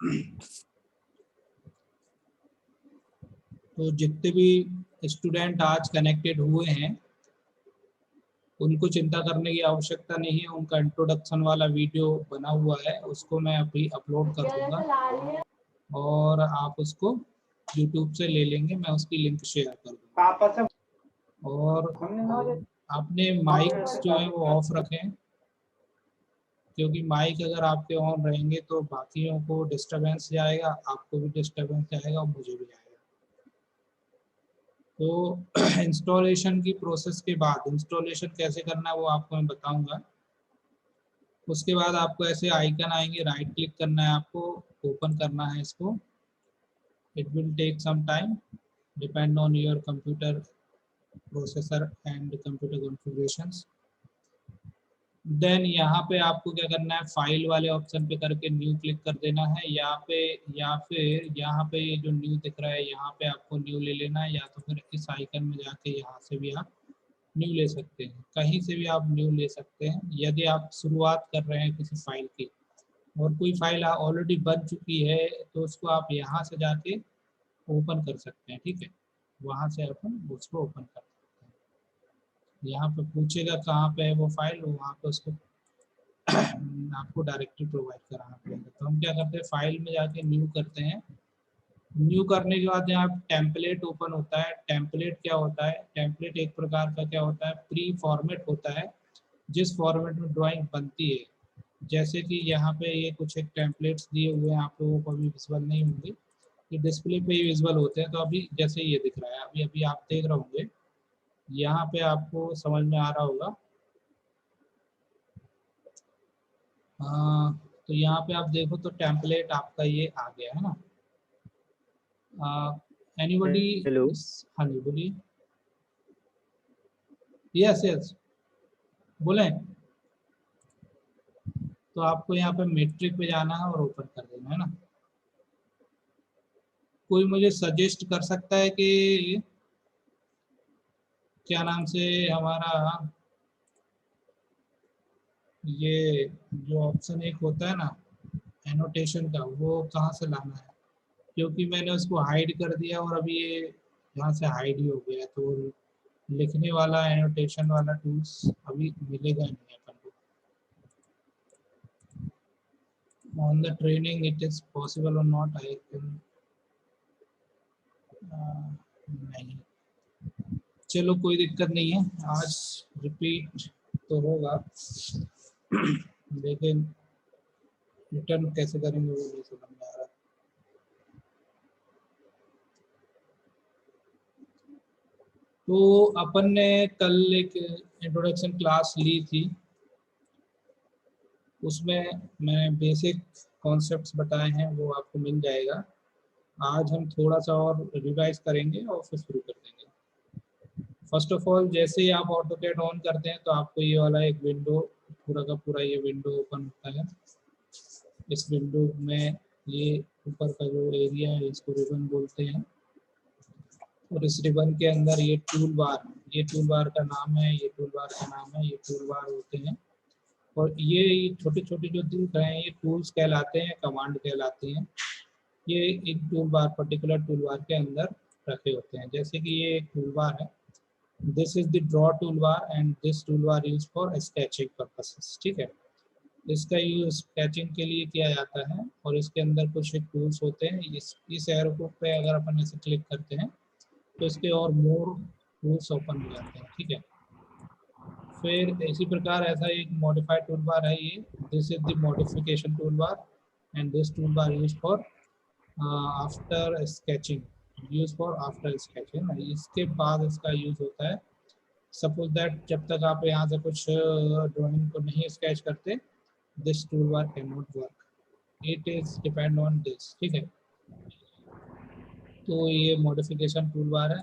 तो जितने भी स्टूडेंट आज कनेक्टेड हुए हैं उनको चिंता करने की आवश्यकता नहीं है। उनका इंट्रोडक्शन वाला वीडियो बना हुआ है, उसको मैं अभी अपलोड कर दूंगा और आप उसको YouTube से ले लेंगे, मैं उसकी लिंक शेयर कर दूंगा। और आपने माइक्स जो है वो ऑफ रखें, क्योंकि माइक अगर आपके ऑन रहेंगे तो बाकियों को डिस्टरबेंस जाएगा, आपको भी डिस्टरबेंस जाएगा और मुझे भी जाएगा। तो इंस्टॉलेशन की प्रोसेस के बाद इंस्टॉलेशन कैसे करना है वो आपको मैं बताऊंगा। उसके बाद आपको ऐसे आइकन आएंगे, राइट क्लिक करना है, आपको ओपन करना है इसको। It will take some time, depend on your computer processor and computer configurations. Then यहाँ पे आपको क्या करना है, फाइल वाले ऑप्शन पे करके न्यू क्लिक कर देना है यहाँ पे, या फिर यहाँ पे ये जो न्यू दिख रहा है यहाँ पे आपको न्यू ले लेना है, या तो फिर इस आइकन में जाके यहाँ से भी आप न्यू ले सकते हैं। कहीं से भी आप न्यू ले सकते हैं। यदि आप शुरुआत कर रहे हैं किसी फाइल की और कोई फाइल ऑलरेडी बन चुकी है तो उसको आप यहाँ से जाके ओपन कर सकते हैं, ठीक है, वहाँ से अपन उसको ओपन कर सकते हैं। यहाँ पे पूछेगा कहाँ पे है वो फाइल, वहाँ पे उसको आपको डायरेक्टली प्रोवाइड कराना पड़ेगा। तो हम क्या करते हैं, फाइल में जाके न्यू करते हैं। न्यू करने के बाद यहाँ टेम्पलेट ओपन होता है। टेम्पलेट क्या होता है, टेम्पलेट एक प्रकार का क्या होता है, प्री फॉर्मेट होता है जिस फॉर्मेट में ड्राइंग बनती है। जैसे कि यहाँ पे ये कुछ एक टेम्पलेट्स दिए हुए हैं, आप लोगों को अभी विजुअल नहीं होंगे, ये डिस्प्ले पे ही विजुअल होते हैं। तो अभी जैसे ये दिख रहा है, अभी अभी आप देख रहे होंगे, यहाँ पे आपको समझ में आ रहा होगा। तो यहाँ पे आप देखो तो टेम्पलेट आपका ये आ गया है ना। एनीबॉडी? हेलो, हाँ जी बोलिए। यस यस बोलें। तो आपको यहाँ पे मेट्रिक पे जाना है और ओपन कर देना है ना। कोई मुझे सजेस्ट कर सकता है कि क्या नाम से हमारा ये जो ऑप्शन एक होता है ना एनोटेशन का, वो कहाँ से लाना है? क्योंकि मैंने उसको हाइड कर दिया और अभी ये यहाँ से हाइड ही हो गया, तो लिखने वाला एनोटेशन वाला टूल्स अभी मिलेगा नहीं अपन को। On the training it is possible और नॉट, आई कैन नहीं। चलो कोई दिक्कत नहीं है, आज रिपीट तो होगा लेकिन रिटर्न कैसे करेंगे वो नहीं समझ में आ रहा। तो अपन ने कल एक इंट्रोडक्शन क्लास ली थी, उसमें मैंने बेसिक कॉन्सेप्ट्स बताए हैं, वो आपको मिल जाएगा। आज हम थोड़ा सा और रिवाइज करेंगे और फिर शुरू कर देंगे। फर्स्ट ऑफ ऑल, जैसे ही आप ऑटोकैड ऑन करते हैं तो आपको ये वाला एक विंडो, पूरा का पूरा ये विंडो ओपन होता है। इस विंडो में ये ऊपर का जो एरिया है इसको रिबन बोलते हैं, और इस रिबन के अंदर ये टूल बार का नाम है, ये टूल बार का नाम है, ये टूल बार होते हैं। और ये छोटे छोटे जो दिख रहे हैं ये टूल्स कहलाते हैं, कमांड कहलाते हैं। ये एक tool bar, particular tool bar के अंदर रखे होते हैं। जैसे कि ये एक टूल बार है, this is the draw tool bar and this tool bar use for sketching purposes, ठीक है। इसका यूज स्केचिंग के लिए किया जाता है और इसके अंदर कुछ टूल्स होते हैं। इस एरो पे अगर अपन ऐसे क्लिक करते हैं तो इसके और मोर टूल्स ओपन हो जाते हैं, ठीक है। फिर इसी प्रकार ऐसा एक मॉडिफाइड टूल बार है ये, this is the modification tool bar and this tool bar use for after sketching, use for after sketching. इसके बाद इसका यूज होता है, सपोज दैट जब तक आप यहाँ से कुछ ड्राइंग को नहीं स्केच करते, this tool bar can not work, it is depend on this, ठीक है। तो ये मॉडिफिकेशन टूल बार है।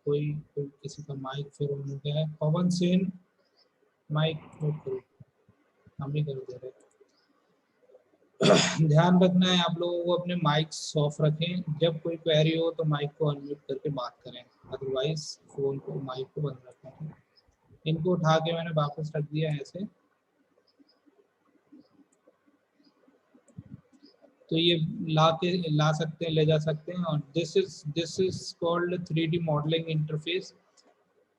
कोई किसी का माइक फिर ऑन हो गया है, पवन सेन माइक म्यूट करो, हम ही कर दे रहे। ध्यान रखना है आप लोगों को, अपने माइक ऑफ रखें, जब कोई क्वेरी हो तो माइक को अनम्यूट करके बात करें, अदरवाइज फोन को माइक को बंद रखें। इनको उठा के मैंने वापस रख दिया ऐसे। तो ये ला सकते हैं, ले जा सकते हैं। और this is called 3D modelling interface,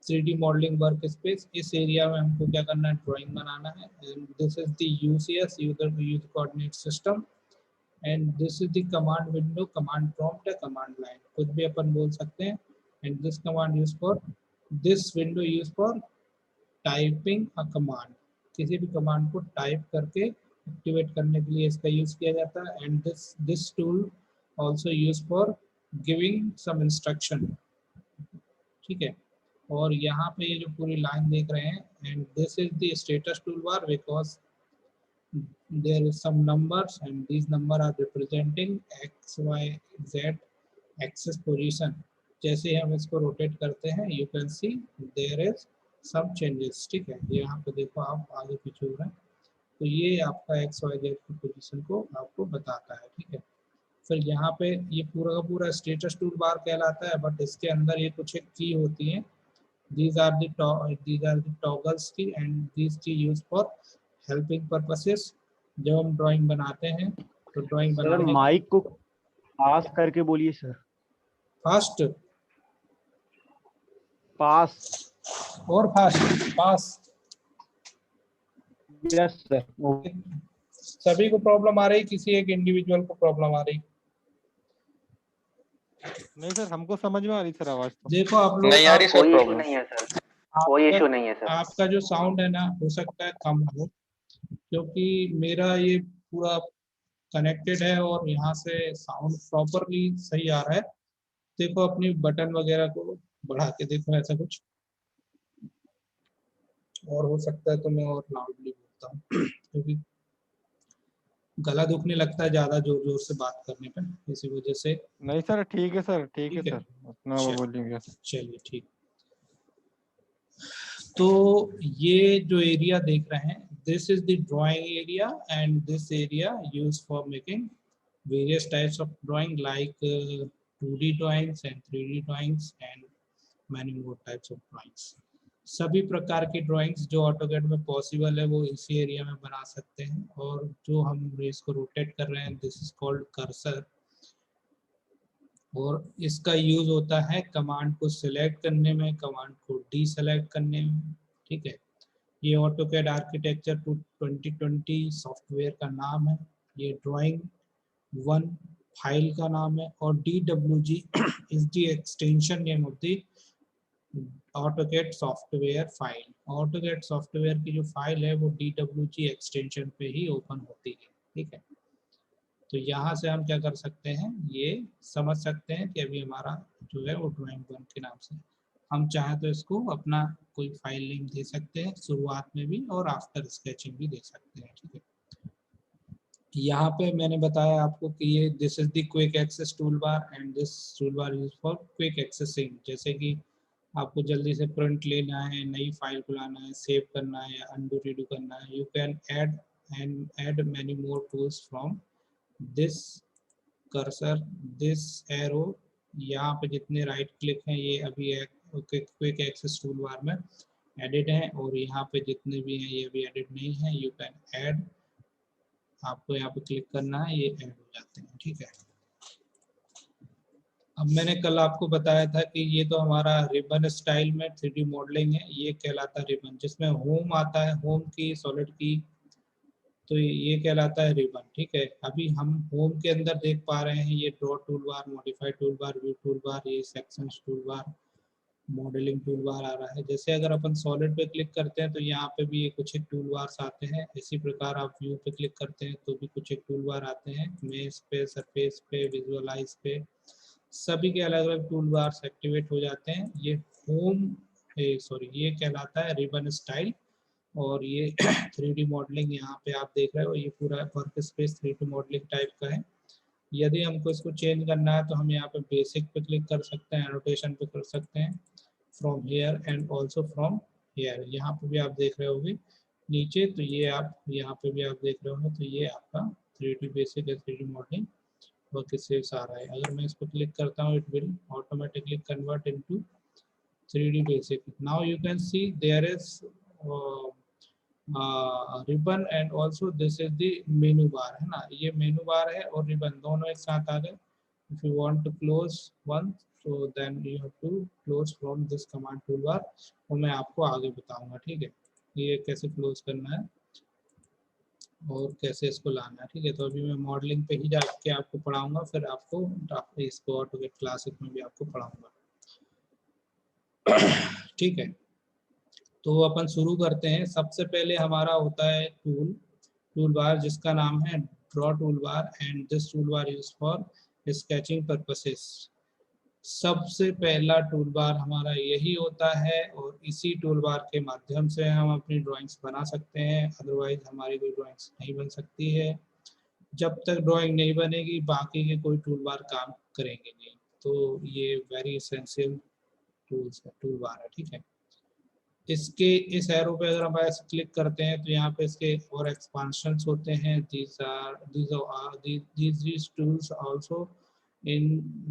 3D modelling work space. इस एरिया में हमको क्या करना है, ड्राइंग बनाना है। And this is the UCS, user coordinate system. And this is the command window, command prompt है, कमांड लाइन, कुछ भी अपन बोल सकते हैं। And this command use for, this window use for typing a command, किसी भी command को type करके एक्टिवेट करने के लिए इसका यूज किया जाता है। And this tool also use for giving some instruction, ठीक है। और यहाँ पे ये जो पूरी लाइन देख रहे हैं, and this is the status tool bar, because there is some numbers and these numbers are representing x y z axis position। जैसे ही हम इसको रोटेट करते हैं, you can see there is some changes, ठीक है। यहाँ पे देखो आप आगे पीछे हो रहे हैं, तो ये आपका एक्स वाई जेड की पोजीशन को आपको बताता है, ठीक है। फिर यहाँ पे ये पूरा का पूरा स्टेटस टूल बार कहलाता है, बट इसके अंदर ये कुछ एक की होती हैं। these are the toggles की, and these की use for helping purposes। जब हम ड्राइंग बनाते हैं तो ड्राइंग सर बनाने माइक को पास करके बोलिए सर। फास्ट पास और फास्ट पास। Yes sir. सभी को प्रॉब्लम आ रही, किसी एक इंडिविजुअल को प्रॉब्लम आ रही? नहीं सर, हमको समझ में आ रही सर आवाज तो। देखो आप लोग, नहीं आ रही सर, प्रॉब्लम नहीं है सर, कोई इशू नहीं है सर। आपका जो साउंड है ना, हो सकता है कम हो, क्योंकि मेरा ये पूरा कनेक्टेड है और यहाँ से साउंड प्रॉपरली सही आ रहा है। देखो अपनी बटन वगैरह को बढ़ा के देखो, ऐसा कुछ, और हो सकता है तो मैं और लाउडली बोलता हूँ क्योंकि गला दुखने लगता है ज्यादा जोर जोर से बात करने पे, इसी वजह से। नहीं सर ठीक है सर, ठीक है ठीक है। सर, उतना वो बोलेंगे। चलिए ठीक। तो ये जो एरिया देख रहे हैं, this is the drawing area, and this area use for making various types of drawing like 2D drawings and 3D drawings and many more types of drawings। सभी प्रकार की ड्राइंग्स जो ऑटोकैड में पॉसिबल है वो इसी एरिया में बना सकते हैं। और जो हम इसको रोटेट कर रहे हैं, दिस इज कॉल्ड कर्सर, और इसका यूज होता है कमांड को सिलेक्ट करने में, कमांड को डीसेलेक्ट करने में, ठीक है। ये ऑटोकैड आर्किटेक्चर 2020 सॉफ्टवेयर का नाम है। ये ड्राइंग 1 फाइल का नाम है, और DWG is the extension name of the AutoCAD software file. AutoCAD software की जो फाइल है वो DWG एक्सटेंशन पे ही ओपन होती है, ठीक है। तो यहाँ से हम क्या कर सकते हैं, ये समझ सकते हैं कि अभी हमारा जो है वो ड्राइंग 1 के नाम से, हम चाहें तो इसको अपना कोई फाइल नेम दे सकते हैं शुरुआत में भी, और आफ्टर स्केचिंग भी दे सकते हैं, ठीक है। यहाँ पे मैंने बताया आपको कि ये this is the quick access tool bar, and this tool bar use for quick accessing. जैसे कि आपको जल्दी से प्रिंट लेना है, नई फाइल खुलाना है, सेव करना है, या अनडू रीडू करना है, you can add many more tools from this cursor, this arrow. यहाँ पे जितने राइट क्लिक हैं ये अभी क्विक एक्सेस टूल बार में एडिट हैं, और यहाँ पे जितने भी हैं ये अभी एडिट नहीं है। यू कैन ऐड, आपको यहाँ पे क्लिक करना है, ये ऐड हो जाते हैं, ठीक है। अब मैंने कल आपको बताया था कि ये तो हमारा रिबन स्टाइल में 3D मॉडलिंग है, ये कहलाता है रिबन, जिसमें होम आता है, होम की, सॉलिड की, तो ये कहलाता है रिबन, ठीक है। अभी हम होम के अंदर देख पा रहे हैं ये draw tool bar, modify tool bar, view tool bar, ये sections tool bar, modelling tool bar आ रहा है। जैसे अगर अपन सॉलिड पे क्लिक करते हैं तो यहाँ पे भी कुछ एक टूल बार्स आते हैं। इसी प्रकार आप व्यू पे क्लिक करते हैं तो भी कुछ एक टूल बार आते हैं, मेश पे, सरफेस पे, विजुअलाइज पे, सभी के अलग अलग टूल बार्स एक्टिवेट हो जाते हैं। ये ये कहलाता है रिबन स्टाइल। और ये 3D मॉडलिंग यहाँ पे आप देख रहे हो, ये पूरा work space 3D modelling type का है। यदि हमको इसको चेंज करना है तो हम यहाँ पे बेसिक पे क्लिक कर सकते हैं, एनोटेशन पे कर सकते हैं, from here and also from here, यहाँ पे भी आप देख रहे होंगे नीचे, तो ये आप यहाँ पे भी आप देख रहे होंगे, तो ये आपका 3D बेसिक है, 3D मॉडलिंग वर्क स्पेस आ रहा है। अगर मैं इस पर क्लिक करता हूँ, it will automatically convert into 3D basic. Now you can see there is ribbon and also this is the menu bar, है ना, ये मेनू बार है और रिबन दोनों एक साथ आ गए। If you want to close one so then you have to close from this command toolbar, और मैं आपको आगे बताऊंगा, ठीक है, ये कैसे क्लोज करना है और कैसे इसको लाना है, ठीक है। तो अभी मैं मॉडलिंग पे ही जाके आपको पढ़ाऊंगा, फिर आपको इसको ऑटोकैड क्लासिक में भी आपको पढ़ाऊंगा, ठीक है। तो अपन शुरू करते हैं। सबसे पहले हमारा होता है टूल बार जिसका नाम है draw tool bar and this tool bar use for sketching purposes. सबसे पहला टूल बार हमारा यही होता है और इसी टूल बार के माध्यम से हम अपनी ड्राइंग्स बना सकते हैं, अदरवाइज हमारी कोई ड्राइंग्स नहीं बन सकती है। जब तक ड्राइंग नहीं बनेगी बाकी के कोई टूल बार काम करेंगे नहीं। तो ये वेरी एसेंशियल टूल बार है, ठीक है। इसके इस एरो पे अगर हम ऐसे क्लिक करते हैं तो यहाँ पे इसके और एक्सपांशंस होते हैं। these tools also in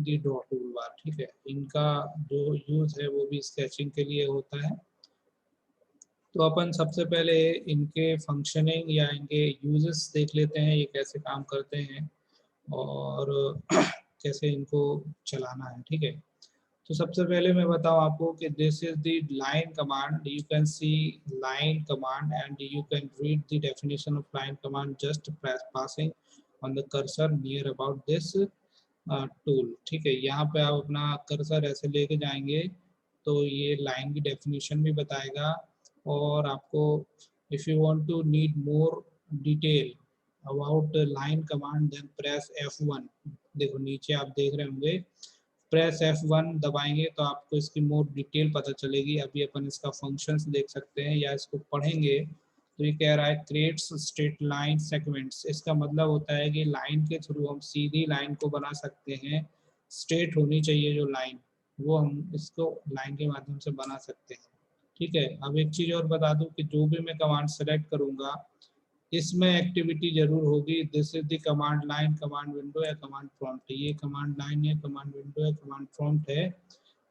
the draw toolbar, ठीक है। इनका जो यूज है वो भी स्केचिंग के लिए होता है। तो अपन सबसे पहले इनके फंक्शनिंग या इनके यूजेस देख लेते हैं, ये कैसे काम करते हैं और कैसे इनको चलाना है, ठीक है। तो सबसे पहले मैं बताऊं आपको कि this is the line command. You can C line command and you can read the definition of line command just passing on the cursor near about this tool, ठीक है। यहाँ पे आप अपना कर्सर ऐसे लेके जाएंगे तो ये लाइन की डेफिनेशन भी बताएगा और आपको if you want to need more detail about line command then press F1। देखो नीचे आप देख रहे होंगे, प्रेस F1 दबाएंगे तो आपको इसकी मोर डिटेल पता चलेगी। अभी अपन इसका फंक्शंस देख सकते हैं या इसको पढ़ेंगे तो ये कह रहा है क्रिएट्स स्ट्रेट लाइन सेगमेंट्स। इसका मतलब होता है कि लाइन के थ्रू हम सीधी लाइन को बना सकते हैं, स्ट्रेट होनी चाहिए जो लाइन, वो हम इसको लाइन के माध्यम से बना सकते हैं, ठीक है। अब एक चीज़ और बता दूं कि जो भी मैं कमांड सेलेक्ट करूंगा इसमें एक्टिविटी जरूर होगी। This is the command line, command window या कमांड प्रॉम्प्ट। ये कमांड लाइन है, कमांड विंडो है, कमांड प्रॉम्प्ट है।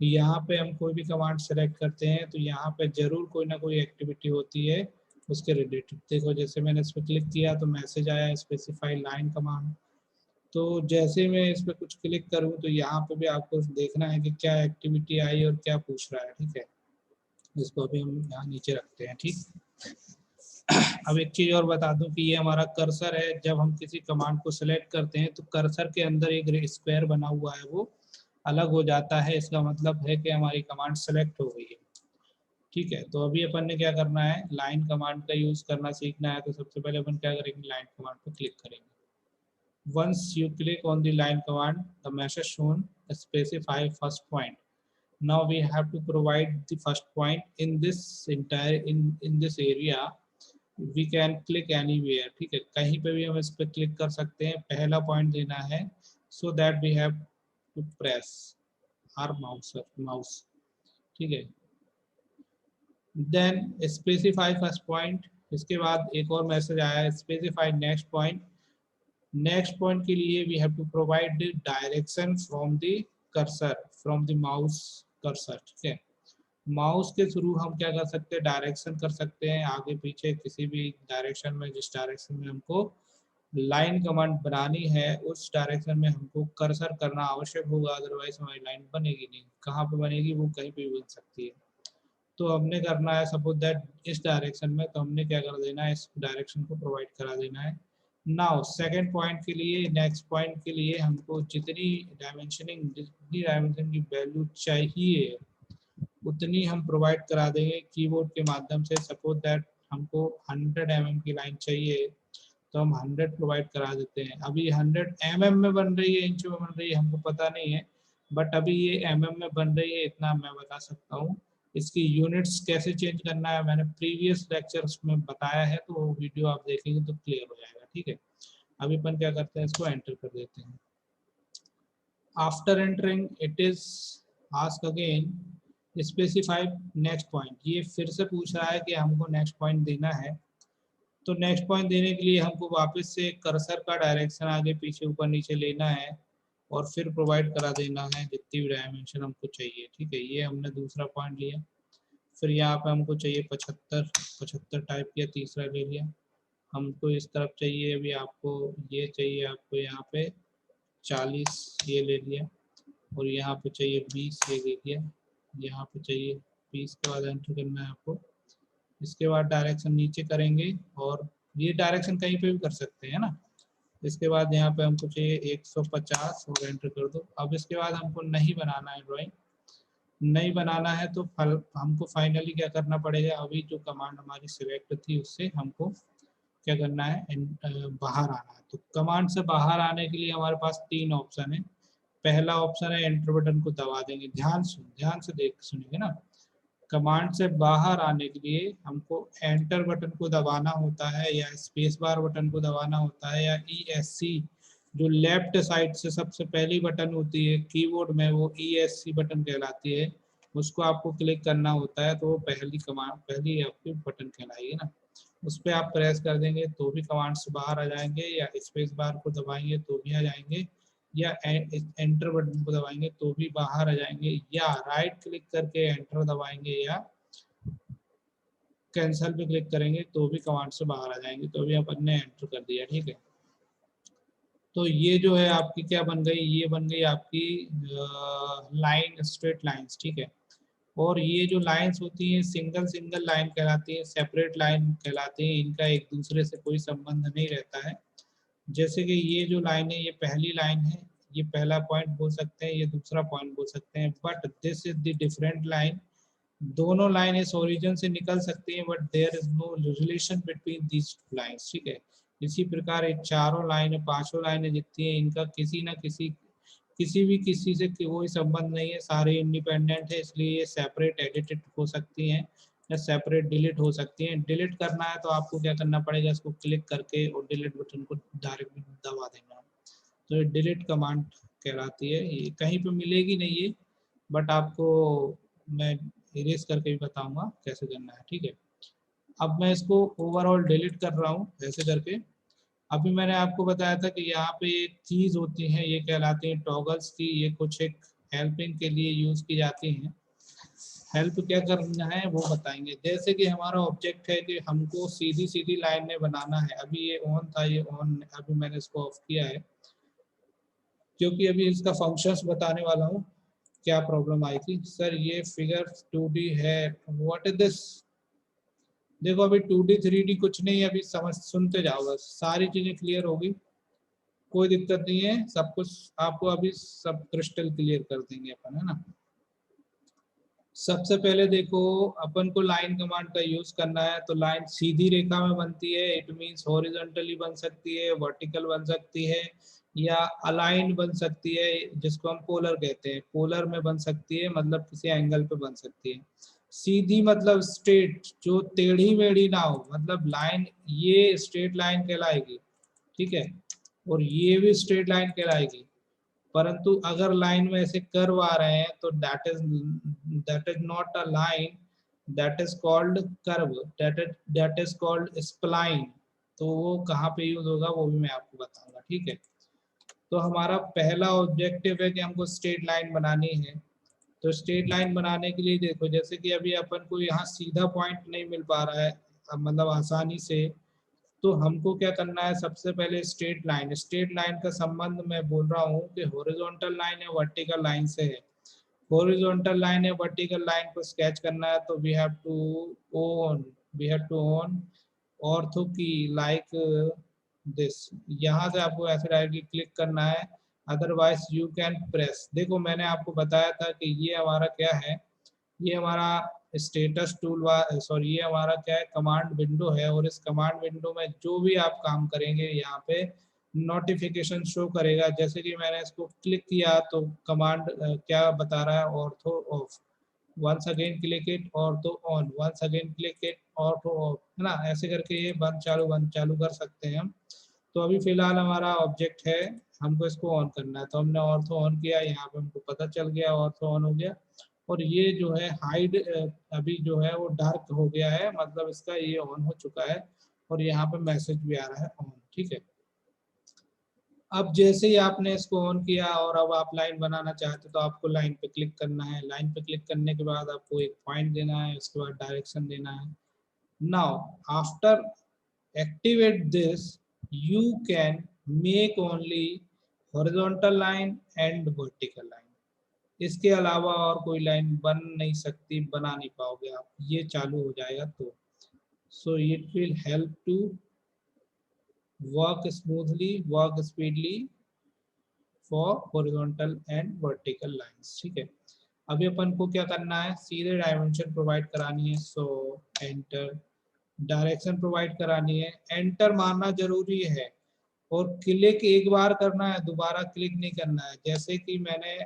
यहाँ पे हम कोई भी कमांड सेलेक्ट करते हैं तो यहाँ पे जरूर कोई ना कोई एक्टिविटी होती है उसके रिलेटेड। देखो जैसे मैंने इस पर क्लिक किया तो मैसेज आया स्पेसिफाई लाइन कमांड। तो जैसे मैं इस पर कुछ क्लिक करूँ तो यहाँ पे भी आपको देखना है कि क्या एक्टिविटी आई और क्या पूछ रहा है, ठीक है। इसको अभी हम यहाँ नीचे रखते हैं, ठीक। अब एक चीज और बता दूं कि ये हमारा कर्सर है। जब हम किसी कमांड को सिलेक्ट करते हैं तो कर्सर के अंदर एक स्क्वायर बना हुआ है वो अलग हो जाता है। इसका मतलब है कि हमारी कमांड सेलेक्ट हो गई है, ठीक है। तो अभी अपन ने क्या करना है, लाइन कमांड का यूज करना सीखना है। तो सबसे पहले अपन क्या करेंगे, लाइन कमांड पर क्लिक करेंगे। Once you click on the line command, the message shown specify first point. Now we have to provide the first point in this entire in this area. We can click anywhere, ठीक है, कहीं पे भी हम इस पर click कर सकते हैं। पहला पॉइंट देना है so that we have to press our mouse, ठीक है। Then specify first point। इसके बाद एक और मैसेज आया है specify next point। Next point के लिए we have to provide the direction from the cursor, from the mouse cursor, ठीक है। माउस के थ्रू हम क्या कर सकते हैं, डायरेक्शन कर सकते हैं आगे पीछे किसी भी डायरेक्शन में। जिस डायरेक्शन में हमको लाइन कमांड बनानी है उस डायरेक्शन में हमको कर्सर करना आवश्यक होगा, अदरवाइज हमारी लाइन बनेगी नहीं। कहाँ पे बनेगी, वो कहीं पे भी बन सकती है। तो हमने करना है सपोज दैट इस डायरेक्शन में, तो हमने क्या कर देना है, इस डायरेक्शन को प्रोवाइड करा देना है। नाउ सेकंड पॉइंट के लिए, नेक्स्ट पॉइंट के लिए हमको जितनी डायमेंशन की वैल्यू चाहिए उतनी हम प्रोवाइड करा देंगे कीबोर्ड के माध्यम से। सपोज दैट हमको 100 mm की लाइन चाहिए तो हम 100 प्रोवाइड करा देते हैं। अभी 100 mm में बन रही है, इंच में बन रही है, हमको पता नहीं है, बट अभी ये mm में बन रही है, इतना मैं बता सकता हूँ। इसकी यूनिट्स कैसे चेंज करना है मैंने प्रीवियस लेक्चर्स में बताया है, तो वो वीडियो आप देखेंगे तो क्लियर हो जाएगा, ठीक है। अभी अपन क्या करते हैं, इसको एंटर कर देते हैं। After entering it is ask again specify next point. ये फिर से पूछ रहा है कि हमको नेक्स्ट पॉइंट देना है। तो नेक्स्ट पॉइंट देने के लिए हमको वापस से कर्सर का डायरेक्शन आगे पीछे ऊपर नीचे लेना है और फिर प्रोवाइड करा देना है जितनी भी डायमेंशन हमको चाहिए, ठीक है। ये हमने दूसरा पॉइंट लिया। फिर यहाँ पे हमको चाहिए 75 टाइप किया, तीसरा ले लिया। हमको इस तरफ चाहिए अभी आपको, ये चाहिए आपको यहाँ पे 40, ये ले लिया। और यहाँ पे चाहिए 20, ये ले लिया। यहाँ पे चाहिए 20 के बाद एंटर करना है आपको। इसके बाद डायरेक्शन नीचे करेंगे, और ये डायरेक्शन कहीं पे भी कर सकते हैं ना। इसके बाद यहाँ पे हमको चाहिए 150 और एंटर कर दो। अब इसके बाद हमको नहीं बनाना है ड्राइंग, नहीं बनाना है तो हमको फाइनली क्या करना पड़ेगा, अभी जो कमांड हमारी सिलेक्ट थी उससे हमको क्या करना है, बाहर आना है। तो कमांड से बाहर आने के लिए हमारे पास 3 ऑप्शन है। पहला ऑप्शन है एंटर बटन को दबा देंगे, ध्यान से देख सुनिए ना। कमांड से बाहर आने के लिए हमको एंटर बटन को दबाना होता है, या स्पेस बार बटन को दबाना होता है, या ESC जो लेफ्ट साइड से सबसे पहली बटन होती है कीबोर्ड में, वो ESC बटन कहलाती है, उसको आपको क्लिक करना होता है। तो वो पहली आपकी बटन कहलाएगी ना, उस पर आप प्रेस कर देंगे तो भी कमांड से बाहर आ जाएंगे, या स्पेस बार को दबाएंगे तो भी आ जाएंगे, या एंटर बटन को दबाएंगे तो भी बाहर आ जाएंगे, या राइट क्लिक करके एंटर दबाएंगे या कैंसल पे क्लिक करेंगे तो भी कमांड से बाहर आ जाएंगे। तो अभी अपन ने एंटर कर दिया, ठीक है। तो ये जो है आपकी क्या बन गई, ये बन गई आपकी लाइन, स्ट्रेट लाइंस, ठीक है। और ये जो लाइंस होती हैं सिंगल लाइन कहलाती है, सेपरेट लाइन कहलाती है, इनका एक दूसरे से कोई संबंध नहीं रहता है। जैसे कि ये जो लाइन है ये पहली लाइन है, ये पहला पॉइंट बोल सकते हैं, ये दूसरा पॉइंट बोल सकते हैं, but this is the different line. दोनों लाइन इस ओरिजिन से निकल सकती हैं, but there is no relation between these lines, ठीक है। इसी प्रकार ये चारों लाइनें, पांचों लाइनें जितनी हैं, इनका किसी न किसी से कोई संबंध नहीं है, सारे इंडिपेंडेंट है, इसलिए ये सेपरेट एडिटेड हो सकती हैं या सेपरेट डिलीट हो सकती हैं। डिलीट करना है तो आपको क्या करना पड़ेगा, इसको क्लिक करके और डिलीट बटन को डायरेक्ट दबा देना। तो ये डिलीट कमांड कहलाती है, ये कहीं पे मिलेगी नहीं ये, बट आपको मैं इरेज करके भी बताऊंगा कैसे करना है, ठीक है। अब मैं इसको ओवरऑल डिलीट कर रहा हूँ ऐसे करके। अभी मैंने आपको बताया था कि यहाँ पे एक चीज होती है, ये कहलाती है टॉगल्स की, ये कुछ एक हेल्पिंग के लिए यूज की जाती हैं। हेल्प क्या करना है वो बताएंगे। जैसे कि हमारा ऑब्जेक्ट है कि हमको सीधी लाइन में बनाना है। अभी ये ऑन था, ये ऑन, अभी मैंने इसको ऑफ किया है क्योंकि अभी इसका फंक्शंस बताने वाला हूँ। क्या प्रॉब्लम आई थी सर, ये फिगर 2D है, व्हाट इज दिस। देखो अभी 2D 3D कुछ नहीं है, अभी सुनते जाओ बस, सारी चीजें क्लियर होगी, कोई दिक्कत नहीं है, सब कुछ आपको अभी सब क्रिस्टल क्लियर कर देंगे अपन, है ना। सबसे पहले देखो अपन को लाइन कमांड का यूज करना है। तो लाइन सीधी रेखा में बनती है, इट मींस हॉरिजॉन्टली बन सकती है, वर्टिकल बन सकती है, या अलाइन बन सकती है, जिसको हम पोलर कहते हैं, पोलर में बन सकती है, मतलब किसी एंगल पे बन सकती है। सीधी मतलब स्ट्रेट, जो टेढ़ी मेढ़ी ना हो, मतलब लाइन ये स्ट्रेट लाइन कहलाएगी, ठीक है, और ये भी स्ट्रेट लाइन कहलाएगी। परंतु अगर लाइन में ऐसे कर्व आ रहे हैं तो that is not a line, that is called curve, that is called spline. तो वो कहाँ पे यूज होगा वो भी मैं आपको बताऊंगा, ठीक है। तो हमारा पहला ऑब्जेक्टिव है कि हमको स्ट्रेट लाइन बनानी है। तो स्ट्रेट लाइन बनाने के लिए देखो, जैसे कि अभी अपन को यहाँ सीधा पॉइंट नहीं मिल पा रहा है, मतलब आसानी से, तो हमको क्या करना है, सबसे पहले स्ट्रेट लाइन का संबंध मैं बोल रहा हूँ कि हॉरिजॉन्टल लाइन या वर्टिकल लाइन से है। हॉरिजॉन्टल लाइन या वर्टिकल लाइन को स्केच करना है तो we have to on ortho की, लाइक दिस। यहाँ से आपको ऐसे डायरेक्टली क्लिक करना है, अदरवाइज यू कैन प्रेस। देखो मैंने आपको बताया था कि ये हमारा क्या है, ये हमारा स्टेटस टूल बार, सॉरी ये हमारा क्या है, कमांड विंडो है। और इस कमांड विंडो में जो भी आप काम करेंगे यहाँ पे नोटिफिकेशन शो करेगा। जैसे कि मैंने इसको क्लिक किया तो कमांड क्या बता रहा है, ortho off, once again click it ortho on, once again click it ortho off, है ना। ऐसे करके ये बंद चालू कर सकते हैं हम। तो अभी फिलहाल हमारा ऑब्जेक्ट है, हमको इसको ऑन करना है, तो हमने ऑर्थो ऑन किया, यहाँ पे हमको पता चल गया ऑर्थो ऑन हो गया। और ये जो है हाइड अभी जो है वो डार्क हो गया है, मतलब इसका ये ऑन हो चुका है, और यहाँ पे मैसेज भी आ रहा है ऑन, ठीक है। अब जैसे ही आपने इसको ऑन किया और अब आप लाइन बनाना चाहते हो तो आपको लाइन पे क्लिक करना है। लाइन पे क्लिक करने के बाद आपको एक पॉइंट देना है, उसके बाद डायरेक्शन देना है। Now after activate this you can make only horizontal line and vertical line. इसके अलावा और कोई लाइन बन नहीं सकती, बना नहीं पाओगे आप, ये चालू हो जाएगा तो। so it will help to work smoothly, work speedily for horizontal and vertical lines। ठीक है, अभी अपन को क्या करना है, सीधे डायमेंशन प्रोवाइड करानी है। सो एंटर, डायरेक्शन प्रोवाइड करानी है, एंटर मारना जरूरी है और क्लिक एक बार करना है, दोबारा क्लिक नहीं करना है। जैसे कि मैंने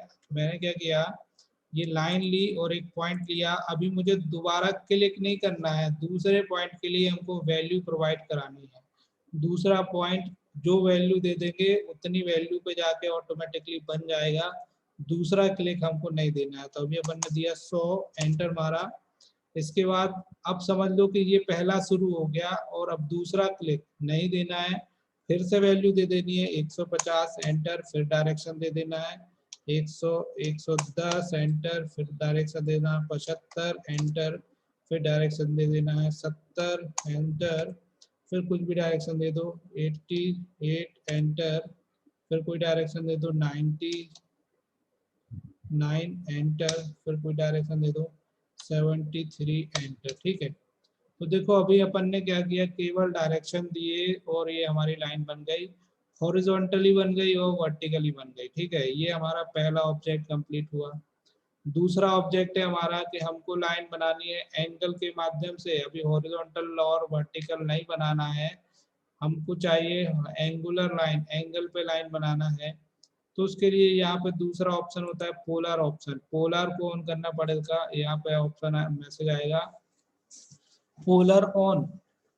क्या किया, ये लाइन ली और एक पॉइंट लिया, अभी मुझे दोबारा क्लिक नहीं करना है, दूसरे पॉइंट के लिए हमको वैल्यू प्रोवाइड करानी है। दूसरा पॉइंट जो वैल्यू दे देंगे उतनी वैल्यू पे जाके ऑटोमेटिकली बन जाएगा, दूसरा क्लिक हमको नहीं देना है। तो अभी अपन ने दिया 100, एंटर मारा। इसके बाद अब समझ लो कि ये पहला शुरू हो गया और अब दूसरा क्लिक नहीं देना है, फिर से वैल्यू दे देनी है 150, एंटर, फिर डायरेक्शन दे देना है 100, 110, एंटर, फिर डायरेक्शन देना 75, एंटर, फिर डायरेक्शन दे देना है 70, एंटर, फिर कुछ भी डायरेक्शन दे दो 88, एंटर, फिर कोई डायरेक्शन दे दो 99, एंटर, फिर कोई डायरेक्शन दे दो 73, एंटर। ठीक है, तो देखो अभी अपन ने क्या किया, केवल डायरेक्शन दिए और ये हमारी लाइन बन गई, हॉरिजॉन्टली बन गई और वर्टिकली बन गई। ठीक है, ये हमारा पहला ऑब्जेक्ट कंप्लीट हुआ। दूसरा ऑब्जेक्ट है हमारा कि हमको लाइन बनानी है एंगल के माध्यम से। अभी हॉरिजॉन्टल और वर्टिकल नहीं बनाना है, हमको चाहिए एंगुलर लाइन, एंगल पे लाइन बनाना है। तो उसके लिए यहाँ पे दूसरा ऑप्शन होता है पोलर ऑप्शन, पोलर को ऑन करना पड़ेगा। यहाँ पे ऑप्शन मैसेज आएगा पोलर ऑन,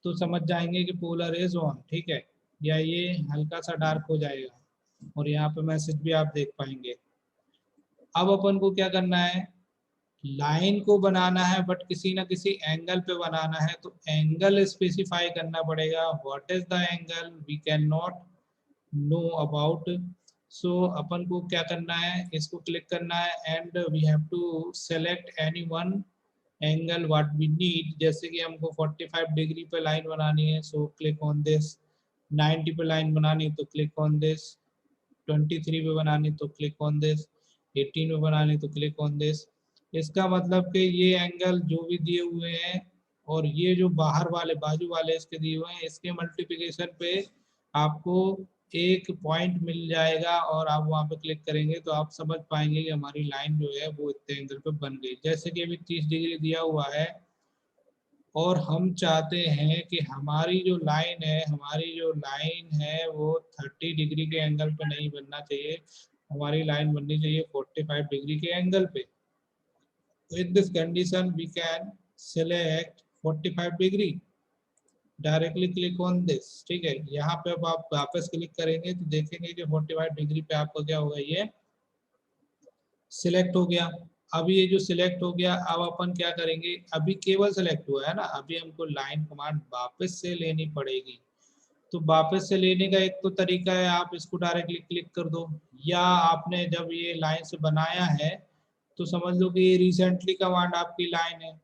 तो समझ जाएंगे कि पोलर इज ऑन। ठीक है, या ये हल्का सा डार्क हो जाएगा और यहाँ पे मैसेज भी आप देख पाएंगे। अब अपन को क्या करना है, लाइन को बनाना है बट किसी ना किसी एंगल पे बनाना है, तो एंगल स्पेसिफाई करना पड़ेगा। What is the angle we can not know about. So अपन को क्या करना है, इसको क्लिक करना है and we have to select any one angle what we need. जैसे कि हमको 45 डिग्री पे लाइन बनानी है, सो क्लिक ऑन दिस। 90 पे लाइन बनानी तो क्लिक ऑन दिस। 23 पे बनानी तो क्लिक ऑन दिस। 18 पे बनानी तो क्लिक ऑन दिस। इसका मतलब कि ये एंगल जो भी दिए हुए हैं और ये जो बाहर वाले बाजू वाले इसके दिए हुए हैं, इसके मल्टीप्लिकेशन पे आपको एक पॉइंट मिल जाएगा और आप वहां पे क्लिक करेंगे तो आप समझ पाएंगे कि हमारी लाइन जो है वो इतने एंगल पे बन गई। जैसे कि अभी 30 डिग्री दिया हुआ है और हम चाहते हैं कि हमारी जो लाइन है वो 30 डिग्री के एंगल पे नहीं बनना चाहिए, हमारी लाइन बननी चाहिए 45 डिग्री के एंगल पे। With this condition we can select 45 degree, directly click on this. ठीक है, यहाँ पे अब आप वापस क्लिक करेंगे तो देखेंगे कि 45 डिग्री पे आपको क्या होगा, ये सिलेक्ट हो गया। अब ये जो सिलेक्ट हो गया, अब अपन क्या करेंगे, अभी केवल सिलेक्ट हुआ है ना, अभी हमको लाइन कमांड वापस से लेनी पड़ेगी। तो वापस से लेने का एक तो तरीका है, आप इसको डायरेक्टली क्लिक कर दो, या आपने जब ये लाइन से बनाया है तो समझ लो कि ये रिसेंटली कमांड आपकी लाइन है।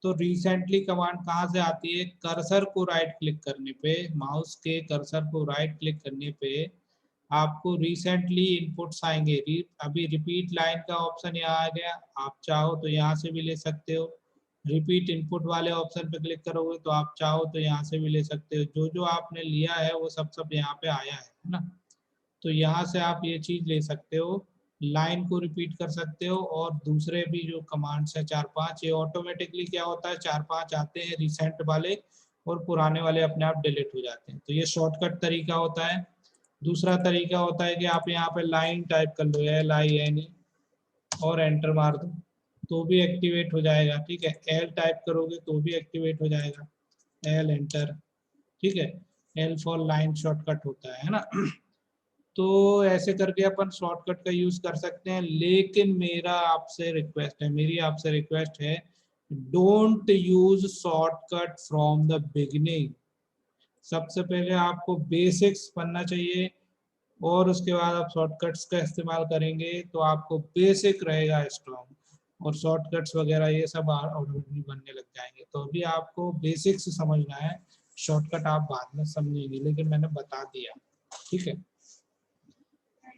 तो रिसेंटली कमांड कहाँ से आती है, कर्सर को राइट क्लिक करने पे, माउस के कर्सर को राइट क्लिक करने पे आपको रिसेंटली इनपुट्स आएंगे। अभी रिपीट लाइन का ऑप्शन यहाँ आ गया, आप चाहो तो यहाँ से भी ले सकते हो। रिपीट इनपुट वाले ऑप्शन पे क्लिक करोगे तो आप चाहो तो यहाँ से भी ले सकते हो। जो जो आपने लिया है वो सब यहाँ पे आया है ना, तो यहाँ से आप ये चीज ले सकते हो, लाइन को रिपीट कर सकते हो। और दूसरे भी जो कमांड्स है 4-5, ये ऑटोमेटिकली क्या होता है 4-5 आते हैं रिसेंट वाले और पुराने वाले अपने आप डिलीट हो जाते हैं। तो ये शॉर्टकट तरीका होता है। दूसरा तरीका होता है कि आप यहाँ पे लाइन टाइप कर लो, LINE, और एंटर मार दो तो भी एक्टिवेट हो जाएगा। ठीक है, L टाइप करोगे तो भी एक्टिवेट हो जाएगा, L एंटर। ठीक है, L फॉर लाइन शॉर्टकट होता है ना। तो ऐसे करके अपन शॉर्टकट का यूज कर सकते हैं। लेकिन मेरी आपसे रिक्वेस्ट है, don't use shortcut from the beginning. सबसे पहले आपको बेसिक्स पढ़ना चाहिए, और उसके बाद आप शॉर्टकट्स का इस्तेमाल करेंगे तो आपको बेसिक रहेगा स्ट्रॉन्ग, और शॉर्टकट्स वगैरह ये सब ऑटोमेटिकली बनने लग जाएंगे। तो अभी आपको बेसिक से समझना है, शॉर्टकट आप बाद में समझेंगे, लेकिन मैंने बता दिया, ठीक है।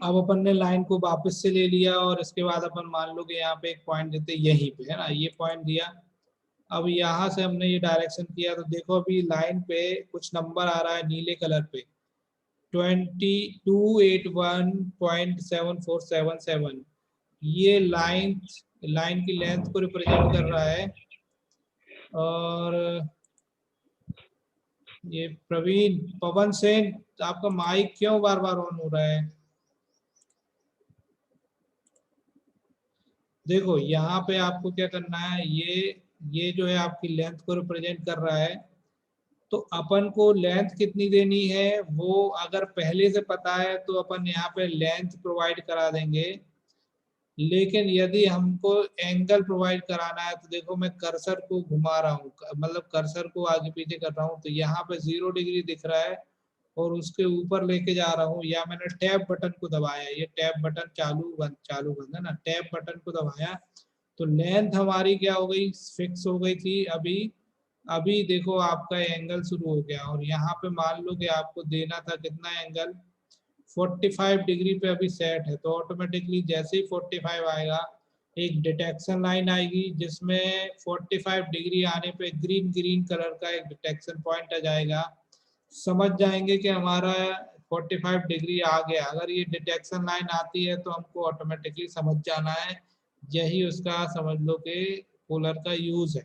अब अपन ने लाइन को वापस से ले लिया और इसके बाद अपन मान लो कि यहाँ पे एक पॉइंट देते यहीं पे, है ना, ये पॉइंट दिया। अब यहाँ से हमने ये डायरेक्शन किया तो देखो अभी लाइन पे कुछ नंबर आ रहा है नीले कलर पे, 2281.7477, ये लाइन की लेंथ को रिप्रेजेंट कर रहा है। और ये प्रवीण पवन सेन, आपका माइक क्यों बार बार ऑन हो रहा है? देखो यहाँ पे आपको क्या करना है, ये जो है आपकी लेंथ को रिप्रेजेंट कर रहा है। तो अपन को लेंथ कितनी देनी है वो अगर पहले से पता है तो अपन यहाँ पे लेंथ प्रोवाइड करा देंगे। लेकिन यदि हमको एंगल प्रोवाइड कराना है तो देखो मैं कर्सर को घुमा रहा हूँ, मतलब कर्सर को आगे पीछे कर रहा हूँ, तो यहाँ पे 0 डिग्री दिख रहा है और उसके ऊपर लेके जा रहा हूँ, या मैंने टैब बटन को दबाया, ये टैब बटन चालू बंद है ना, टैब बटन को दबाया तो लेंथ हमारी क्या हो गई, फिक्स हो गई थी। अभी अभी देखो आपका एंगल शुरू हो गया, और यहाँ पे मान लो कि आपको देना था कितना एंगल, 45 डिग्री पे अभी सेट है। तो ऑटोमेटिकली जैसे ही 45 आएगा एक डिटेक्शन लाइन आएगी जिसमें 45 डिग्री आने पे ग्रीन ग्रीन कलर का एक डिटेक्शन पॉइंट आ जाएगा। समझ जाएंगे कि हमारा 45 डिग्री आ गया। अगर ये डिटेक्शन लाइन आती है तो हमको ऑटोमेटिकली समझ जाना है, यही उसका समझ लो कि पोलर का यूज है।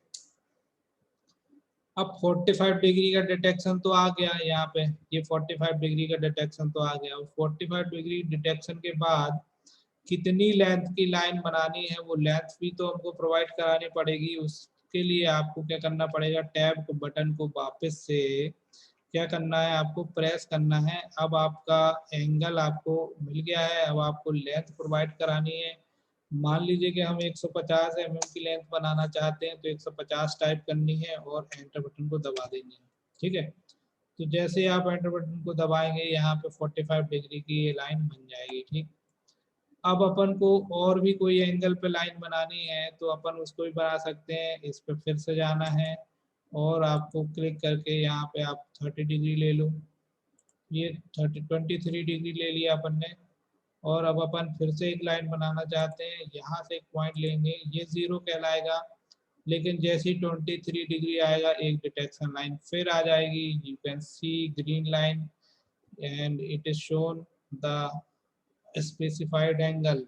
अब 45 डिग्री का डिटेक्शन तो आ गया यहाँ पे, ये 45 डिग्री का डिटेक्शन तो आ गया। 45 डिग्री डिटेक्शन के बाद कितनी लेंथ की लाइन बनानी है वो लेंथ भी तो हमको प्रोवाइड करानी पड़ेगी। उसके लिए आपको क्या करना पड़ेगा, टैब को बटन को वापस से क्या करना है, आपको प्रेस करना है। अब आपका एंगल आपको मिल गया है, अब आपको लेंथ प्रोवाइड करानी है। मान लीजिए कि हम 150 mm की लेंथ बनाना चाहते हैं तो 150 टाइप करनी है और एंटर बटन को दबा देनी है, ठीक है। तो जैसे ही आप एंटर बटन को दबाएंगे यहाँ पे 45 डिग्री की ये लाइन बन जाएगी, ठीक। अब अपन को और भी कोई एंगल पे लाइन बनानी है तो अपन उसको भी बना सकते हैं। इस पे फिर से जाना है और आपको क्लिक करके यहाँ पे आप 30 डिग्री ले लो, ये 23 डिग्री ले लिया अपन ने। और अब अपन फिर से एक लाइन बनाना चाहते हैं, यहाँ से एक पॉइंट लेंगे, ये 0 कहलाएगा। लेकिन जैसे ही 23 डिग्री आएगा एक डिटेक्शन लाइन फिर आ जाएगी, you can C green line and it is shown the specified angle.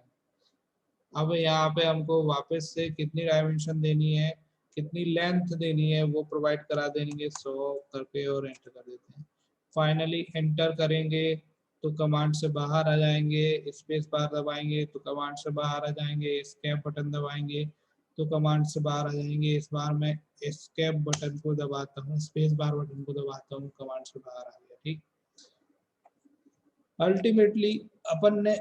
अब यहाँ पे हमको वापस से कितनी डायमेंशन देनी है, कितनी लेंथ देनी है वो प्रोवाइड करा देंगे 100 करके और एंटर कर देते हैं। फाइनली एंटर करेंगे तो कमांड से बाहर आ जाएंगे, स्पेस बार दबाएंगे तो कमांड से बाहर आ जाएंगे, एस्केप बटन दबाएंगे तो कमांड से बाहर आ जाएंगे। इस बार मैं एस्केप बटन को दबाता हूँ, स्पेस बार बटन को दबाता हूँ, कमांड से बाहर आ गया, ठीक। अल्टीमेटली अपन ने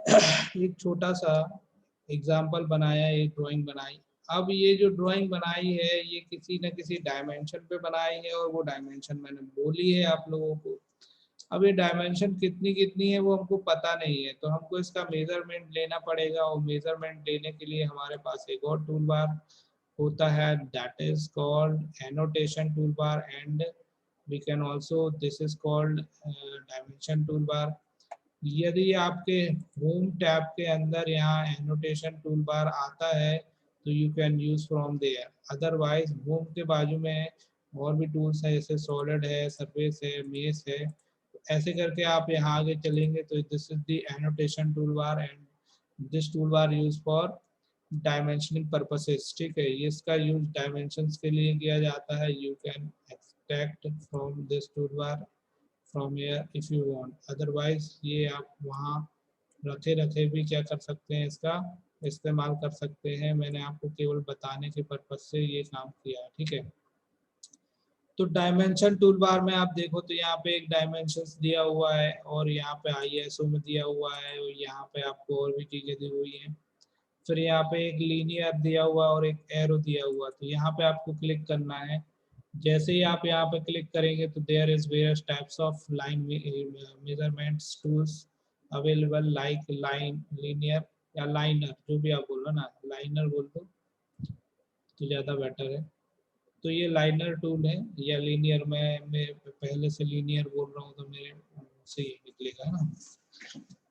एक छोटा सा एग्जाम्पल बनाया, एक ड्राइंग बनाई। अब ये जो ड्राइंग बनाई है ये किसी न किसी डायमेंशन पे बनाई है और वो डायमेंशन मैंने बोली है आप लोगों को। अब ये डायमेंशन कितनी कितनी है वो हमको पता नहीं है, तो हमको इसका मेजरमेंट लेना पड़ेगा। और मेजरमेंट लेने के लिए हमारे पास एक और टूल बार होता है, that is called annotation tool bar, and we can also this is called dimension tool bar. यदि आपके होम टैब के अंदर यहाँ एनोटेशन टूल बार आता है तो you can use from there, otherwise home के बाजू में और भी टूल्स है जैसे सॉलिड है, सरफेस है, मेस है। ऐसे करके आप यहाँ आगे चलेंगे तो this is the annotation tool bar and this tool bar use for dimensioning purposes, ठीक है। ये इसका यूज डायमेंशंस के लिए किया जाता है। You can extract from this tool bar from here if you want, otherwise ये आप वहाँ रखे रखे भी क्या कर सकते हैं, इसका इस्तेमाल कर सकते हैं। मैंने आपको केवल बताने के पर्पज से ये काम किया, ठीक है। तो डायमेंशन टूल बार में आप देखो तो यहाँ पे एक डायमेंशंस दिया हुआ है और यहाँ पे ISO में दिया हुआ है और यहाँ पे आपको और भी चीजें दी हुई हैं। फिर यहाँ पे एक लीनियर दिया हुआ और एक एरो दिया हुआ, तो यहाँ पे आपको क्लिक करना है। जैसे ही आप यहाँ पे क्लिक करेंगे तो there is various types of line measurements tools available like line, linear या लाइनर, जो भी आप बोलो ना, लाइनर बोल दो तो ज़्यादा बेटर है। तो ये लाइनर टूल है या लीनियर, मैं पहले से लीनियर बोल रहा हूँ तो मेरे से ही निकलेगा ना।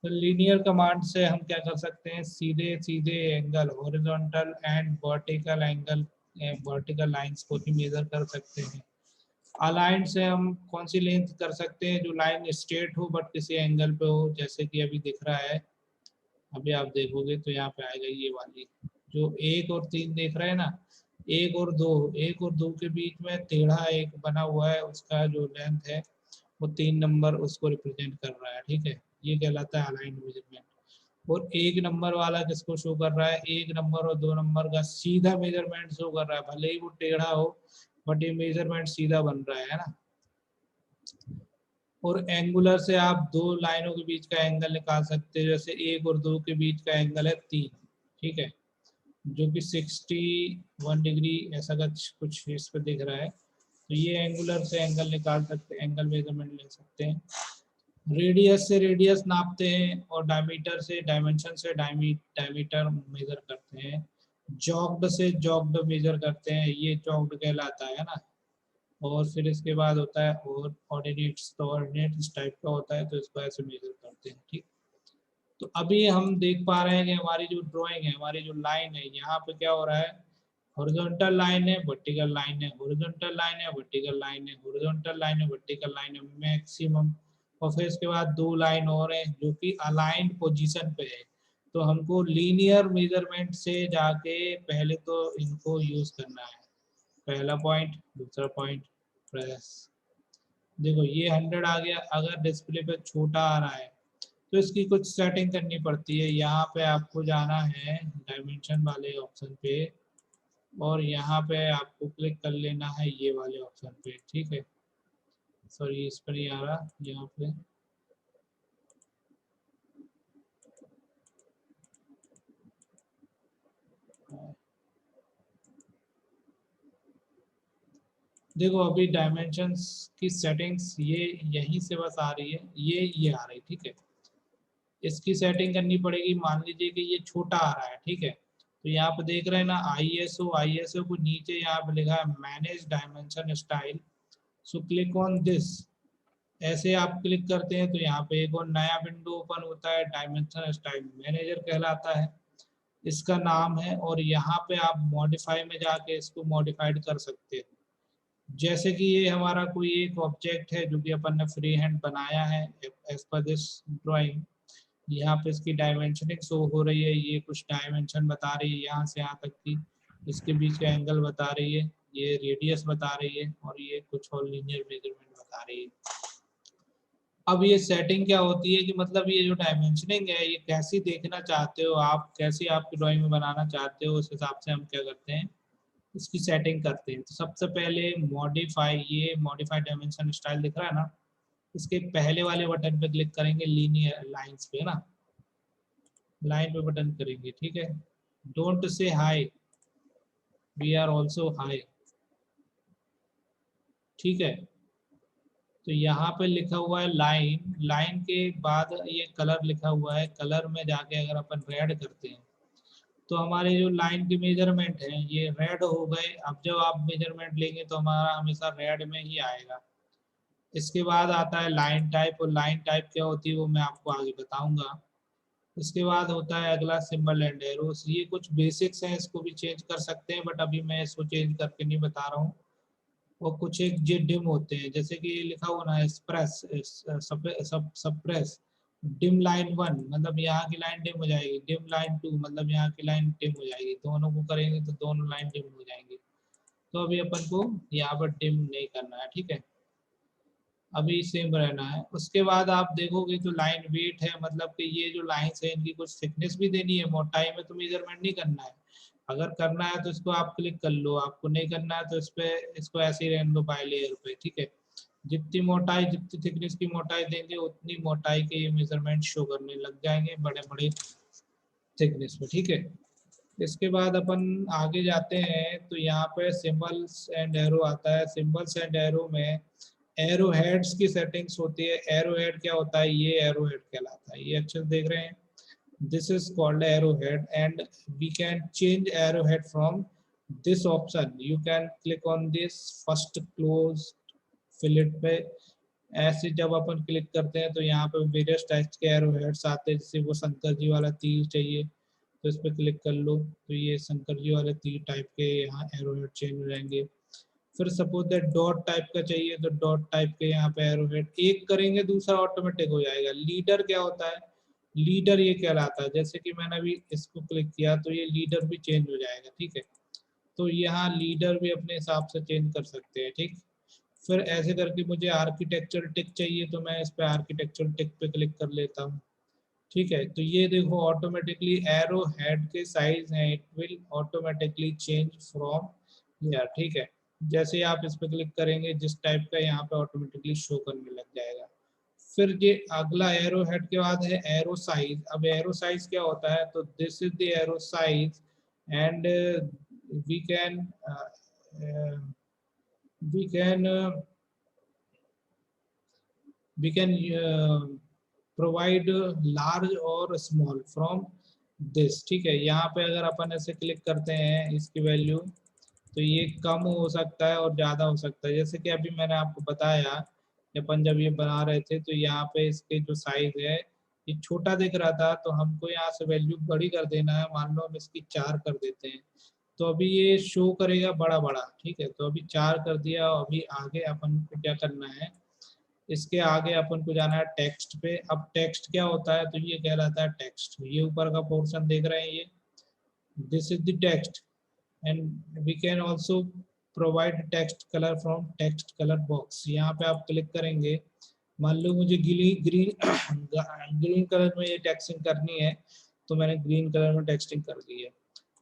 तो लीनियर कमांड से हम क्या कर सकते हैं, सीधे सीधे angle, horizontal and vertical angle, vertical lines को भी मेजर कर सकते हैं। अलाइन से हम कौन सी लेंथ कर सकते हैं, जो लाइन स्ट्रेट हो बट किसी एंगल पे हो, जैसे कि अभी दिख रहा है, अभी आप देखोगे तो यहाँ पे आएगा ये वाली, जो 1 और 3 देख रहे हैं ना, 1 और 2, 1 और 2 के बीच में टेढ़ा एक बना हुआ है, उसका जो लेंथ है वो 3 नंबर उसको रिप्रेजेंट कर रहा है, ठीक है, ये कहलाता है अलाइंड मेजरमेंट। और 1 नंबर वाला किसको शो कर रहा है, 1 नंबर और 2 नंबर का सीधा मेजरमेंट शो कर रहा है, भले ही वो टेढ़ा हो बट ये मेजरमेंट सीधा बन रहा है ना। और एंगुलर से आप 2 लाइनों के बीच का एंगल निकाल सकते हैं, जैसे 1 और 2 के बीच का एंगल है 3, ठीक है, जो कि 61 डिग्री ऐसा कुछ इस पे दिख रहा है, तो ये एंगुलर से एंगल निकाल सकते हैं, एंगल मेजरमेंट ले सकते हैं। रेडियस से रेडियस नापते हैं, और डायमीटर से, डायमेंशन से डायमीटर मेजर करते हैं। जॉग्ड से जॉग्ड मेजर करते हैं, ये जॉग्ड कहलाता है ना। और फिर इसके बाद होता है और ऑर्डिनेट्स, तो ऑर्डिनेट इस टाइप का होता है, तो इसको ऐसे मेजर करते हैं, ठीक। तो अभी हम देख पा रहे हैं कि हमारी जो ड्राइंग है, हमारी जो लाइन है, यहाँ पे क्या हो रहा है, हॉरिजॉन्टल लाइन है, वर्टिकल लाइन है, हॉरिजॉन्टल लाइन है, वर्टिकल लाइन है, हॉरिजॉन्टल लाइन है, वर्टिकल लाइन है मैक्सिमम। और फिर इसके बाद 2 लाइन और है जो कि अलाइंड पोजीशन पे है, तो हमको लीनियर मेजरमेंट से जाके पहले तो इनको यूज करना है। पहला पॉइंट, दूसरा पॉइंट, प्रेस। देखो ये 100 आ गया, अगर डिस्प्ले पे छोटा आ रहा है तो इसकी कुछ सेटिंग करनी पड़ती है। यहाँ पे आपको जाना है डायमेंशन वाले ऑप्शन पे, और यहाँ पे आपको क्लिक कर लेना है ये वाले ऑप्शन पे, ठीक है। सॉरी इस पर नहीं आ रहा, यहाँ पे देखो अभी डायमेंशंस की सेटिंग्स ये यहीं से बस आ रही है, ये आ रही, ठीक है। इसकी सेटिंग करनी पड़ेगी, मान लीजिए कि ये छोटा आ रहा है, ठीक है, तो यहाँ पे देख रहे हैं ना ISO को नीचे यहाँ पे लिखा है manage dimension style, so click on this. ऐसे आप क्लिक करते हैं तो यहाँ पे एक और नया विंडो ओपन होता है, डायमेंशन स्टाइल मैनेजर कहलाता है इसका नाम है। और यहाँ पे आप मॉडिफाई में जाके इसको मॉडिफाइड कर सकते हैं, जैसे कि ये हमारा कोई एक ऑब्जेक्ट है जो कि अपन ने फ्री हैंड बनाया है एज पर दिस ड्राइंग। यहाँ पे इसकी डायमेंशनिंग शो हो रही है, ये कुछ डायमेंशन बता रही है यहाँ से यहाँ तक की, इसके बीच का एंगल बता रही है, ये रेडियस बता रही है, और ये कुछ और लीनियर मेजरमेंट बता रही है। अब ये सेटिंग क्या होती है कि मतलब ये जो डायमेंशनिंग है ये कैसी देखना चाहते हो आप, कैसी आपकी ड्राइंग में बनाना चाहते हो, उस हिसाब से हम क्या करते हैं इसकी सेटिंग करते हैं। तो सबसे पहले मॉडिफाई, ये मॉडिफाई डायमेंशन स्टाइल दिख रहा है ना, इसके पहले वाले बटन पे क्लिक करेंगे, लीनियर लाइंस पे ना, लाइन पे बटन करेंगे, ठीक है। Don't say hi, we are also hi, ठीक है। तो यहाँ पे लिखा हुआ है लाइन, लाइन के बाद ये कलर लिखा हुआ है, कलर में जाके अगर अपन रेड करते हैं तो हमारे जो लाइन की मेजरमेंट है ये रेड हो गए। अब जब आप मेजरमेंट लेंगे तो हमारा हमेशा रेड में ही आएगा। इसके बाद आता है लाइन टाइप, और लाइन टाइप क्या होती है वो मैं आपको आगे बताऊंगा। इसके बाद होता है अगला सिंबल एंड एरोस, ये कुछ बेसिक्स हैं, इसको भी चेंज कर सकते हैं बट अभी मैं इसको चेंज करके नहीं बता रहा हूँ। और कुछ एक जे डिम होते हैं, जैसे कि लिखा हुआ ना एक्सप्रेस सप्रेस, डिम लाइन 1 मतलब यहाँ की लाइन डिम हो जाएगी, डिम लाइन 2 मतलब यहाँ की लाइन डिम हो जाएगी, दोनों को करेंगे तो दोनों लाइन डिम हो जाएंगी। तो अभी अपन को यहाँ पर डिम नहीं करना है, ठीक है, अभी सेम रहना है। उसके बाद आप देखोगे तो लाइन वेट है, मतलब कि ये जो लाइंस है इनकी कुछ थिकनेस भी देनी है, मोटाई में तो मेजरमेंट नहीं करना है। अगर करना है तो इसको आप क्लिक कर लो, आपको नहीं करना है तो इस पे इसको ऐसे ही रहने दो बाय लेयर पे, ठीक है। जितनी मोटाई, जितनी थिकनेस की मोटाई देंगे उतनी मोटाई के ये मेजरमेंट शो करने लग जाएंगे बड़े बड़े थिकनेस में, ठीक है। इसके बाद अपन आगे जाते हैं तो यहाँ पे सिंबल्स एंड एरो आता है। सिंबल्स एंड एरो में एरो हेड्स की सेटिंग्स होती है। एरो हेड क्या होता है, ये एरो हेड कहलाता है, ये अक्षर देख रहे हैं, this is called arrowhead and we can change arrowhead from this option. You can click on this first close fillet पे, ऐसे जब अपन क्लिक करते हैं तो यहाँ पे वेरियस टाइप्स के arrowheads आते हैं। जैसे वो शंकर जी वाला तीर चाहिए तो इस पर क्लिक कर लो, तो ये शंकर जी वाले तीर टाइप के यहाँ arrowhead चेंज हो जाएंगे। फिर सपोज दैट डॉट टाइप का चाहिए तो डॉट टाइप के यहाँ पे एरोहेड, एक करेंगे दूसरा ऑटोमेटिक हो जाएगा। लीडर क्या होता है, लीडर ये कहलाता है, जैसे कि मैंने अभी इसको क्लिक किया तो ये लीडर भी चेंज हो जाएगा, ठीक है। तो यहाँ लीडर भी अपने हिसाब से चेंज कर सकते हैं, ठीक। फिर ऐसे करके मुझे आर्किटेक्चर टिक चाहिए तो मैं इस पे आर्किटेक्चर टिक पे क्लिक कर लेता हूँ, ठीक है। तो ये देखो ऑटोमेटिकली एरो हेड के साइज हैं, it will automatically change from here, ठीक है। जैसे आप इस पर क्लिक करेंगे जिस टाइप का यहाँ पे ऑटोमेटिकली शो करने लग जाएगा। फिर ये अगला एरो हेड के बाद है एरो साइज। अब एरो साइज क्या होता है, तो this is the arrow size and we can provide large और स्मॉल फ्रॉम दिस, ठीक है। यहाँ पे अगर अपन ऐसे क्लिक करते हैं इसकी वैल्यू, तो ये कम हो सकता है और ज़्यादा हो सकता है। जैसे कि अभी मैंने आपको बताया, अपन जब ये बना रहे थे तो यहाँ पे इसके जो साइज है ये छोटा दिख रहा था, तो हमको यहाँ से वैल्यू बड़ी कर देना है। मान लो हम इसकी 4 कर देते हैं तो अभी ये शो करेगा बड़ा बड़ा, ठीक है। तो अभी 4 कर दिया। अभी आगे अपन को क्या करना है, इसके आगे अपन को जाना है टेक्स्ट पे। अब टेक्स्ट क्या होता है, तो ये कहलाता है टेक्स्ट। ये ऊपर का पोर्शन देख रहे हैं, ये this is the text and we can also provide text color from text color box। यहाँ पे आप क्लिक करेंगे, मान लो मुझे ग्रीन कलर में ये टेक्सटिंग करनी है तो मैंने ग्रीन कलर में टेक्सटिंग कर दी है।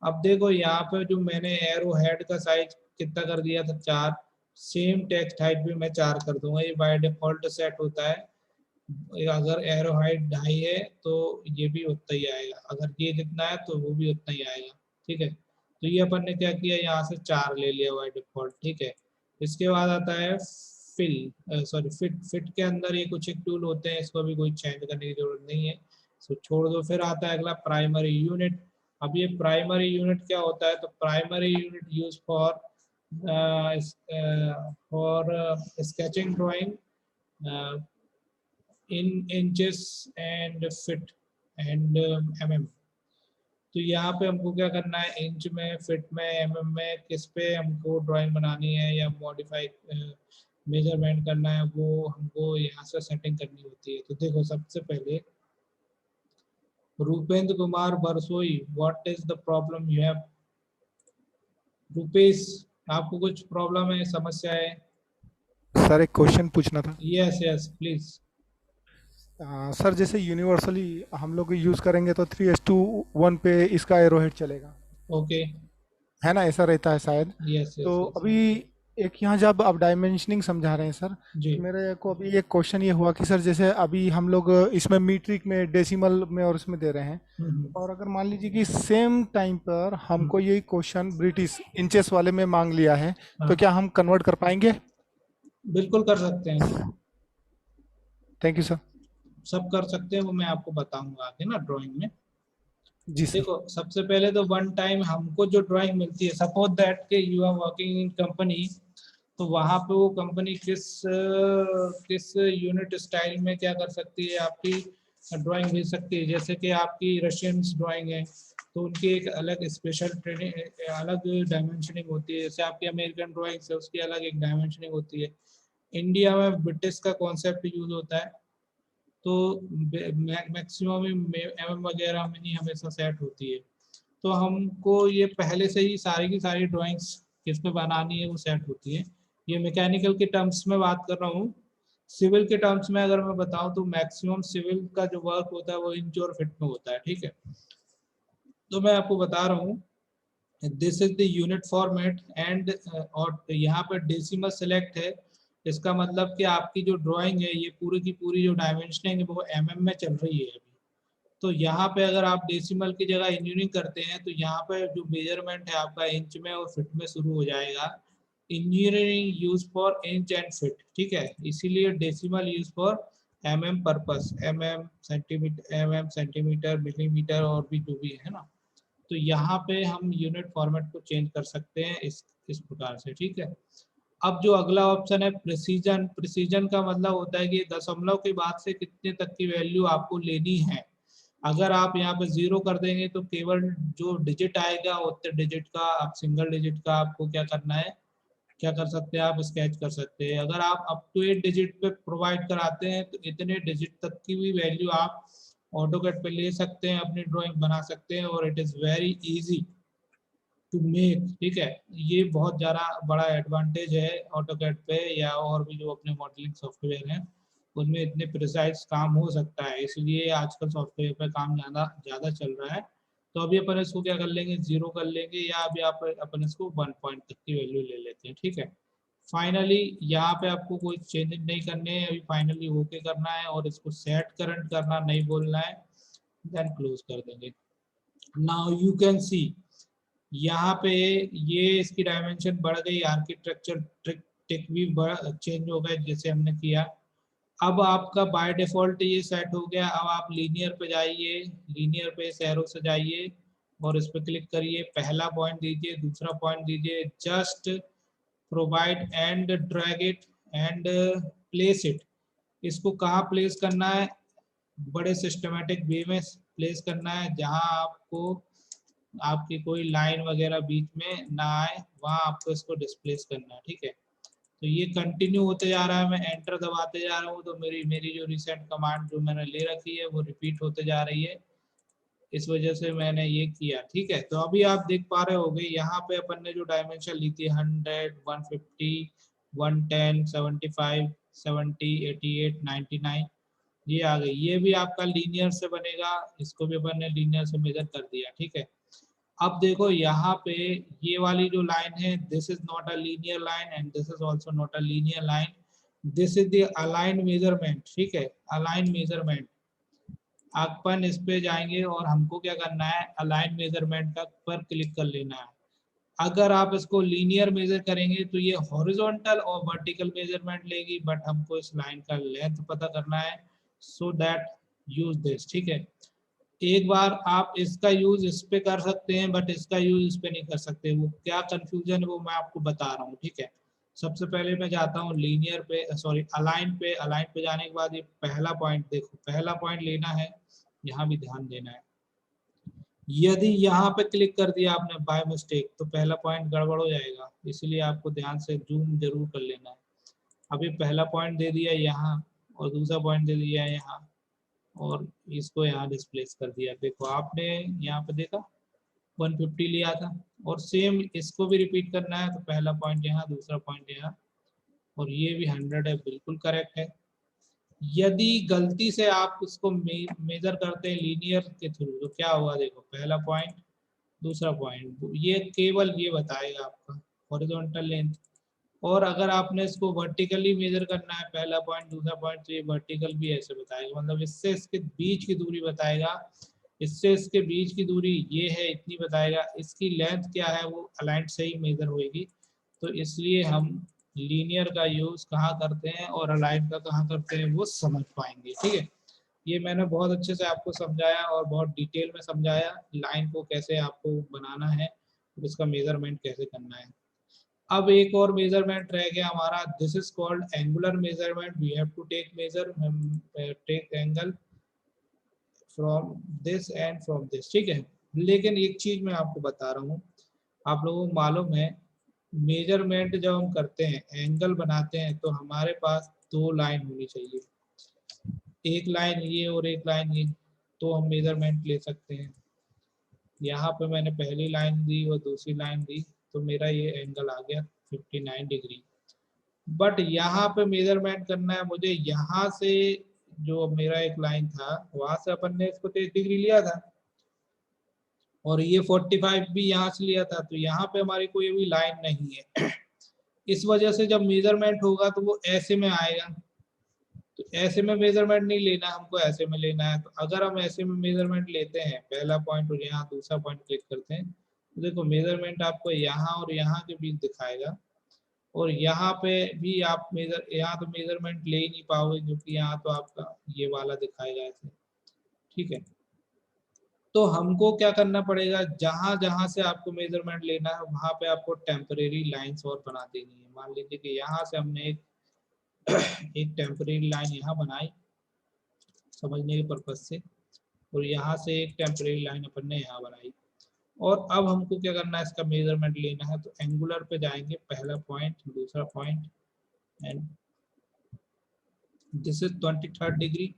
अब देखो यहाँ पे जो मैंने एरो हेड का साइज कितना कर दिया था, 4, सेम टेक्स्ट हाइट भी मैं 4 कर दूंगा। ये बाय डिफॉल्ट सेट होता है। अगर एरो हाइट 2.5 है तो ये भी उतना ही आएगा, अगर ये जितना है तो वो भी उतना ही आएगा, ठीक है। तो ये अपन ने क्या किया, यहाँ से 4 ले लिया बाय डिफॉल्ट, ठीक है। इसके बाद आता है फिट के अंदर ये कुछ एक टूल होते हैं, इसको भी कोई चेंज करने की जरूरत नहीं है, इसको छोड़ दो। फिर आता है अगला प्राइमरी यूनिट। अब ये प्राइमरी यूनिट क्या होता है, तो primary unit use for sketching drawing in inches and fit and mm। तो यहाँ पे हमको क्या करना है, इंच में, फिट में, mm में, किस पे हमको ड्राइंग बनानी है या मॉडिफाई मेजरमेंट करना है, वो हमको यहाँ से सेटिंग करनी होती है। तो देखो सबसे पहले Rupendra Kumar Barsoi, what is the problem you have. Rupesh, आपको कुछ प्रॉब्लम है, समस्या है? सर एक क्वेश्चन पूछना था। Yes yes please. सर जैसे यूनिवर्सली हम लोग यूज करेंगे तो 3:1 पे इसका एरोहेड चलेगा, ओके, है ना, ऐसा रहता है शायद। यस तो यस अभी एक यहाँ जब आप डायमेंशनिंग समझा रहे हैं सर, जी। तो मेरे को अभी एक क्वेश्चन ये हुआ कि सर जैसे अभी हम लोग इसमें मीट्रिक में, डेसिमल में और इसमें दे रहे हैं, और अगर मान लीजिए कि सेम टाइम पर हमको यही क्वेश्चन ब्रिटिश इंचेस वाले में मांग लिया है, तो क्या हम कन्वर्ट कर पाएंगे? बिल्कुल कर सकते हैं, थैंक यू सर। सब कर सकते हैं, वो मैं आपको बताऊंगा आगे ना ड्राइंग में। जी सर। देखो सबसे पहले तो वन टाइम हमको जो ड्राइंग मिलती है, सपोज दैट के you are working in company, तो वहाँ पे वो कंपनी किस यूनिट स्टाइल में क्या कर सकती है, आपकी ड्राइंग भेज सकती है। जैसे कि आपकी रशियन ड्राइंग है तो उनकी एक अलग स्पेशल ट्रेनिंग, अलग डायमेंशनिंग होती है। जैसे आपकी अमेरिकन ड्राइंग है उसकी अलग एक डायमेंशनिंग होती है। इंडिया में ब्रिटिश का कॉन्सेप्ट यूज होता है, तो मैक्सिमम mm वगैरह में नहीं हमेशा सेट होती है। तो हमको ये पहले से ही सारी की सारी ड्राइंग्स किस पे बनानी है वो सेट होती है। ये मैकेनिकल के टर्म्स में बात कर रहा हूँ। सिविल के टर्म्स में अगर मैं बताऊं तो मैक्सिमम सिविल का जो वर्क होता है वो इंच और फिट में होता है, ठीक है। तो मैं आपको बता रहा हूँ, this is the unit format and, और यहाँ पर डेसिमल सेलेक्ट है। इसका मतलब कि आपकी जो ड्राइंग है ये पूरी की पूरी जो डायमेंशनिंग है वो mm में चल रही है अभी। तो यहाँ पे अगर आप डेसिमल की जगह इंजीनियरिंग करते हैं तो यहाँ पे जो मेजरमेंट है आपका इंच में और फिट में शुरू हो जाएगा। Engineering use for inch and fit, ठीक है, इसीलिए decimal use for purpose, centimetre, millimetre और भी जो भी है ना। तो यहाँ पे हम यूनिट फॉर्मेट को चेंज कर सकते हैं इस प्रकार से, ठीक है। अब जो अगला ऑप्शन है प्रिसीजन, प्रिसीजन का मतलब होता है कि दशमलव के बाद से कितने तक की वैल्यू आपको लेनी है। अगर आप यहाँ पे 0 कर देंगे तो केवल जो डिजिट आएगा उतने डिजिट का, आप सिंगल डिजिट का आपको क्या करना है, क्या कर सकते हैं, आप स्केच कर सकते हैं। अगर आप अप टू 8 डिजिट पे प्रोवाइड कराते हैं तो इतने डिजिट तक की भी वैल्यू आप ऑटोकैड पे ले सकते हैं, अपनी ड्राइंग बना सकते हैं और it is very easy to make, ठीक है। ये बहुत ज़्यादा बड़ा एडवांटेज है ऑटोकैड पे या और भी जो अपने मॉडलिंग सॉफ्टवेयर हैं उनमें इतने प्रिसाइज काम हो सकता है, इसलिए आजकल सॉफ्टवेयर पे काम ज़्यादा ज़्यादा चल रहा है। तो अभी अपन इसको क्या कर लेंगे, 0 कर लेंगे या अभी आप अपन इसको 1 पॉइंट तक की वैल्यू ले लेते हैं, ठीक है। फाइनली यहाँ पे आपको कोई चेंज नहीं करने हैं, अभी फाइनली ओके करना है और इसको सेट करंट करना नहीं बोलना है, देन क्लोज कर देंगे। नाउ यू कैन सी यहाँ पे ये इसकी डायमेंशन बढ़ गई, आर्किटेक्चर टिक भी चेंज हो गए जैसे हमने किया। अब आपका बाय डिफॉल्ट ये सेट हो गया। अब आप लीनियर पे जाइए, लीनियर पे इस एरो से जाइए और इस पे क्लिक करिए, पहला पॉइंट दीजिए, दूसरा पॉइंट दीजिए, just provide and drag it and place it. इसको कहाँ प्लेस करना है, बड़े सिस्टमेटिक वे में प्लेस करना है, जहाँ आपको आपकी कोई लाइन वगैरह बीच में ना आए, वहाँ आपको इसको डिस्प्लेस करना है, ठीक है। तो ये कंटिन्यू होते जा रहा है, मैं एंटर दबाते जा रहा हूँ तो मेरी जो रिसेंट कमांड जो मैंने ले रखी है वो रिपीट होते जा रही है, इस वजह से मैंने ये किया, ठीक है। तो अभी आप देख पा रहे होंगे यहाँ पे अपन ने जो डायमेंशन ली थी 100, 150, 110, 75, 70, 88, 99 ये आ गई। ये भी आपका लीनियर से बनेगा, इसको भी अपन ने लीनियर से मेजर कर दिया, ठीक है। अब देखो यहाँ पे ये वाली जो लाइन है, this is not a linear line and this is also not a linear line, this is the align measurement, ठीक है। अलाइन मेजरमेंट अपन इस पे जाएंगे और हमको क्या करना है, अलाइन मेजरमेंट का पर क्लिक कर लेना है। अगर आप इसको लीनियर मेजर करेंगे तो ये हॉरिजॉन्टल और वर्टिकल मेजरमेंट लेगी, बट हमको इस लाइन का लेंथ पता करना है, सो दैट यूज दिस, ठीक है। एक बार आप इसका यूज इस पे कर सकते हैं बट इसका यूज इस पे नहीं कर सकते, वो क्या कंफ्यूजन है वो मैं आपको बता रहा हूँ, ठीक है। सबसे पहले मैं जाता हूँ लीनियर पे, सॉरी अलाइन पे। अलाइन पे जाने के बाद ये पहला पॉइंट देखो, पहला पॉइंट लेना है, यहाँ भी ध्यान देना है। यदि यहाँ पे क्लिक कर दिया आपने बाय मिस्टेक तो पहला पॉइंट गड़बड़ हो जाएगा, इसलिए आपको ध्यान से जूम जरूर कर लेना है। अभी पहला पॉइंट दे दिया यहाँ और दूसरा पॉइंट दे दिया यहाँ और इसको यहाँ डिस्प्लेस कर दिया। देखो आपने यहाँ पे देखा 150 लिया था और सेम इसको भी रिपीट करना है, तो पहला पॉइंट यहाँ, दूसरा पॉइंट यहाँ और ये भी 100 है, बिल्कुल करेक्ट है। यदि गलती से आप उसको मेजर करते हैं लीनियर के थ्रू तो क्या होगा, देखो पहला पॉइंट, दूसरा पॉइंट, ये केवल ये बताएगा आपका हॉरिजॉन्टल लेंथ। और अगर आपने इसको वर्टिकली मेजर करना है, पहला पॉइंट दूसरा पॉइंट, तो ये वर्टिकल भी ऐसे बताएगा, मतलब इससे इसके बीच की दूरी बताएगा, इससे इसके बीच की दूरी ये है इतनी बताएगा, इसकी लेंथ क्या है वो अलाइंड से ही मेजर होगी। तो इसलिए हम लीनियर का यूज कहाँ करते हैं और अलाइन का कहाँ करते हैं वो समझ पाएंगे, ठीक है। ये मैंने बहुत अच्छे से आपको समझाया और बहुत डिटेल में समझाया, लाइन को कैसे आपको बनाना है और इसका मेजरमेंट कैसे करना है। अब एक और मेजरमेंट रह गया हमारा, this is called angular measurement. We have to take measure, take angle from this and from this, ठीक है। लेकिन एक चीज मैं आपको बता रहा हूँ, आप लोगों को मालूम है मेजरमेंट जब हम करते हैं, एंगल बनाते हैं, तो हमारे पास दो लाइन होनी चाहिए, एक लाइन ये और एक लाइन ये, तो हम मेजरमेंट ले सकते हैं। यहाँ पे मैंने पहली लाइन दी और दूसरी लाइन दी तो मेरा ये एंगल आ गया 59 डिग्री। बट यहाँ पे मेजरमेंट करना है मुझे, यहाँ से जो मेरा एक लाइन था वहां से अपन ने इसको 30 डिग्री लिया था और ये 45 भी यहाँ से लिया था, तो यहाँ पे हमारी कोई भी लाइन नहीं है। इस वजह से जब मेजरमेंट होगा तो वो ऐसे में आएगा, तो ऐसे में मेजरमेंट नहीं लेना हमको, ऐसे में लेना है। तो अगर हम ऐसे में मेजरमेंट लेते हैं, पहला पॉइंट और यहाँ दूसरा पॉइंट क्लिक करते हैं, तो देखो मेजरमेंट आपको यहाँ और यहाँ के बीच दिखाएगा। और यहाँ पे भी आप यहाँ तो मेजरमेंट ले ही नहीं पाओगे क्योंकि यहाँ तो आपका ये वाला दिखाएगा ऐसे, ठीक है। तो हमको क्या करना पड़ेगा, जहां जहां से आपको मेजरमेंट लेना है वहां पे आपको टेम्परेरी लाइंस और बना देनी है। मान लीजिए कि यहाँ से हमने एक टेम्परेरी लाइन यहाँ बनाई समझने के पर्पज से, और यहाँ से एक टेम्परेरी लाइन अपन ने यहाँ बनाई, और अब हमको क्या करना है, इसका मेजरमेंट लेना है। तो एंगुलर पे जाएंगे, पहला पॉइंट, दूसरा point, and this is 23rd degree,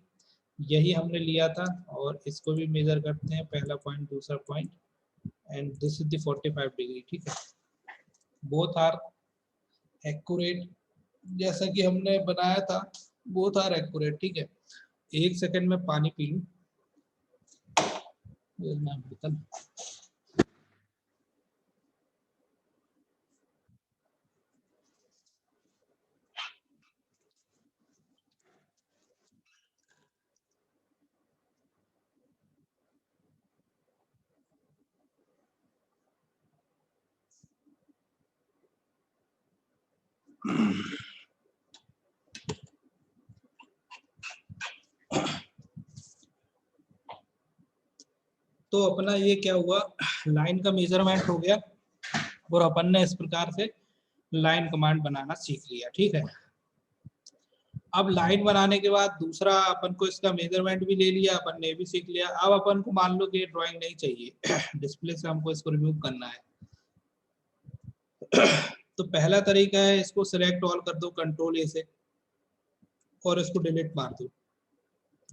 यही हमने लिया था। और इसको भी मेजर करते हैं, पहला पॉइंट, दूसरा point, and this is the 45 degree, ठीक है। बोथ आर एक्यूरेट, जैसा कि हमने बनाया था, बोथ आर एक्यूरेट, ठीक है। एक सेकंड में पानी पी लूं। तो अपना ये क्या हुआ, लाइन का मेजरमेंट हो गया और अपन ने इस प्रकार से लाइन कमांड बनाना सीख लिया, ठीक है। अब लाइन बनाने के बाद दूसरा अपन को इसका मेजरमेंट भी ले लिया, अपन ने भी सीख लिया। अब अपन को मान लो कि ड्राइंग नहीं चाहिए, डिस्प्ले से हमको इसको रिमूव करना है। तो पहला तरीका है, इसको सिलेक्ट ऑल कर दो कंट्रोल ए से और इसको डिलीट मार दो।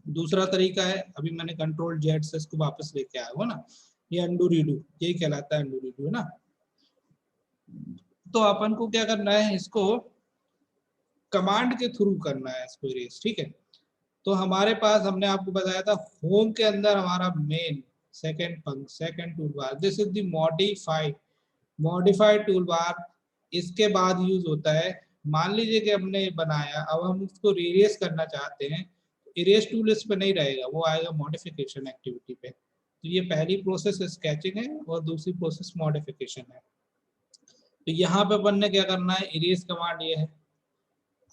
दूसरा तरीका है, अभी मैंने कंट्रोल जेड से इसको वापस लेके आया हुआ ना, ये अंडू रीडू, यही कहलाता है अंडू रीडू, है ना। तो अपन को क्या करना है, इसको कमांड के थ्रू करना है इसको इरेज, ठीक है। तो हमारे पास, हमने आपको बताया था, होम के अंदर हमारा main second tool bar, this is the modified tool bar. इसके बाद यूज होता है, मान लीजिए कि हमने बनाया, अब हम उसको इरेज करना चाहते हैं, इरेज टूल इस पे नहीं रहेगा, वो आएगा मॉडिफिकेशन एक्टिविटी पे। तो ये पहली प्रोसेस स्केचिंग है और दूसरी प्रोसेस मॉडिफिकेशन है। तो यहाँ पे अपन ने क्या करना है, इरेज कमांड ये है।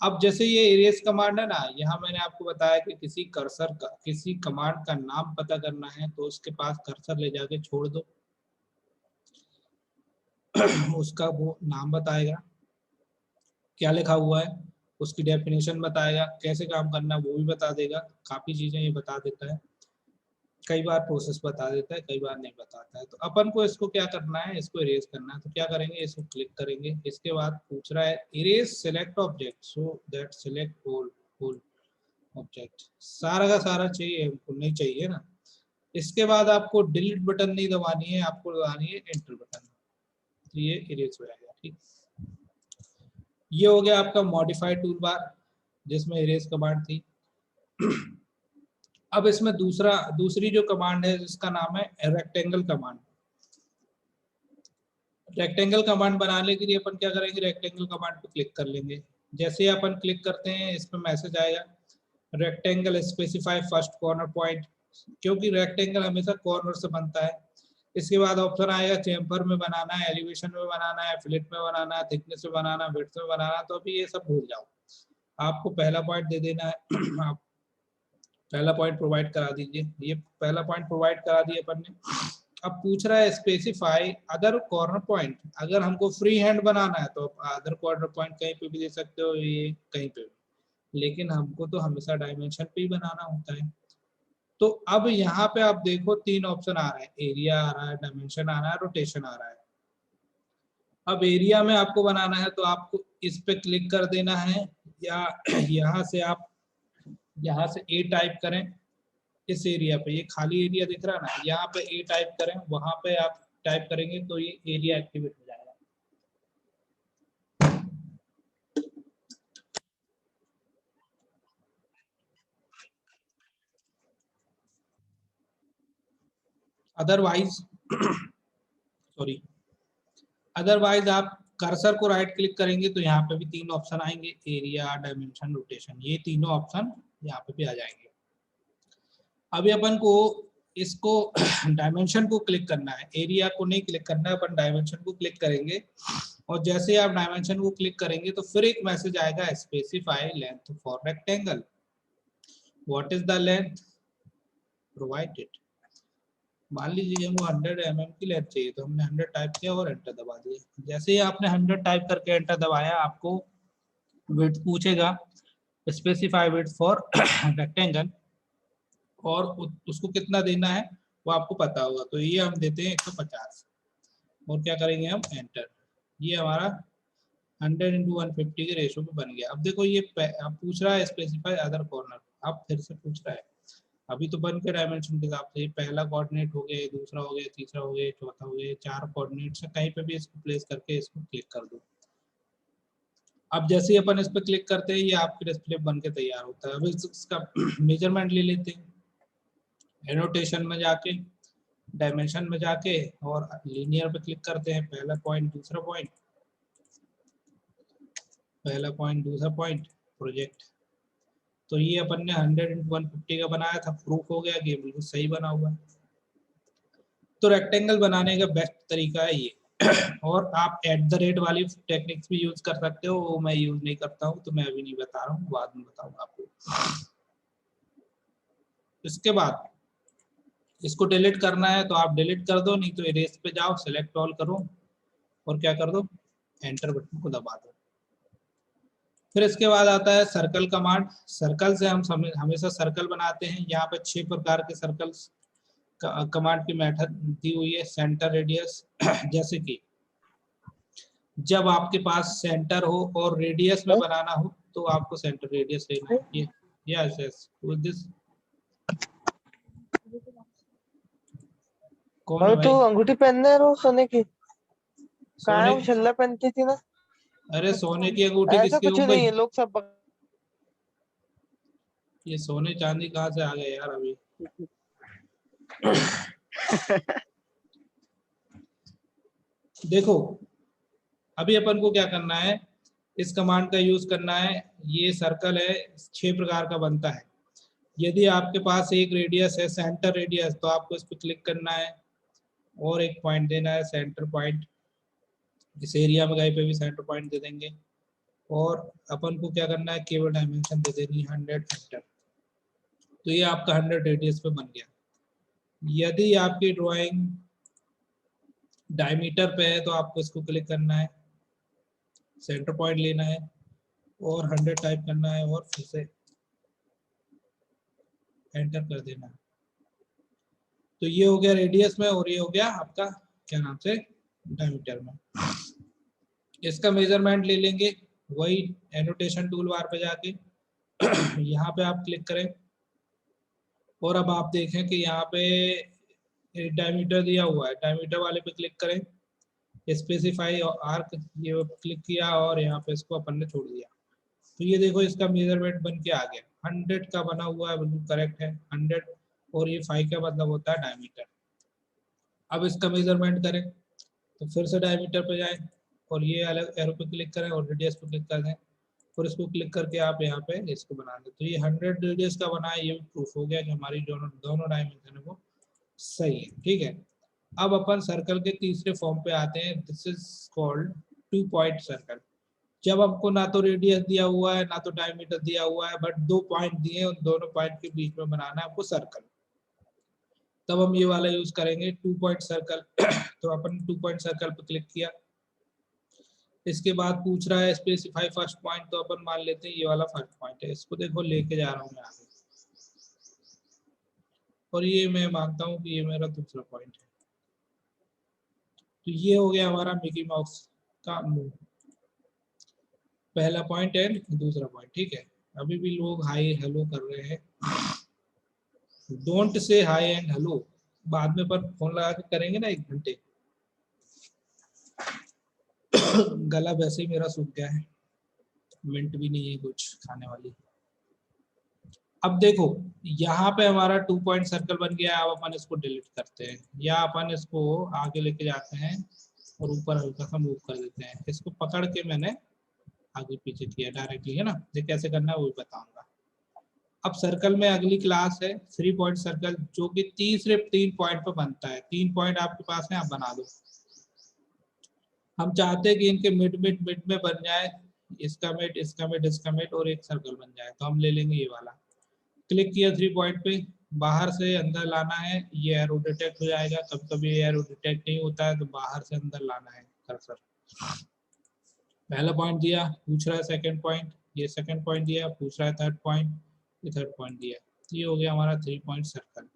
अब जैसे ये इरेज कमांड है ना, यहाँ मैंने आपको बताया कि किसी कमांड का नाम पता करना है तो उसके पास कर्सर ले जाके छोड़ दो, उसका वो नाम बताएगा, क्या लिखा हुआ है, उसकी डेफिनेशन बताएगा, कैसे काम करना है वो भी बता देगा। काफी चीजें ये बता देता है, कई बार प्रोसेस बता देता है, कई बार नहीं बताता है। तो अपन को इसको क्या करना है, इसको इरेज करना है। तो क्या करेंगे, इसको क्लिक करेंगे। इसके बाद पूछ रहा है erase select object, so that select whole object. सारा का सारा चाहिए हमको, नहीं चाहिए ना। इसके बाद आपको डिलीट बटन नहीं दबानी है, आपको दबानी है एंटर बटन। तो ये इरेज हो जाएगा, ठीक। ये हो गया आपका मॉडिफाइड टूल बार जिसमें इरेज कमांड थी। अब इसमें दूसरी जो कमांड है जिसका नाम है रेक्टेंगल कमांड। रेक्टेंगल कमांड बनाने के लिए अपन क्या करेंगे, रेक्टेंगल कमांड पे क्लिक कर लेंगे। जैसे ही अपन क्लिक करते हैं, इस पे मैसेज आएगा, rectangle specify first corner point, क्योंकि रेक्टेंगल हमेशा कॉर्नर से बनता है। इसके बाद ऑप्शन आएगा चेम्बर में बनाना है, एलिवेशन में बनाना है, फिलेट में बनाना है, थिकनेस में बनाना है, विड्थ में बनाना है। तो अभी ये सब भूल जाओ, आपको पहला पॉइंट दे देना है। आप पहला पॉइंट प्रोवाइड करा दीजिए। ये पहला पॉइंट प्रोवाइड करा दिया अपन ने। अब पूछ रहा है स्पेसिफाई अदर कॉर्नर पॉइंट। अगर हमको फ्री हैंड बनाना है तो अदर कॉर्नर पॉइंट कहीं पे भी दे सकते हो, ये कहीं पे भी, लेकिन हमको तो हमेशा डायमेंशन पे ही बनाना होता है। तो अब यहाँ पे आप देखो 3 ऑप्शन आ रहे हैं, एरिया आ रहा है, डायमेंशन आ रहा है, रोटेशन आ रहा है। अब एरिया में आपको बनाना है तो आपको इस पे क्लिक कर देना है, या यहाँ से ए टाइप करें इस एरिया पे, ये खाली एरिया दिख रहा है ना, यहाँ पे ए टाइप करें, वहां पे आप टाइप करेंगे तो ये एरिया एक्टिवेट हो जाएगा। अदरवाइज आप कर्सर को राइट क्लिक करेंगे तो यहाँ पे भी 3 ऑप्शन आएंगे, एरिया, डायमेंशन, रोटेशन, ये तीनों ऑप्शन यहाँ पे भी आ जाएंगे। अभी अपन को इसको डायमेंशन को क्लिक करना है, एरिया को नहीं क्लिक करना है, अपन डायमेंशन को क्लिक करेंगे। और जैसे ही आप डायमेंशन को क्लिक करेंगे तो फिर एक मैसेज आएगा, specify length for rectangle, what is the length provided. मान लीजिए हमको 100 mm की लेंथ चाहिए, तो हमने 100 टाइप किया और एंटर दबा दिया। जैसे ही आपने 100 टाइप करके एंटर दबाया, आपको विड्थ पूछेगा, स्पेसिफाई विड्थ फॉर रेक्टेंगल, और उसको कितना देना है वो आपको पता होगा। तो ये हम देते हैं 150 और क्या करेंगे हम, एंटर। ये हमारा 100:150 के रेशो पे बन गया। अब देखो ये अब पूछ रहा है स्पेसिफाई अदर कॉर्नर, अब फिर से पूछ रहा है। अभी तो बन के डायमेंशन के हिसाब से ये पहला कोऑर्डिनेट हो गया, दूसरा हो गया, तीसरा हो गया, चौथा हो गया, 4 कोऑर्डिनेट्स है, कहीं पे भी इसको प्लेस करके इसको क्लिक कर दो। अब जैसे ही अपन इस पर क्लिक करते हैं, ये आपके डिस्प्ले बन के तैयार होता है। अब इसका मेजरमेंट ले लेते हैं, एनोटेशन में जाके, डायमेंशन में जाके और लीनियर पे क्लिक करते हैं। पहला पॉइंट, दूसरा पॉइंट, पहला पॉइंट, दूसरा पॉइंट, प्रोजेक्ट। तो ये अपन ने 100:150 का बनाया था, प्रूफ हो गया कि बिल्कुल सही बना हुआ है। तो रेक्टेंगल बनाने का बेस्ट तरीका है ये। और आप @ वाली टेक्निक्स भी यूज कर सकते हो, वो मैं यूज नहीं करता हूँ, तो मैं अभी नहीं बता रहा हूँ, बाद में बताऊंगा आपको। इसके बाद इसको डिलीट करना है तो आप डिलीट कर दो, नहीं तो इरेज पे जाओ, सेलेक्ट ऑल करो और क्या कर दो, एंटर बटन को दबा दो। फिर इसके बाद आता है सर्कल कमांड। सर्कल से हम हमेशा सर्कल बनाते हैं। यहाँ पे 6 प्रकार के सर्कल्स कमांड की मेथड दी हुई है। सेंटर, रेडियस, जैसे कि जब आपके पास सेंटर हो और रेडियस में बनाना हो तो आपको सेंटर रेडियस लेना है। ये यस यस विद दिस। कौन है अरे भाई? तू अंगूठी पहनने है रोज सोने की, कहाँ है वो सोने, छल्ला पहनती थी ना। अरे सोने की अंगूठी ऐसा किसकी कुछ हो नहीं गई? है, लोग सब ये सोने चांदी कहाँ से आ गए यार अभी? देखो अभी अपन को क्या करना है, इस कमांड का यूज करना है। ये सर्कल है, 6 प्रकार का बनता है। यदि आपके पास एक रेडियस है, सेंटर रेडियस, तो आपको इस पर क्लिक करना है और एक पॉइंट देना है, सेंटर पॉइंट। इस एरिया में कहीं पे भी सेंटर पॉइंट दे देंगे और अपन को क्या करना है, केवल डायमेंशन दे देनी है 100 एंटर। तो ये आपका 100 रेडियस पे बन गया। यदि आपकी ड्राइंग डायमीटर पे है तो आपको इसको क्लिक करना है, सेंटर पॉइंट लेना है और 100 टाइप करना है और फिर से एंटर कर देना है। तो ये हो गया रेडियस में और ये हो गया आपका क्या नाम से, डायमीटर में। इसका मेजरमेंट ले लेंगे, वही एनोटेशन टूल बार पे जाके यहाँ पे आप क्लिक करें और अब आप देखें कि यहाँ पे डायमीटर दिया हुआ है, डायमीटर वाले पे क्लिक करें, स्पेसिफाई और आर्क ये क्लिक किया और यहाँ पे इसको अपन ने छोड़ दिया। तो ये देखो इसका मेजरमेंट बन के आ गया, 100 का बना हुआ है, बिल्कुल करेक्ट है 100 और ये 5 का मतलब होता है डायमीटर। अब इसका मेजरमेंट करें तो फिर से डायमीटर पे जाएं और ये अलग एरो पे क्लिक करें और रेडियस पे क्लिक कर दें और इसको क्लिक करके आप यहाँ पे इसको बना दें। तो ये 100 रेडियस का बना है, ये प्रूफ हो गया कि हमारी दोनों डायमेंशन है वो सही है। ठीक है, अब अपन सर्कल के तीसरे फॉर्म पे आते हैं। This is called 2 point circle. जब आपको ना तो रेडियस दिया हुआ है ना तो डायमीटर दिया हुआ है, बट 2 पॉइंट दिए, उन दोनों पॉइंट के बीच में बनाना है आपको सर्कल, तब हम ये वाला यूज करेंगे 2 पॉइंट सर्कल। तो अपन 2 पॉइंट सर्कल पे क्लिक किया। इसके बाद पूछ रहा है स्पेसिफाई फर्स्ट पॉइंट, तो अपन मान लेते हैं ये वाला फर्स्ट पॉइंट है। इसको देखो लेके जा रहा हूँ मैं आगे और ये मैं मानता हूँ कि ये मेरा दूसरा पॉइंट है। तो ये हो गया हमारा मिकी माउस का मुंह, पहला पॉइंट एंड दूसरा पॉइंट। ठीक है, अभी भी लोग हाई हेलो कर रहे हैं। Don't say high and hello, बाद में पर फोन लगा के करेंगे ना 1 घंटे। गला वैसे ही मेरा सूख गया है, मिंट भी नहीं है कुछ खाने वाली। अब देखो यहाँ पे हमारा 2 पॉइंट सर्कल बन गया। अब अपन इसको डिलीट करते हैं या अपन इसको आगे लेके जाते हैं और ऊपर हल्का सा मूव कर देते हैं। इसको पकड़ के मैंने आगे पीछे किया डायरेक्टली, है ना। ये कैसे करना है वो भी बताऊंगा। अब सर्कल में अगली क्लास है 3 पॉइंट सर्कल, जो कि तीसरे 3 पॉइंट पर बनता है। 3 पॉइंट आपके पास है, आप बना दो। हम चाहते हैं कि इनके मिड में बन जाए, इसका मिड, इसका मिड, इसका मिड और एक सर्कल बन जाए। तो हम ले लेंगे ये वाला। क्लिक किया 3 पॉइंट पे, बाहर से अंदर लाना है, ये एरो डिटेक्ट हो जाएगा। कभी कभी ये एरो डिटेक्ट नहीं होता है तो बाहर से अंदर लाना है कर्सर। पहला पॉइंट दिया, पूछ रहा है सेकंड पॉइंट, ये सेकंड पॉइंट दिया, पूछ रहा है थर्ड पॉइंट, ये थर्ड पॉइंट दिया। ये हो गया हमारा 3 पॉइंट सर्कल।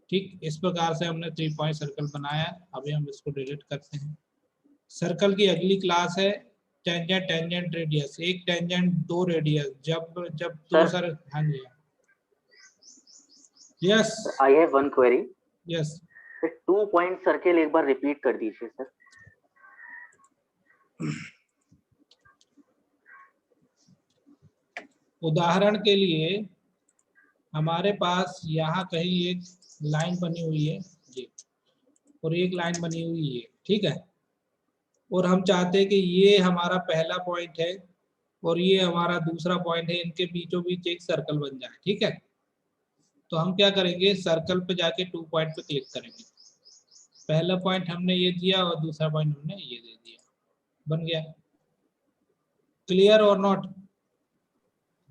ठीक, इस प्रकार से हमने 3 पॉइंट सर्कल बनाया। अभी हम इसको डिलीट करते हैं। सर्कल की अगली क्लास है टेंजेंट, टेंजेंट रेडियस। एक टेंजेंट, 2 रेडियस। जब दो सर, हाँ जी, yes I have one query. Yes. 2 point circle एक बार रिपीट कर दीजिए सर। उदाहरण के लिए हमारे पास यहाँ कहीं एक लाइन बनी हुई है ये, और एक लाइन बनी हुई है, ठीक है। और हम चाहते हैं कि ये हमारा पहला पॉइंट है और ये हमारा दूसरा पॉइंट है, इनके बीचों बीच एक सर्कल बन जाए, ठीक है। तो हम क्या करेंगे, सर्कल पे जाके 2 पॉइंट पे क्लिक करेंगे। पहला पॉइंट हमने ये दिया और दूसरा पॉइंट हमने ये दे दिया, बन गया। क्लियर और नॉट?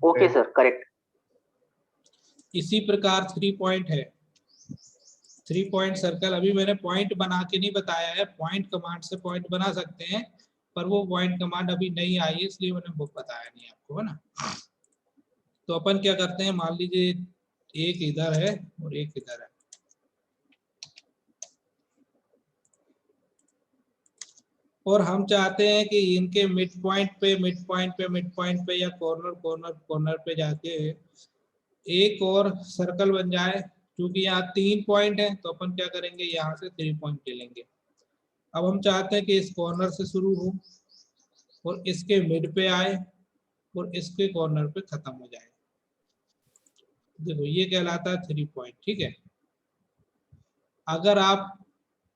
Okay sir, correct. इसी प्रकार 3 पॉइंट है, 3 पॉइंट सर्कल। अभी मैंने पॉइंट बना के नहीं बताया है, पॉइंट कमांड से पॉइंट बना सकते हैं, पर वो पॉइंट कमांड अभी नहीं आई है, इसलिए मैंने वो बताया नहीं आपको, है ना। तो अपन क्या करते हैं, मान लीजिए एक इधर है और एक इधर है, और हम चाहते हैं कि इनके मिड पॉइंट पे या कॉर्नर पे जाके एक और सर्कल बन जाए। क्योंकि यहाँ 3 पॉइंट है तो अपन क्या करेंगे, यहाँ से 3 पॉइंट ले लेंगे। अब हम चाहते हैं कि इस कॉर्नर से शुरू हो और इसके मिड पे आए और इसके कॉर्नर पे खत्म हो जाए। देखो ये कहलाता है 3 पॉइंट, ठीक है। अगर आप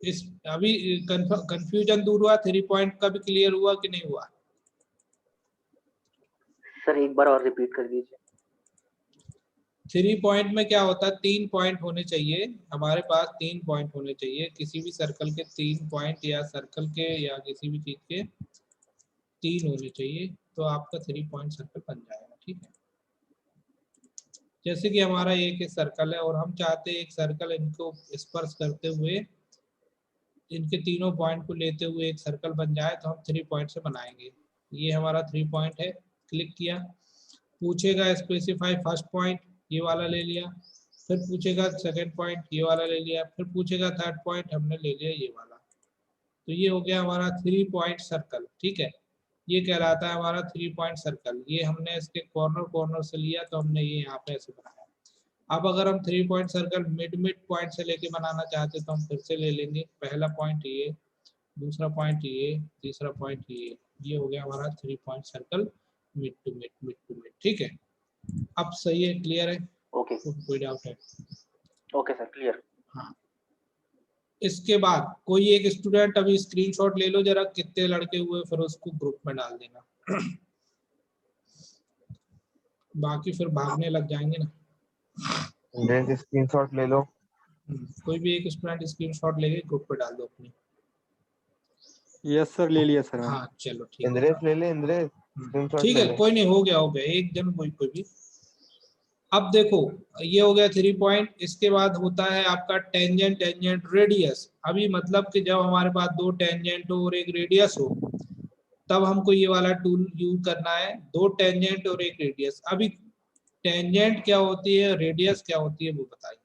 इस अभी कंफ्यूजन दूर हुआ, 3 पॉइंट का भी क्लियर हुआ कि नहीं हुआ? सर एक बार और रिपीट कर दीजिए। 3 पॉइंट में क्या होता है, 3 पॉइंट होने चाहिए हमारे पास, 3 पॉइंट होने चाहिए किसी भी सर्कल के। 3 पॉइंट या सर्कल के या किसी भी चीज के 3 होने चाहिए, तो आपका 3 पॉइंट सर्कल बन जाएगा, ठीक है। जैसे कि हमारा एक सर्कल है और हम चाहते हैं एक सर्कल इनको स्पर्श करते हुए, इनके तीनों पॉइंट को लेते हुए एक सर्कल बन जाए, तो हम 3 पॉइंट से बनाएंगे। ये हमारा 3 पॉइंट है। क्लिक किया, पूछेगा स्पेसिफाई फर्स्ट पॉइंट, ये वाला ले लिया। फिर पूछेगा सेकंड पॉइंट, ये वाला ले लिया। फिर पूछेगा थर्ड पॉइंट, हमने ले लिया ये वाला। तो ये हो गया हमारा 3 पॉइंट सर्कल, ठीक है। ये कहलाता है हमारा 3 पॉइंट सर्कल। ये हमने इसके कॉर्नर से लिया, तो हमने ये यहाँ पे ऐसे बनाया। अब अगर हम 3 पॉइंट सर्कल मिड पॉइंट से लेके बनाना चाहते तो हम फिर से ले लेंगे। पहला पॉइंट ये, दूसरा पॉइंट ये, तीसरा पॉइंट ये हो गया हमारा 3 point circle mid to mid, ठीक है। अब सही है, क्लियर है? ओके, कोई डाउट है? Okay sir, clear. हाँ, इसके बाद कोई एक स्टूडेंट अभी स्क्रीनशॉट ले लो जरा, कितने लड़के हुए, फिर उसको ग्रुप में डाल देना। बाकी फिर भागने लग जाएंगे ना। स्क्रीनशॉट ले लो। कोई भी एक स्टूडेंट स्क्रीनशॉट लेके ग्रुप पे डाल दो अपनी। यस सर, ले लिया सर। हाँ चलो ठीक है, इंद्रेश ले ले, इंद्रेश screenshot ठीक ले है, ले। कोई नहीं, हो गया एक जन कोई भी। अब देखो ये हो गया 3 पॉइंट। इसके बाद होता है आपका टेंजेंट, टेंजेंट रेडियस। अभी मतलब कि जब हमारे पास 2 टेंजेंट हो और एक रेडियस हो, तब हमको ये वाला टूल यूज करना है। 2 टेंजेंट और एक रेडियस। अभी टेंजेंट क्या होती है, रेडियस क्या होती है, वो बताइए।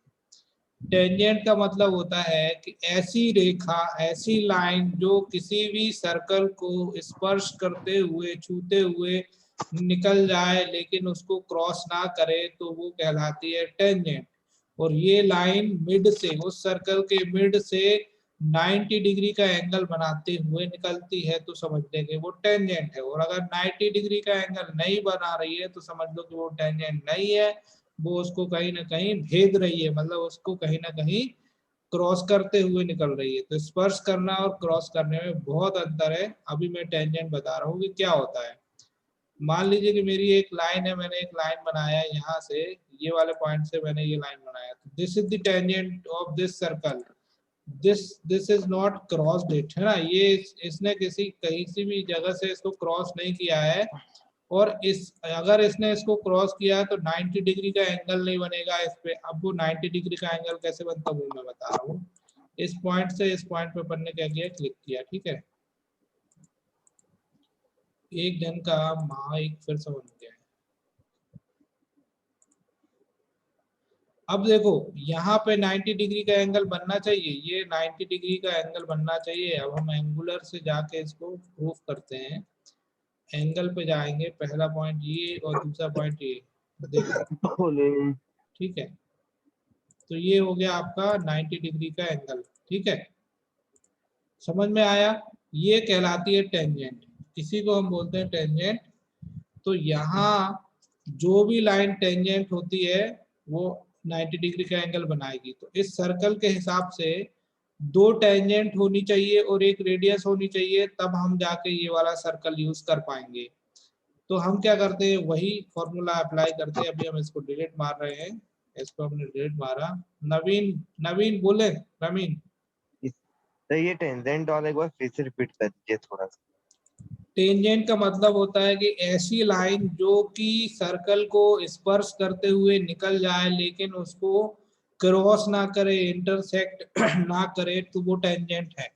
टेंजेंट का मतलब होता है कि ऐसी रेखा, ऐसी लाइन जो किसी भी सर्कल को स्पर्श करते हुए, छूते हुए निकल जाए लेकिन उसको क्रॉस ना करे, तो वो कहलाती है टेंजेंट। और ये लाइन मिड से, उस सर्कल के मिड से 90 डिग्री का एंगल बनाते हुए निकलती है, तो समझ लेंगे वो टेंजेंट है। और अगर 90 डिग्री का एंगल नहीं बना रही है तो समझ लो कि वो टेंजेंट नहीं है, वो उसको कहीं ना कहीं भेद रही है, मतलब उसको कहीं ना कहीं क्रॉस करते हुए निकल रही है। तो स्पर्श करना और क्रॉस करने में बहुत अंतर है। अभी मैं टेंजेंट बता रहा हूँ कि क्या होता है। मान लीजिए कि मेरी एक लाइन है, मैंने एक लाइन बनाया है यहाँ से, ये वाले पॉइंट से मैंने ये लाइन बनाया, तो this is the tangent of this circle, this is not crossed it, है ना, ये इसने कहीं से भी जगह से इसको क्रॉस नहीं किया है, और अगर इसने इसको क्रॉस किया है तो 90 डिग्री का एंगल नहीं बनेगा इस पे। अब वो 90 डिग्री का एंगल कैसे बनता है वो मैं बता रहा हूँ। इस पॉइंट से इस पॉइंट पे अपन ने क्या किया, क्लिक किया, ठीक है। एक जन का माइक फिर से बन गया है। अब देखो यहाँ पे 90 डिग्री का एंगल बनना चाहिए, ये 90 डिग्री का एंगल बनना चाहिए। अब हम एंगुलर से जाके इसको प्रूफ करते हैं। एंगल पे जाएंगे, पहला पॉइंट ये और दूसरा पॉइंट ये, देखो, ठीक है। तो ये हो गया आपका 90 डिग्री का एंगल, ठीक है, समझ में आया। ये कहलाती है टेंजेंट, इसी को हम बोलते हैं टेंजेंट। तो यहाँ जो भी लाइन टेंजेंट होती है वो 90 डिग्री का एंगल बनाएगी। तो इस सर्कल के हिसाब से 2 टेंजेंट होनी चाहिए और एक रेडियस होनी चाहिए, तब हम जाके ये वाला सर्कल यूज कर पाएंगे। तो हम क्या करते हैं, वही फॉर्मूला अप्लाई करते हैं। अभी हम इसको डिलीट मार रहे हैं, इसको हमने डिलीट मारा। नवीन बोले, नवीन। तो ये टेंजेंट वाला एक बार फिर से रिपीट कर दीजिए थोड़ा सा। टेंजेंट का मतलब होता है कि ऐसी लाइन जो कि सर्कल को स्पर्श करते हुए निकल जाए लेकिन उसको क्रॉस ना करे, इंटरसेक्ट ना करे, तो वो टेंजेंट है।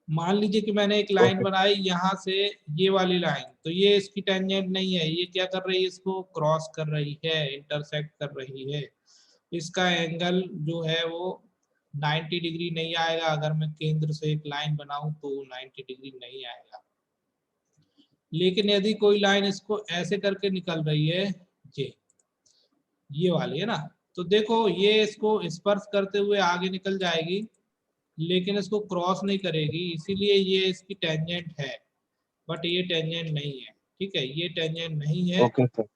मान लीजिए कि मैंने एक लाइन बनाई यहाँ से, ये वाली लाइन, तो ये इसकी टेंजेंट नहीं है, ये क्या कर रही है, इसको क्रॉस कर रही है, इंटरसेक्ट कर रही है। इसका एंगल जो है वो 90 डिग्री नहीं आएगा। अगर मैं केंद्र से एक लाइन बनाऊं तो 90 डिग्री नहीं आएगा। लेकिन यदि कोई लाइन इसको ऐसे करके निकल रही है, ये वाली है ना, तो देखो ये इसको स्पर्श करते हुए आगे निकल जाएगी लेकिन इसको क्रॉस नहीं करेगी, इसीलिए ये इसकी टेंजेंट है। बट ये टेंजेंट नहीं है, ठीक है, ये टेंजेंट नहीं है,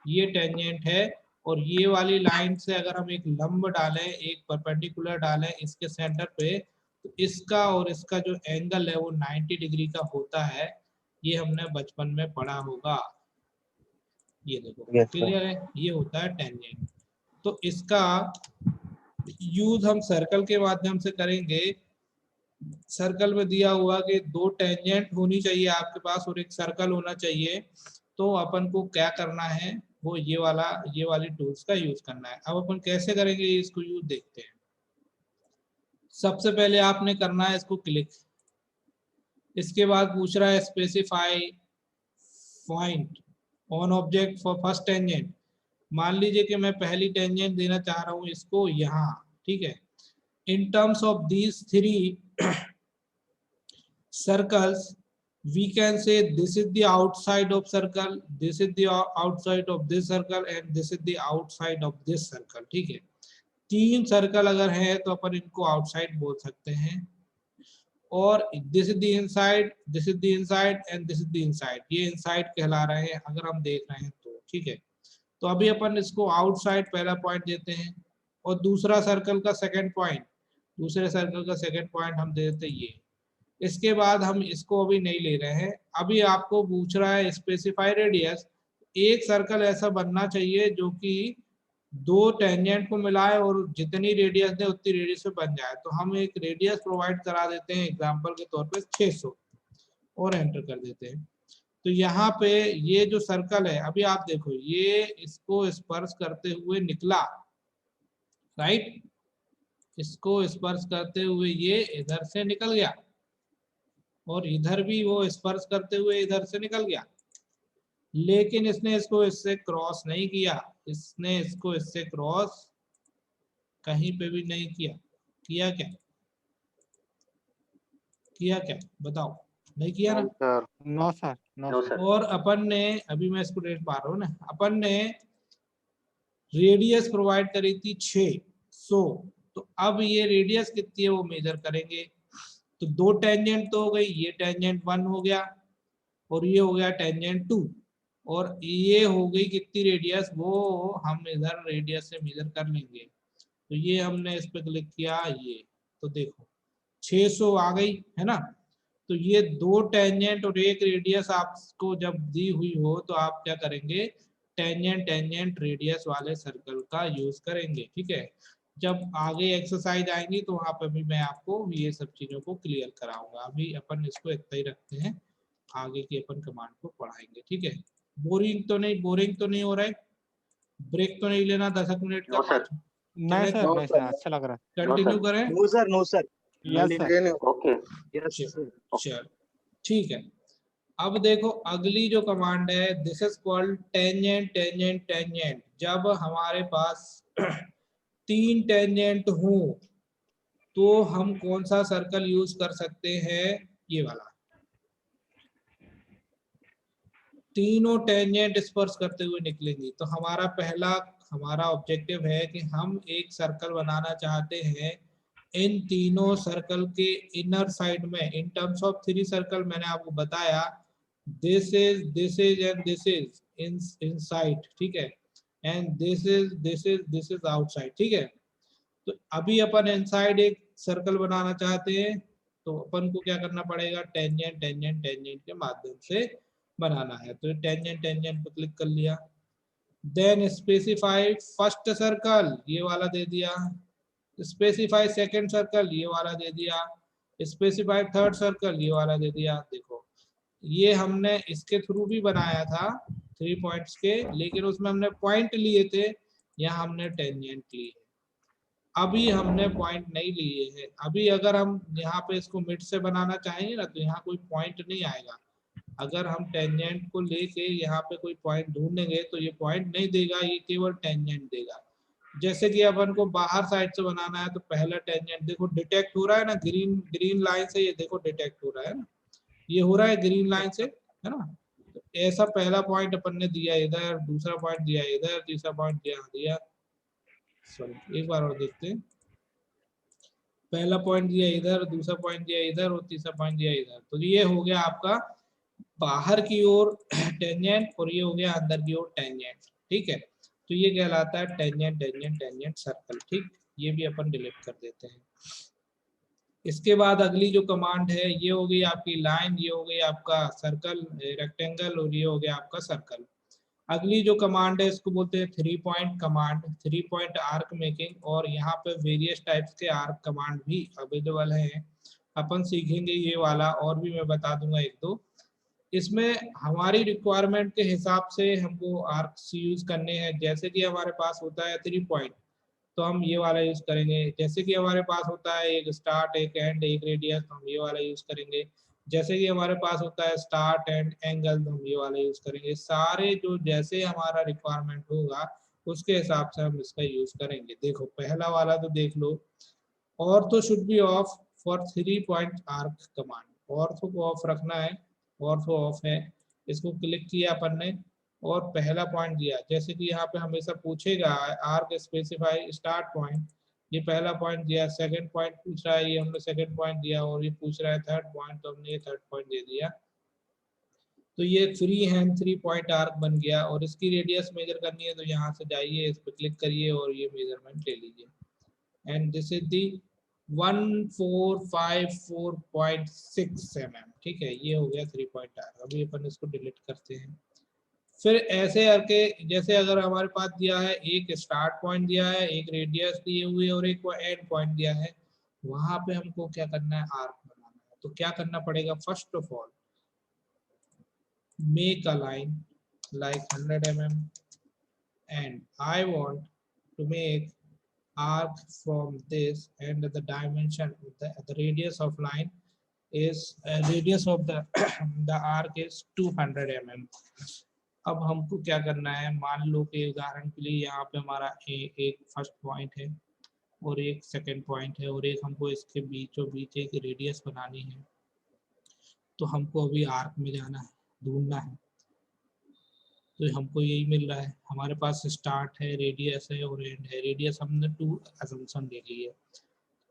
ये टेंजेंट है। और ये वाली लाइन से अगर हम एक लंब डालें, एक परपेंडिकुलर डालें इसके सेंटर पे, तो इसका और इसका जो एंगल है वो 90 डिग्री का होता है। ये हमने बचपन में पढ़ा होगा। ये देखो, क्लियर है, ये होता है टेंजेंट। तो इसका यूज हम सर्कल के माध्यम से करेंगे। सर्कल में दिया हुआ कि 2 टेंजेंट होनी चाहिए आपके पास और एक सर्कल होना चाहिए, तो अपन को क्या करना है, वो ये वाली टूल्स का यूज करना है। अब अपन कैसे करेंगे इसको यूज, देखते हैं। सबसे पहले आपने करना है इसको क्लिक, इसके बाद पूछ रहा है specify point on object for first tangent. मान लीजिए कि मैं पहली टेंजेंट देना चाह रहा हूँ इसको यहाँ, ठीक है। In terms of these 3 circles we can say this is the outside of circle, this is the outside of this circle and this is the outside of this circle, ठीक है। 3 सर्कल अगर है तो अपन इनको आउटसाइड बोल सकते हैं। और this is the inside, this is the inside and this is the inside, ये इनसाइड कहला रहे हैं अगर हम देख रहे हैं तो, ठीक है। तो अभी अपन इसको आउटसाइड पहला पॉइंट देते हैं और दूसरा सर्कल का सेकंड पॉइंट, दूसरे सर्कल का सेकंड पॉइंट हम दे देते हैं ये। इसके बाद हम इसको अभी नहीं ले रहे हैं, अभी आपको पूछ रहा है स्पेसिफाई रेडियस। एक सर्कल ऐसा बनना चाहिए जो कि 2 टेंजेंट को मिलाए और जितनी रेडियस दे उतनी रेडियस पे बन जाए। तो हम एक रेडियस प्रोवाइड करा देते हैं एग्जांपल के तौर पे 600 और एंटर कर देते हैं। तो यहाँ पे ये जो सर्कल है, अभी आप देखो ये इसको स्पर्श करते हुए निकला, राइट, इसको स्पर्श करते हुए ये इधर से निकल गया और इधर भी वो स्पर्श करते हुए इधर से निकल गया, लेकिन इसने इसको इससे क्रॉस नहीं किया, इसने इसको इससे क्रॉस कहीं पे भी नहीं किया। किया क्या, किया क्या बताओ, नहीं किया ना? No sir, no sir. और अपन ने, अभी मैं इसको रेट मार रहा हूँ ना, अपन ने रेडियस प्रोवाइड करी थी 600, तो अब ये रेडियस कितनी है वो मेजर करेंगे। तो 2 टेंजेंट तो हो गई, ये टेंजेंट 1 हो गया और ये हो गया टेंजेंट 2, और ये हो गई कितनी रेडियस, वो हम इधर रेडियस से मेजर कर लेंगे। तो ये हमने इस पे क्लिक किया, ये तो देखो 600 आ गई है ना। तो ये 2 टेंजेंट और 1 रेडियस आपको जब दी हुई हो तो आप क्या करेंगे, टेंजेंट टेंजेंट रेडियस वाले सर्कल का यूज करेंगे। ठीक है, जब आगे एक्सरसाइज आएंगी तो वहां पर भी मैं आपको ये सब चीजों को क्लियर कराऊंगा। अभी अपन इसको इतना ही रखते हैं, आगे की अपन कमांड को पढ़ाएंगे। ठीक है, बोरिंग तो नहीं हो रहा है, ब्रेक तो नहीं लेना 10 मिनट का? No sir. नहीं सर, नहीं सर, अच्छा लग रहा है। कंटिन्यू करें? No sir yes sir. Okay. चल ठीक है। अब देखो अगली जो कमांड है, this is called tangent tangent tangent. जब हमारे पास 3 टेंजेंट हो तो हम कौन सा सर्कल यूज कर सकते हैं, ये वाला। तीनों टेंजेंट स्पर्श करते हुए निकलेंगी। तो हमारा ऑब्जेक्टिव है कि हम एक सर्कल बनाना चाहते हैं इन तीनों सर्कल के इनर साइड में। इन टर्म्स ऑफ 3 सर्कल मैंने आपको बताया, this is and this is inside. ठीक है, एंड दिस इज आउटसाइड। ठीक है, तो अभी अपन इनसाइड एक सर्कल बनाना चाहते हैं, तो अपन को क्या करना पड़ेगा, टेंजेंट टेंजेंट टेंजेंट के माध्यम से बनाना है। तो टेंजेंट टेंजेंट पे क्लिक कर लिया, देन स्पेसिफाई फर्स्ट सर्कल, ये वाला दे दिया। स्पेसिफाई सेकंड सर्कल, ये वाला दे दिया। स्पेसिफाई थर्ड सर्कल, ये वाला दे दिया। देखो ये हमने इसके थ्रू भी बनाया था 3 पॉइंट्स के, लेकिन उसमें हमने पॉइंट लिए थे, यहाँ हमने टेंजेंट लिए। अभी हमने पॉइंट नहीं लिए हैं। अभी अगर हम यहाँ पे इसको मिड से बनाना चाहेंगे ना, तो यहाँ कोई पॉइंट नहीं आएगा। अगर हम टेंजेंट को लेके यहाँ पे कोई पॉइंट ढूंढेंगे तो ये पॉइंट नहीं देगा, ये केवल टेंजेंट देगा। जैसे कि अपन को बाहर साइड से बनाना है, तो पहला टेंजेंट देखो डिटेक्ट हो रहा है ना, ग्रीन लाइन से, ये देखो डिटेक्ट हो रहा है ना, ये हो रहा है ग्रीन लाइन से, है ना। तो ऐसा पहला पॉइंट अपन ने दिया इधर, दूसरा पॉइंट दिया इधर, तीसरा पॉइंट दिया। सॉरी, एक बार और देखते हैं। पहला पॉइंट दिया इधर, दूसरा पॉइंट दिया इधर और तीसरा पॉइंट दिया इधर। तो ये हो गया आपका बाहर की ओर टेंजेंट और ये हो गया अंदर की ओर टेंजेंट। ठीक है, तो ये कहलाता है टेंजेंट टेंजेंट टेंजेंट सर्कल। ठीक, ये भी अपन डिलीट कर देते हैं। इसके बाद अगली जो कमांड है, ये हो गई आपकी लाइन, ये हो गई आपका सर्कल रेक्टेंगल और ये हो गया आपका सर्कल। अगली जो कमांड है इसको बोलते हैं 3 point command, 3 point arc making. और यहाँ पे वेरियस टाइप्स के आर्क कमांड भी अवेलेबल हैं, अपन सीखेंगे ये वाला, और भी मैं बता दूंगा 1-2। इसमें हमारी रिक्वायरमेंट के हिसाब से हमको आर्क्स यूज करने हैं। जैसे कि हमारे पास होता है 3 पॉइंट, तो हम ये वाला यूज करेंगे। जैसे कि हमारे पास होता है एक स्टार्ट, एक एंड, एक रेडियस, तो हम ये वाला यूज करेंगे। जैसे कि हमारे पास होता है स्टार्ट एंड एंगल, तो हम ये वाला यूज करेंगे। सारे जो जैसे हमारा रिक्वायरमेंट होगा उसके हिसाब से हम इसका यूज करेंगे। देखो पहला वाला तो देख लो, ortho should be off for 3 point arc command. Ortho को ऑफ रखना है, ऑर्थो ऑफ है। इसको क्लिक किया अपन ने और पहला पॉइंट दिया। जैसे कि यहाँ पे हमेशा पूछेगा आर्क स्पेसिफाई स्टार्ट पॉइंट, ये पहला पॉइंट दिया। सेकंड पॉइंट पूछ रहा है, ये हमने सेकंड पॉइंट दिया। और ये पूछ रहा है थर्ड पॉइंट, तो हमने ये थर्ड पॉइंट दे दिया। तो ये फ्री हैंड 3 पॉइंट आर्क बन गया। और इसकी रेडियस मेजर करनी है तो यहाँ से जाइए, इस पर क्लिक करिए और ये मेजरमेंट ले लीजिए। And this is the 1454.6 mm। ठीक है, ये हो गया 3 पॉइंट आर्क। अभी अपन इसको डिलीट करते हैं। फिर ऐसे करके, जैसे अगर हमारे पास दिया है एक स्टार्ट पॉइंट दिया है, एक रेडियस दिए हुए और एक एंड पॉइंट दिया है, वहां पे हमको क्या करना है, आर्क बनाना है। तो क्या करना पड़ेगा, first of all make a line like 100 mm and I want to make arc from this, and the dimension, the radius of line is radius of the the arc is 200 mm। अब हमको क्या करना है, मान लो कि उदाहरण के लिए यहाँ पे हमारा एक फर्स्ट पॉइंट है और एक सेकंड पॉइंट है और एक हमको इसके बीचों बीच एक रेडियस बनानी है। तो हमको अभी आर्क में जाना है, ढूंढना है। तो हमको यही मिल रहा है, हमारे पास स्टार्ट है, रेडियस है और एंड है। रेडियस हमने 2 असम्पशन ले ली है।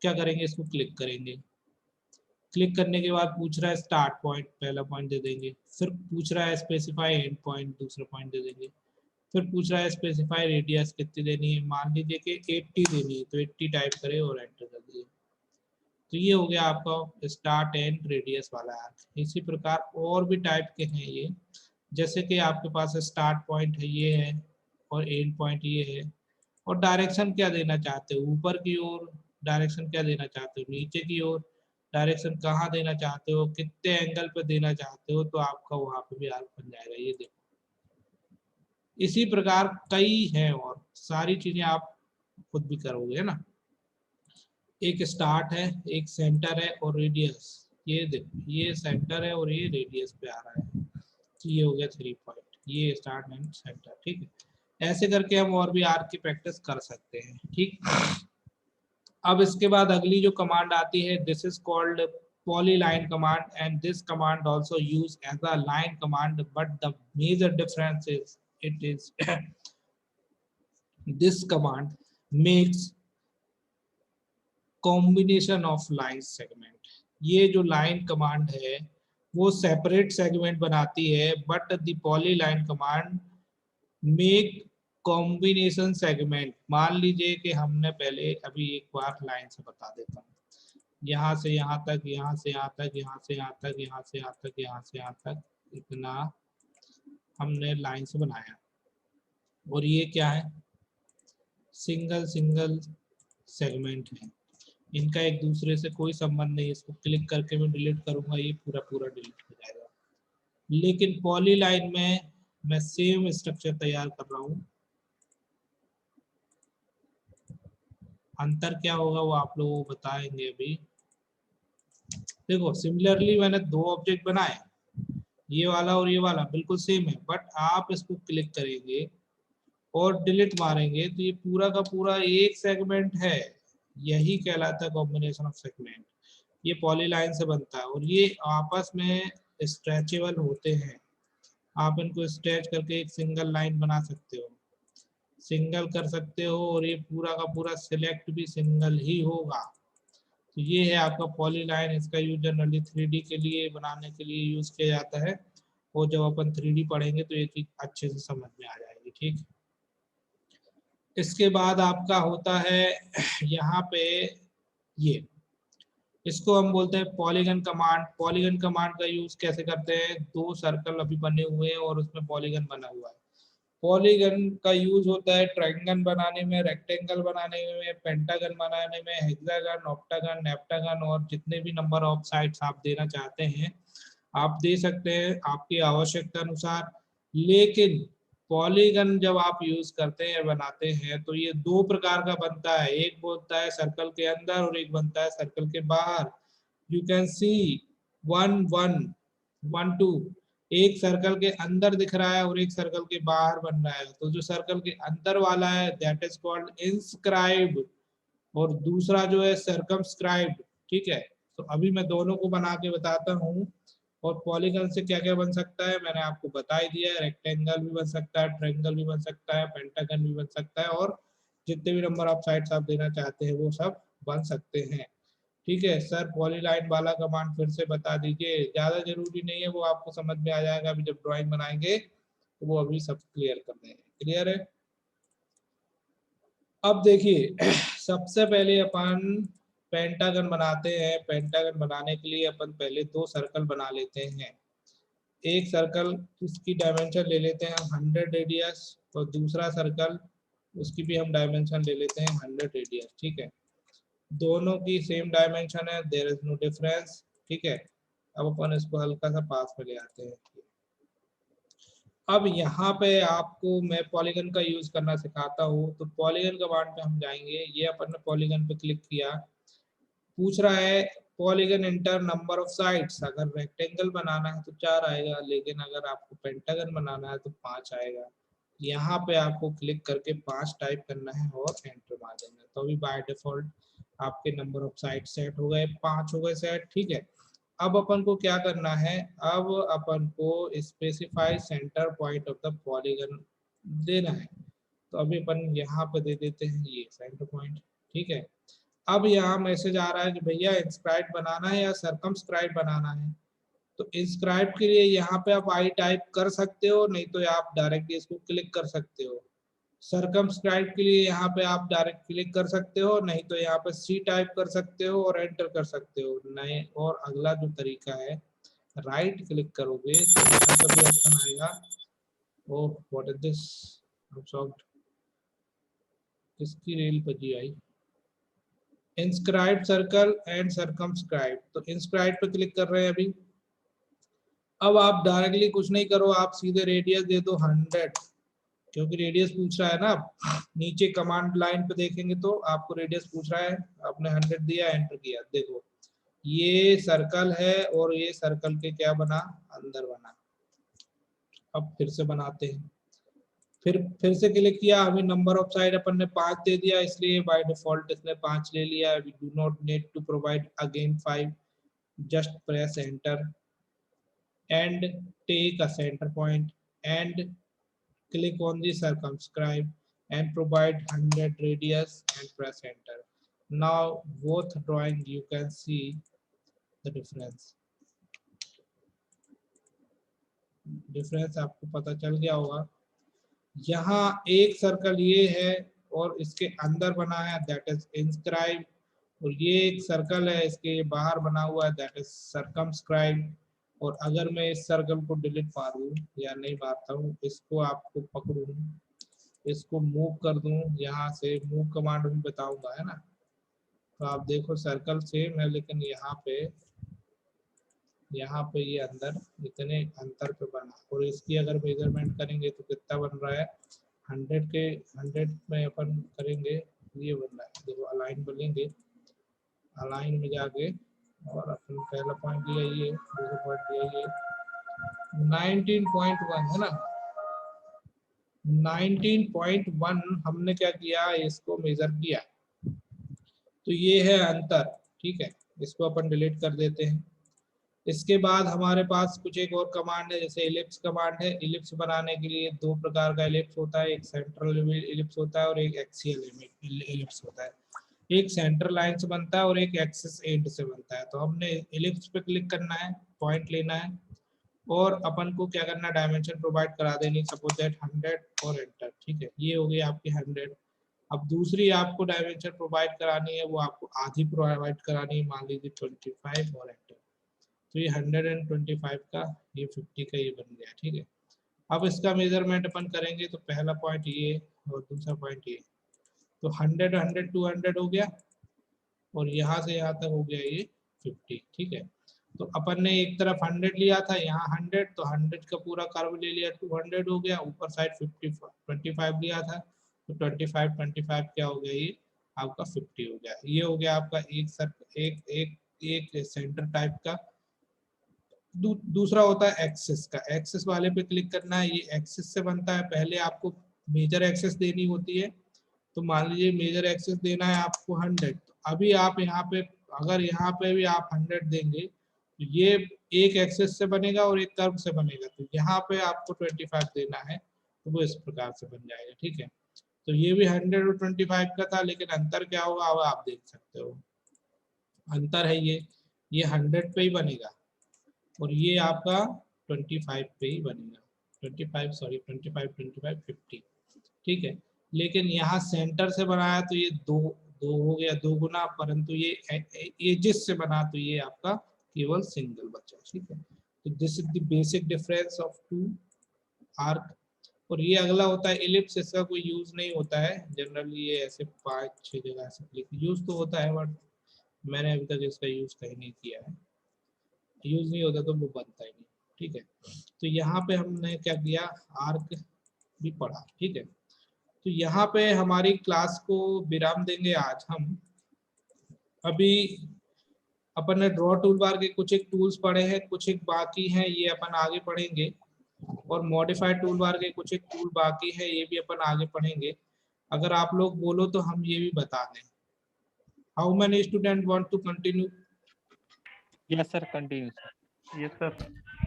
क्या करेंगे, इसको क्लिक करेंगे। क्लिक करने के बाद पूछ रहा है स्टार्ट पॉइंट, पहला पॉइंट दे देंगे। फिर पूछ रहा है स्पेसिफाई एंड पॉइंट, दूसरा पॉइंट दे देंगे। फिर पूछ रहा है स्पेसिफाई रेडियस कितनी देनी है, मान लीजिए कि 80 देनी है, तो 80 टाइप करें और एंटर कर दिए। तो ये हो गया आपका स्टार्ट एंड रेडियस वाला आर्क। इसी प्रकार और भी टाइप के हैं ये, जैसे कि आपके पास स्टार्ट पॉइंट है ये है और एंड पॉइंट ये है, और डायरेक्शन क्या देना चाहते हो, ऊपर की ओर डायरेक्शन क्या देना चाहते हो, नीचे की ओर डायरेक्शन कहाँ देना चाहते हो, कितने एंगल पे देना चाहते हो, तो आपका वहां पे भी आर्क बन जाएगा। ये देखो इसी प्रकार कई हैं और सारी चीजें आप खुद भी करोगे ना। एक स्टार्ट है, एक सेंटर है और रेडियस। ये देखो ये सेंटर है और ये रेडियस पे आ रहा है, तो ये हो गया 3 पॉइंट, ये स्टार्ट एंड सेंटर। ठीक है, ऐसे करके हम और भी आर्क की प्रैक्टिस कर सकते हैं। ठीक, अब इसके बाद अगली जो कमांड आती है, this is called polyline command, and this command also used as a line command, but the major difference is it is this command makes combination of line segment। ये जो line command है वो separate segment बनाती है, but the polyline command make combination segment। मान लीजिए कि हमने पहले अभी एक बार लाइन से बता देता हूँ, यहाँ से यहाँ तक, यहाँ से यहाँ तक, यहाँ से यहाँ तक, यहाँ से यहाँ तक, यहाँ से यहाँ तक, इतना हमने लाइन से बनाया। और ये क्या है, सिंगल सिंगल सेगमेंट है, इनका एक दूसरे से कोई संबंध नहीं। इसको क्लिक करके मैं डिलीट करूंगा, ये पूरा पूरा डिलीट हो जाएगा। लेकिन पॉली लाइन में मैं सेम स्ट्रक्चर तैयार कर रहा हूँ। अंतर क्या होगा वो आप लोगों को बताएंगे अभी। देखो सिमिलरली मैंने दो ऑब्जेक्ट बनाए, ये वाला और ये वाला बिल्कुल सेम है, बट आप इसको क्लिक करेंगे और डिलीट मारेंगे तो ये पूरा का पूरा एक सेगमेंट है। यही कहलाता है कॉम्बिनेशन ऑफ सेगमेंट। ये पॉलीलाइन से बनता है और ये आपस में स्ट्रेचेबल होते हैं। आप इनको स्ट्रेच करके एक सिंगल लाइन बना सकते हो, सिंगल कर सकते हो, और ये पूरा का पूरा सिलेक्ट भी सिंगल ही होगा। तो ये है आपका पॉलीलाइन। इसका यूज जनरली 3D के लिए बनाने के लिए यूज किया जाता है, और जब अपन 3D पढ़ेंगे तो ये चीज अच्छे से समझ में आ जाएगी। ठीक, इसके बाद आपका होता है यहाँ पे ये, इसको हम बोलते हैं पॉलीगन कमांड। पॉलीगन कमांड का यूज कैसे करते हैं, दो सर्कल अभी बने हुए हैं और उसमें पॉलीगन बना हुआ है। पॉलीगन का यूज होता है ट्रायंगल बनाने में, रेक्टेंगल बनाने में, पेंटागन बनाने में, हेक्सागन, ऑक्टागन, नेप्टागन, और जितने भी नंबर ऑफ साइड्स आप देना चाहते हैं आप दे सकते हैं आपकी आवश्यकता अनुसार। लेकिन पॉलीगन जब आप यूज करते हैं, बनाते हैं, तो ये दो प्रकार का बनता है। एक बनता है सर्कल के अंदर और एक बनता है सर्कल के बाहर। यू कैन सी 1 1 1 2, एक सर्कल के अंदर दिख रहा है और एक सर्कल के बाहर बन रहा है। तो जो सर्कल के अंदर वाला है दैट इज कॉल्ड इंस्क्राइब, और दूसरा जो है सर्कमस्क्राइब। ठीक है, तो अभी मैं दोनों को बना के बताता हूँ। और पॉलीगन से क्या क्या बन सकता है मैंने आपको बता ही दिया है। रेक्टेंगल भी बन सकता है, ट्रायंगल भी बन सकता है, पेंटागन भी बन सकता है, और जितने भी नंबर ऑफ साइड्स आप देना चाहते हैं वो सब बन सकते हैं। ठीक है सर, पॉलीलाइन वाला कमांड फिर से बता दीजिए। ज्यादा जरूरी नहीं है, वो आपको समझ में आ जाएगा अभी जब ड्राइंग बनाएंगे, तो वो अभी सब क्लियर कर देंगे। क्लियर है? अब देखिए सबसे पहले अपन पेंटागन बनाते हैं। पेंटागन बनाने के लिए अपन पहले दो सर्कल बना लेते हैं। एक सर्कल उसकी डायमेंशन ले लेते हैं 100 रेडियस, और दूसरा सर्कल उसकी भी हम डायमेंशन ले लेते हैं 100 रेडियस। ठीक है, दोनों की सेम डायमेंशन है, देयर इज नो डिफरेंस। ठीक है, अब अपन इसको हल्का सा पास में ले आते हैं। अब यहाँ पे आपको मैं पॉलीगन का यूज करना सिखाता हूँ। तो पॉलीगन कमांड पे हम जाएंगे। ये अपन ने पॉलीगन पे क्लिक किया, पूछ रहा है polygon inter number of sides. अगर रेक्टेंगल बनाना है तो 4 आएगा, लेकिन अगर आपको पेंटागन बनाना है तो 5 आएगा। यहाँ पे आपको क्लिक करके 5 टाइप करना है और एंटर मार देना है। तो अभी बाय डिफॉल्ट आपके नंबर ऑफ साइड सेट हो गए, 5 हो गए सेट। ठीक है, अब अपन को क्या करना है, अब अपन को specify centre point of the polygon देना है। तो अभी अपन यहाँ पे दे देते हैं ये सेंटर पॉइंट। ठीक है, अब यहाँ मैसेज आ रहा है कि भैया इंस्क्राइब बनाना है या सर्कमस्क्राइब बनाना है। तो इंस्क्राइब के लिए यहाँ पे आप आई टाइप कर सकते हो, नहीं तो आप डायरेक्टली इसको क्लिक कर सकते हो। सर्कमस्क्राइब के लिए यहाँ पे आप डायरेक्ट क्लिक कर सकते हो, नहीं तो यहाँ पे सी टाइप कर सकते हो और एंटर कर सकते हो। नए और अगला जो तरीका है, राइट क्लिक करोगे तो यहाँ पर भी ऑप्शन आएगा। Oh what is this, I am shocked, किसकी रेल बजी आई। इंस्क्राइब सर्कल एंड सर्कमस्क्राइब, तो इंस्क्राइब पे क्लिक कर रहे हैं अभी। अब आप डायरेक्टली कुछ नहीं करो, आप सीधे रेडियस दे दो 100, क्योंकि रेडियस पूछ रहा है ना। नीचे कमांड लाइन पे देखेंगे तो आपको रेडियस पूछ रहा है, आपने 100 दिया, एंटर किया। देखो ये सर्कल है और ये सर्कल के क्या बना, अंदर बना। अब फिर से बनाते हैं, फिर से क्लिक किया। अभी नंबर ऑफ साइड अपन ने 5 दे दिया, इसलिए बाय डिफॉल्ट इसने 5 ले लिया। We do not need to provide again 5, just press enter and take a center point and click on the circumscribe and provide 100 radius and press enter. Now both drawing you can see the difference आपको पता चल गया होगा। यहाँ एक circle ये है और इसके अंदर बना है, दैट इज इंस्क्राइब, और ये एक सर्कल है इसके बाहर बना हुआ है, दैट इज सर्कमस्क्राइब। और अगर मैं इस सर्कल को डिलीट मारूं या नहीं मारता हूँ, इसको आपको पकड़ूं, इसको मूव कर दूं, यहाँ से मूव कमांड भी बताऊंगा, है ना। तो आप देखो सर्कल सेम है, लेकिन यहाँ पे ये अंदर इतने अंतर पे बना। और इसकी अगर मेजरमेंट करेंगे तो कितना बन रहा है, 100 में अपन करेंगे, ये बन रहा है। देखो अलाइन बोलेंगे, अलाइन में जाके और अपन पहला पॉइंट लिया ये, दूसरा पॉइंट लिया ये, 19.1 है ना। 19.1 हमने क्या किया, इसको मेजर किया, तो ये है अंतर, ठीक है। इसको अपन डिलीट कर देते हैं। इसके बाद हमारे पास कुछ एक और कमांड है, जैसे इलिप्स कमांड है। इलिप्स बनाने के लिए 2 प्रकार का इलिप्स होता है, एक सेंट्रल इलिप्स होता है और एक एक्सियल इलिप्स होता है। एक सेंटर लाइन से बनता है और एक एक्सिस एंड से बनता है। तो हमने इलिप्स पे क्लिक करना है, पॉइंट लेना है और अपन को क्या करना है, डायमेंशन प्रोवाइड करा देनी, सपोज दैट 100 और एंटर, ठीक है। ये हो गई आपकी 100। अब दूसरी आपको डायमेंशन प्रोवाइड करानी है, वो आपको आधी प्रोवाइड करानी है, मान लीजिए 25 और एंटर। तो ये 125 का, ये 50 का ये बन गया, ठीक है। अब इसका मेजरमेंट अपन करेंगे तो पहला पॉइंट ये और दूसरा पॉइंट ये, तो 100 100 200 हो गया और यहाँ से यहाँ तक हो गया ये 50, ठीक है। तो अपन ने एक तरफ 100 लिया था, यहाँ 100, तो 100 का पूरा कर्व ले लिया, 200 हो गया। ऊपर साइड 25 लिया था, तो 25 क्या हो गया, ये आपका 50 हो गया। ये हो गया आपका एक सेंटर टाइप का। दूसरा होता है एक्सिस का। एक्सिस वाले पे क्लिक करना है, ये एक्सिस से बनता है। पहले आपको मेजर एक्सिस देनी होती है, तो मान लीजिए मेजर एक्सिस देना है आपको 100। तो अभी आप यहाँ पे, अगर यहाँ पे भी आप 100 देंगे तो ये एक एक्सिस से बनेगा और एक कर्व से बनेगा। तो यहाँ पे आपको 25 देना है, तो वो इस प्रकार से बन जाएगा, ठीक है। तो ये भी 100 और 25 का था, लेकिन अंतर क्या होगा अब आप देख सकते हो। अंतर है ये 100 पे ही बनेगा और ये आपका 25 पे ही बनेगा। 25 50, ठीक है। लेकिन यहाँ सेंटर से बनाया तो ये दो हो गया, 2 गुना, परंतु ये एजिस से बना तो ये आपका केवल सिंगल बचा, ठीक है। तो this is the basic difference of 2 arc. और ये अगला होता है इलिप्स। इसका कोई यूज नहीं होता है जनरली, ये ऐसे 5-6 जगह ऐसे यूज तो होता है, बट मैंने अभी तक इसका यूज कहीं नहीं किया है। यूज नहीं होता तो वो बनता ही नहीं, ठीक है। तो यहाँ पे हमने क्या किया, आर्क भी पढ़ा, ठीक है। तो यहाँ पे हमारी क्लास को विराम देंगे आज हम। अभी अपन ने ड्रॉ टूल बार के कुछ एक टूल्स पढ़े हैं, कुछ एक बाकी हैं, ये अपन आगे पढ़ेंगे। और मॉडिफाइड टूल बार के कुछ एक टूल बाकी है, ये भी अपन आगे पढ़ेंगे। अगर आप लोग बोलो तो हम ये भी बता दें। How many student want to continue? Yes sir, continue. Yes sir.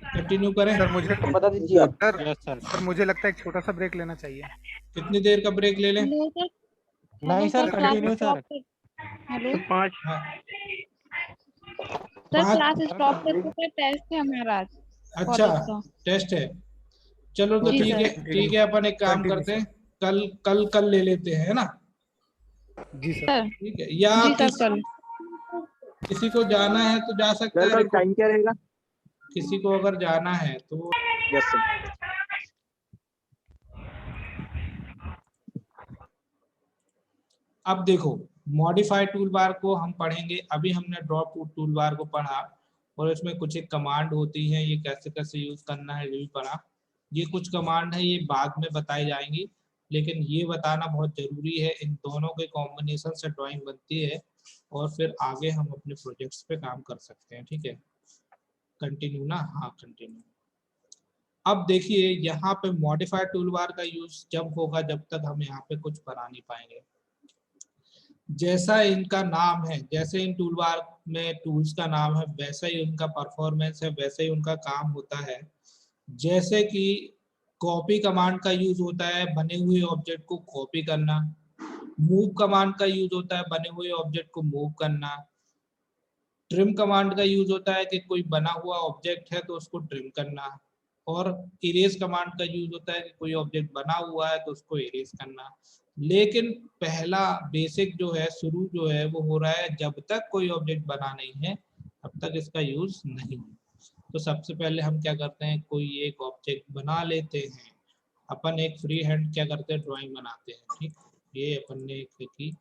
Continue करें? सर मुझे बता दीजिए आप। Yes sir. सर मुझे लगता है एक छोटा सा ब्रेक लेना चाहिए। कितनी देर का ब्रेक ले लें? नहीं सर, कंटिन्यू सर। हेलो पाँच- सर, क्लास स्टॉप करके टेस्ट है हमारा आज। अच्छा कॉलेज का। टेस्ट है, चलो तो जी ठीक सर। है, ठीक है। अपन एक काम Continue, करते हैं, कल ले लेते हैं ना, जी सर। सर ठीक है, या जी सर कल किसी को जाना है तो जा सकता सर है, कल टाइम क्या रहेगा? किसी को अगर जाना है तो यस सर। अब देखो मॉडिफाई टूल बार को हम पढ़ेंगे। अभी हमने ड्रॉप टूल बार को पढ़ा और इसमें कुछ एक कमांड होती है, ये कैसे कैसे यूज करना है ये भी पढ़ा। ये कुछ कमांड है, ये बाद में बताई जाएंगी, लेकिन ये बताना बहुत जरूरी है। इन दोनों के कॉम्बिनेशन से ड्राइंग बनती है और फिर आगे हम अपने प्रोजेक्ट्स पे काम कर सकते हैं। ठीक है, कंटिन्यू ना, हाँ कंटिन्यू। अब देखिए यहाँ पे मॉडिफाई टूल बार का यूज जब होगा जब तक हम यहाँ पे कुछ बना नहीं पाएंगे। जैसा इनका नाम है, जैसे इन टूल बार में टूल्स का नाम है, वैसा ही उनका परफॉर्मेंस है, वैसे ही उनका काम होता है। जैसे कि कॉपी कमांड का यूज होता है बने हुए ऑब्जेक्ट को कॉपी करना, मूव कमांड का यूज होता है बने हुए ऑब्जेक्ट को मूव करना, ट्रिम कमांड का यूज होता है कि कोई बना हुआ ऑब्जेक्ट है तो उसको ट्रिम करना, और इरेज कमांड का यूज होता है कि कोई ऑब्जेक्ट बना हुआ है तो उसको इरेज करना। लेकिन पहला बेसिक जो है, शुरू जो है वो हो रहा है जब तक कोई ऑब्जेक्ट बना नहीं है तब तक इसका यूज नहीं है। तो सबसे पहले हम क्या करते हैं, कोई एक ऑब्जेक्ट बना लेते हैं। अपन एक फ्री हैंड क्या करते हैं, ड्राइंग बनाते हैं। ठीक, ये अपन ने एक की,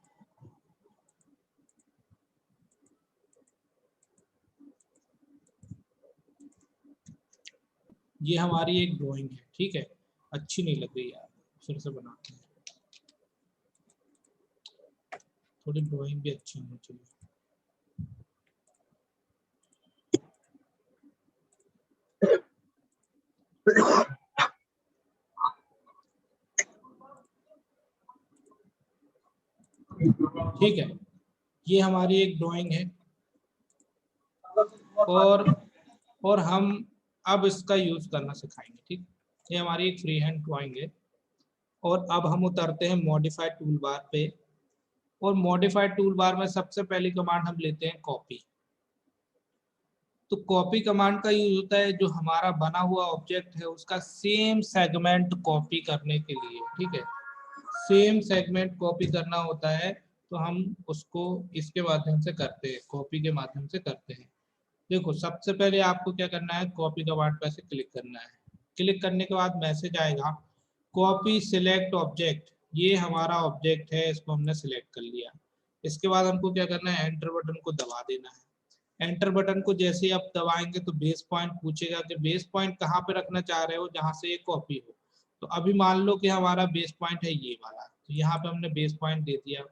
ये हमारी एक ड्राइंग है। ठीक है, अच्छी नहीं लग रही यार, फिर से बनाते हैं, थोड़ी ड्राइंग भी अच्छी होनी चाहिए। ठीक है, ये हमारी एक ड्राइंग है और हम अब इसका यूज करना सिखाएंगे। ठीक, ये हमारी एक फ्री हैंड ड्राइंग है और अब हम उतरते हैं मॉडिफाइड टूल बार पे। और मॉडिफाइड टूल बार में सबसे पहली कमांड हम लेते हैं कॉपी। तो कॉपी कमांड का यूज होता है जो हमारा बना हुआ ऑब्जेक्ट है उसका सेम सेगमेंट कॉपी करने के लिए। ठीक है, सेम सेगमेंट कॉपी करना होता है तो हम उसको इसके माध्यम से करते हैं, कॉपी के माध्यम से करते हैं। देखो सबसे पहले आपको क्या करना है, कॉपी कमांड पे ऐसे क्लिक करना है। क्लिक करने के बाद मैसेज आएगा कॉपी सिलेक्ट ऑब्जेक्ट। ये हमारा ऑब्जेक्ट है, इसको हमने सिलेक्ट कर लिया। इसके बाद हमको क्या करना है, एंटर बटन को दबा देना है। एंटर बटन को जैसे ही आप दबाएंगे तो बेस पॉइंट पूछेगा कि बेस पॉइंट कहाँ पे रखना चाह रहे हो जहाँ से ये कॉपी हो। तो अभी मान लो कि हमारा बेस पॉइंट है ये वाला, तो यहाँ पे हमने बेस पॉइंट दे दिया।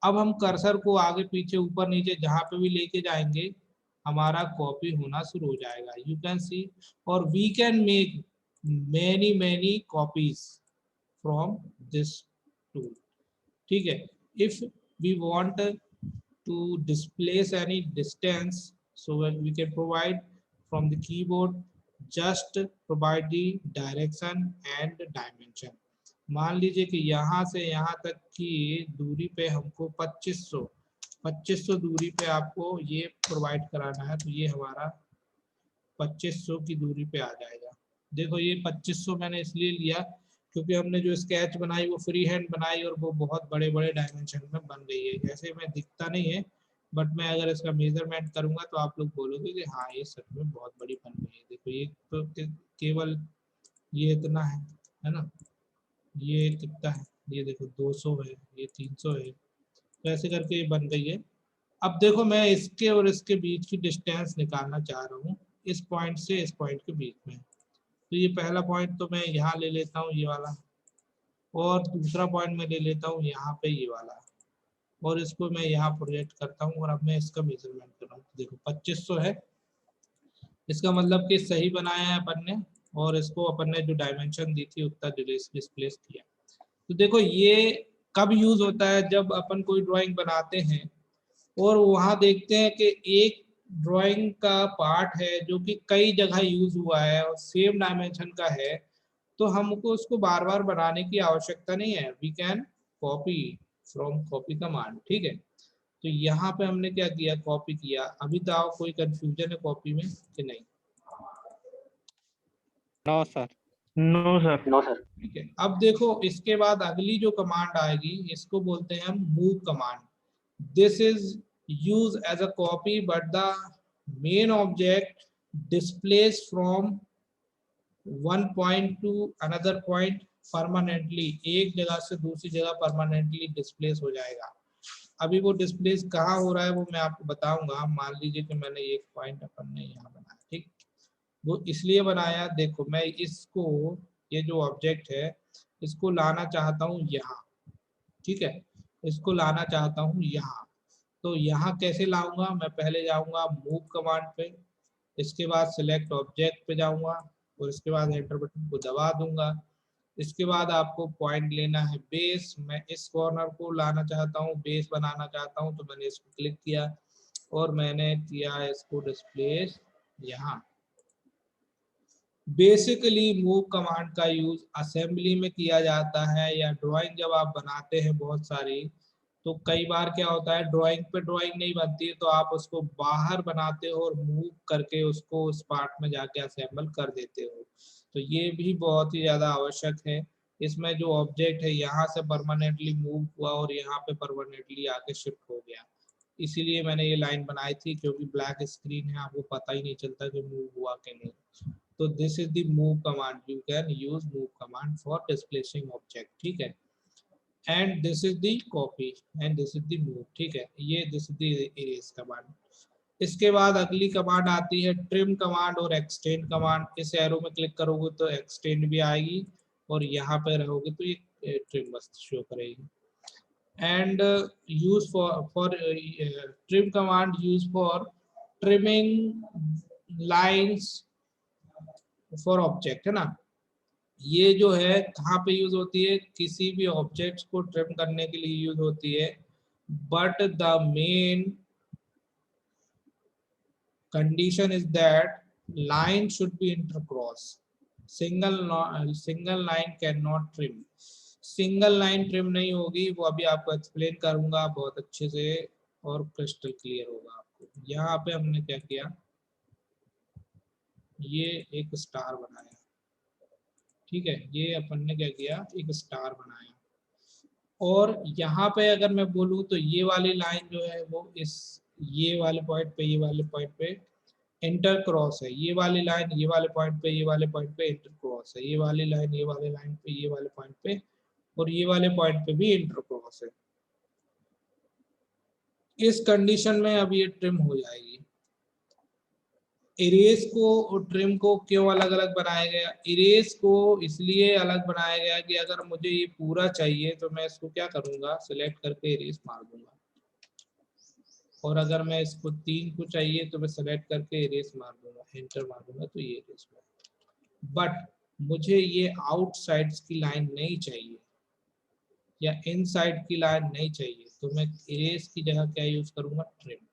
अब हम कर्सर को आगे पीछे ऊपर नीचे जहाँ पे भी लेके जाएंगे हमारा कॉपी होना शुरू हो जाएगा। यू कैन सी, और we can make many copies from this tool. ठीक है, if we want to displace any distance, so we can provide from the keyboard, just provide the direction and dimension। मान लीजिए कि यहाँ से यहाँ तक की दूरी पे हमको 2500 दूरी पे आपको ये प्रोवाइड कराना है, तो ये हमारा 2500 की दूरी पे आ जाएगा। देखो ये 2500 मैंने इसलिए लिया क्योंकि हमने जो स्केच बनाई वो फ्री हैंड बनाई और वो बहुत बड़े बड़े डायमेंशन में बन गई है। ऐसे में दिखता नहीं है, बट मैं अगर इसका मेजरमेंट करूंगा तो आप लोग बोलोगे कि हाँ ये सच में बहुत बड़ी बन गई है। देखो ये तो केवल ये इतना है ना, ये कितना है, ये देखो 200 है, ये 300 है, तो ऐसे करके ये बन गई है। अब देखो मैं इसके और इसके बीच की डिस्टेंस निकालना चाह रहा हूँ, इस पॉइंट से इस पॉइंट के बीच में। तो ये पहला पॉइंट तो मैं यहाँ ले लेता हूँ ये वाला, और दूसरा पॉइंट मैं ले लेता हूँ यहाँ पे ये वाला, और इसको मैं यहाँ प्रोजेक्ट करता हूँ। और अब मैं इसका मेजरमेंट कर रहा हूँ, देखो 2500 है, इसका मतलब कि सही बनाया है अपन ने, और इसको अपन ने जो डायमेंशन दी थी उतना डिस्प्लेस किया। तो देखो ये कब यूज होता है, जब अपन कोई ड्राइंग बनाते हैं और वहां देखते हैं कि एक ड्राइंग का पार्ट है जो कि कई जगह यूज हुआ है और सेम डायमेंशन का है, तो हमको उसको बार बार बनाने की आवश्यकता नहीं है। We can copy from copy command. ठीक है, तो यहाँ पे हमने क्या किया, कॉपी किया। अभी तो आओ कोई कंफ्यूजन है कॉपी में कि नहीं? No sir. No sir. No sir. ठीक है, अब देखो इसके बाद अगली जो कमांड आएगी इसको बोलते हैं हम move command. This is use as a copy but the main object displace from one point to another point permanently, एक जगह से दूसरी जगह परमानेंटली डिस्प्लेस हो जाएगा। अभी वो डिस्प्लेस कहाँ हो रहा है वो मैं आपको बताऊंगा। मान लीजिए कि मैंने एक पॉइंट अपन ने यहाँ बनाया, ठीक, वो इसलिए बनाया, देखो मैं इसको, ये जो ऑब्जेक्ट है इसको लाना चाहता हूँ यहाँ, ठीक है, इसको लाना चाहता हूँ यहाँ। तो यहाँ कैसे लाऊंगा, मैं पहले जाऊंगा मूव कमांड पे, इसके बाद सिलेक्ट ऑब्जेक्ट पे जाऊंगा और इसके बाद एंटर बटन को दबा दूंगा। इसके बाद आपको पॉइंट लेना है बेस, मैं इस कॉर्नर को लाना चाहता हूँ, बेस बनाना चाहता हूँ, तो मैंने इसको क्लिक किया और मैंने किया इसको डिस्प्लेस यहाँ। बेसिकली मूव कमांड का यूज असेंबली में किया जाता है या ड्राइंग जब आप बनाते हैं बहुत सारी, तो कई बार क्या होता है ड्राइंग पे ड्राइंग नहीं बनती है तो आप उसको बाहर बनाते हो और मूव करके उसको उस पार्ट में जाके असेंबल कर देते हो। तो ये भी बहुत ही ज्यादा आवश्यक है। इसमें जो ऑब्जेक्ट है यहाँ से परमानेंटली मूव हुआ और यहाँ पे परमानेंटली आके शिफ्ट हो गया, इसीलिए मैंने ये लाइन बनाई थी, क्योंकि ब्लैक स्क्रीन है आपको पता ही नहीं चलता कि मूव हुआ कि नहीं। तो this is the move command, you can use move command for displacing object, ठीक है। And this is the copy and this is the move, ठीक है, ये this is the erase command. इसके बाद अगली कमांड आती है ट्रिम कमांड और एक्सटेंड कमांड। इस एरो में क्लिक करोगे तो एक्सटेंड भी आएगी और यहाँ पे रहोगे तो ये ट्रिम बस शो करेगी। And use for trim command use for trimming lines for object, है ना। ये जो है कहाँ पे यूज होती है, किसी भी ऑब्जेक्ट को ट्रिम करने के लिए यूज होती है, but the main condition is that line should be intercross, single line cannot trim, single line trim नहीं होगी, वो अभी आपको एक्सप्लेन करूंगा बहुत अच्छे से और क्रिस्टल क्लियर होगा आपको। यहाँ पे हमने क्या किया, ये एक स्टार बनाया, ठीक है, ये अपन ने क्या किया एक स्टार बनाया। और यहाँ पे अगर मैं बोलूँ तो ये वाली लाइन जो है वो इस ये वाले पॉइंट पे, ये वाले पॉइंट पे इंटर क्रॉस है, ये वाली लाइन ये वाले पॉइंट पे, ये वाले पॉइंट पे इंटर क्रॉस है, ये वाली लाइन ये वाले लाइन पे, ये वाले पॉइंट पे और ये वाले पॉइंट पे भी इंटर क्रॉस है। इस कंडीशन में अब ये ट्रिम हो जाएगी। इरेज को और ट्रिम को क्यों अलग अलग बनाया गया, इरेज को इसलिए अलग बनाया गया कि अगर मुझे ये पूरा चाहिए तो मैं इसको क्या करूंगा, सिलेक्ट करके इरेज मार दूंगा, और अगर मैं इसको 3 को चाहिए तो मैं सेलेक्ट करके इरेज मार दूंगा, एंटर मार दूंगा तो ये इरेज हो। बट मुझे ये आउटसाइड्स की लाइन नहीं चाहिए या इनसाइड की लाइन नहीं चाहिए, तो मैं इरेज की जगह क्या यूज करूंगा, ट्रिम।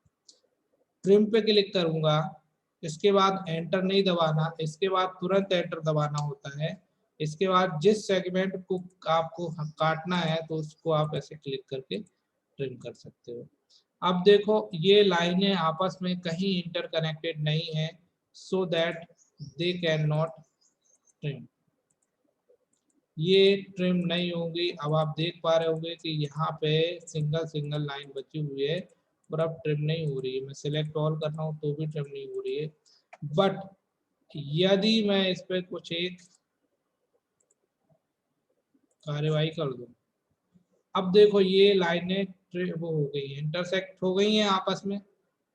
ट्रिम पे क्लिक करूंगा, इसके बाद एंटर नहीं दबाना, इसके बाद तुरंत एंटर दबाना होता है। इसके बाद जिस सेगमेंट को आपको काटना है तो उसको आप ऐसे क्लिक करके ट्रिम कर सकते हो। अब देखो ये लाइनें आपस में कहीं इंटरकनेक्टेड नहीं है, so that they can not trim, ये ट्रिम नहीं होगी। अब आप देख पा रहे होंगे कि यहाँ पे सिंगल लाइन बची हुई है और अब ट्रिम नहीं हो रही है। मैं सिलेक्ट ऑल कर रहा हूँ तो भी ट्रिम नहीं हो रही है। बट यदि मैं इस पे कुछ एक कार्यवाही कर दूं, अब देखो ये लाइनें वो हो गई है, इंटरसेक्ट हो गई हैं आपस में,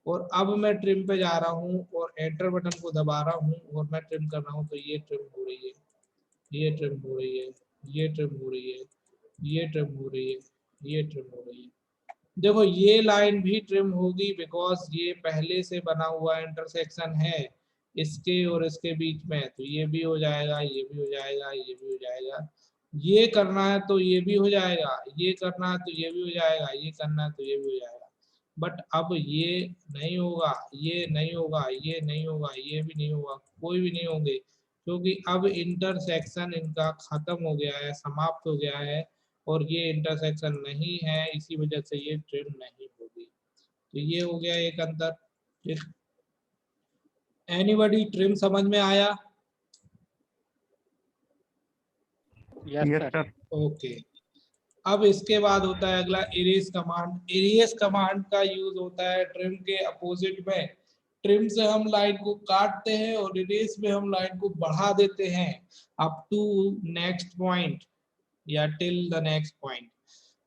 और अब मैं ट्रिम पे जा रहा हूँ और एंटर बटन को दबा रहा हूँ और मैं ट्रिम कर रहा हूँ तो ये ट्रिम हो रही है, ये ट्रिम हो रही है, ये ट्रिम हो रही है, ये ट्रिम हो रही है, ये ट्रिम हो रही है। देखो ये लाइन भी ट्रिम होगी बिकॉज ये पहले से बना हुआ इंटरसेक्शन है इसके और इसके बीच में, तो ये भी हो जाएगा, ये भी हो जाएगा, ये भी हो जाएगा। ये करना है तो ये भी हो जाएगा, ये करना है तो ये भी हो जाएगा, ये करना है तो ये भी हो जाएगा। बट अब ये नहीं होगा, ये नहीं होगा, ये नहीं होगा, ये भी नहीं होगा, कोई भी नहीं होंगे, क्योंकि अब इंटरसेक्शन इनका खत्म हो गया है, समाप्त हो गया है और ये इंटरसेक्शन नहीं है, इसी वजह से ये ट्रिम नहीं होगी। तो ये हो गया एक अंतर। एनीबॉडी ट्रिम समझ में आया? Yes sir. ओके, अब इसके बाद होता है अगला इरेज कमांड। इरेज कमांड का यूज होता है ट्रिम के अपोजिट में। ट्रिम से हम लाइन को काटते हैं और इरेज में हम लाइन को बढ़ा देते हैं अप टू नेक्स्ट पॉइंट या टिल द नेक्स्ट पॉइंट।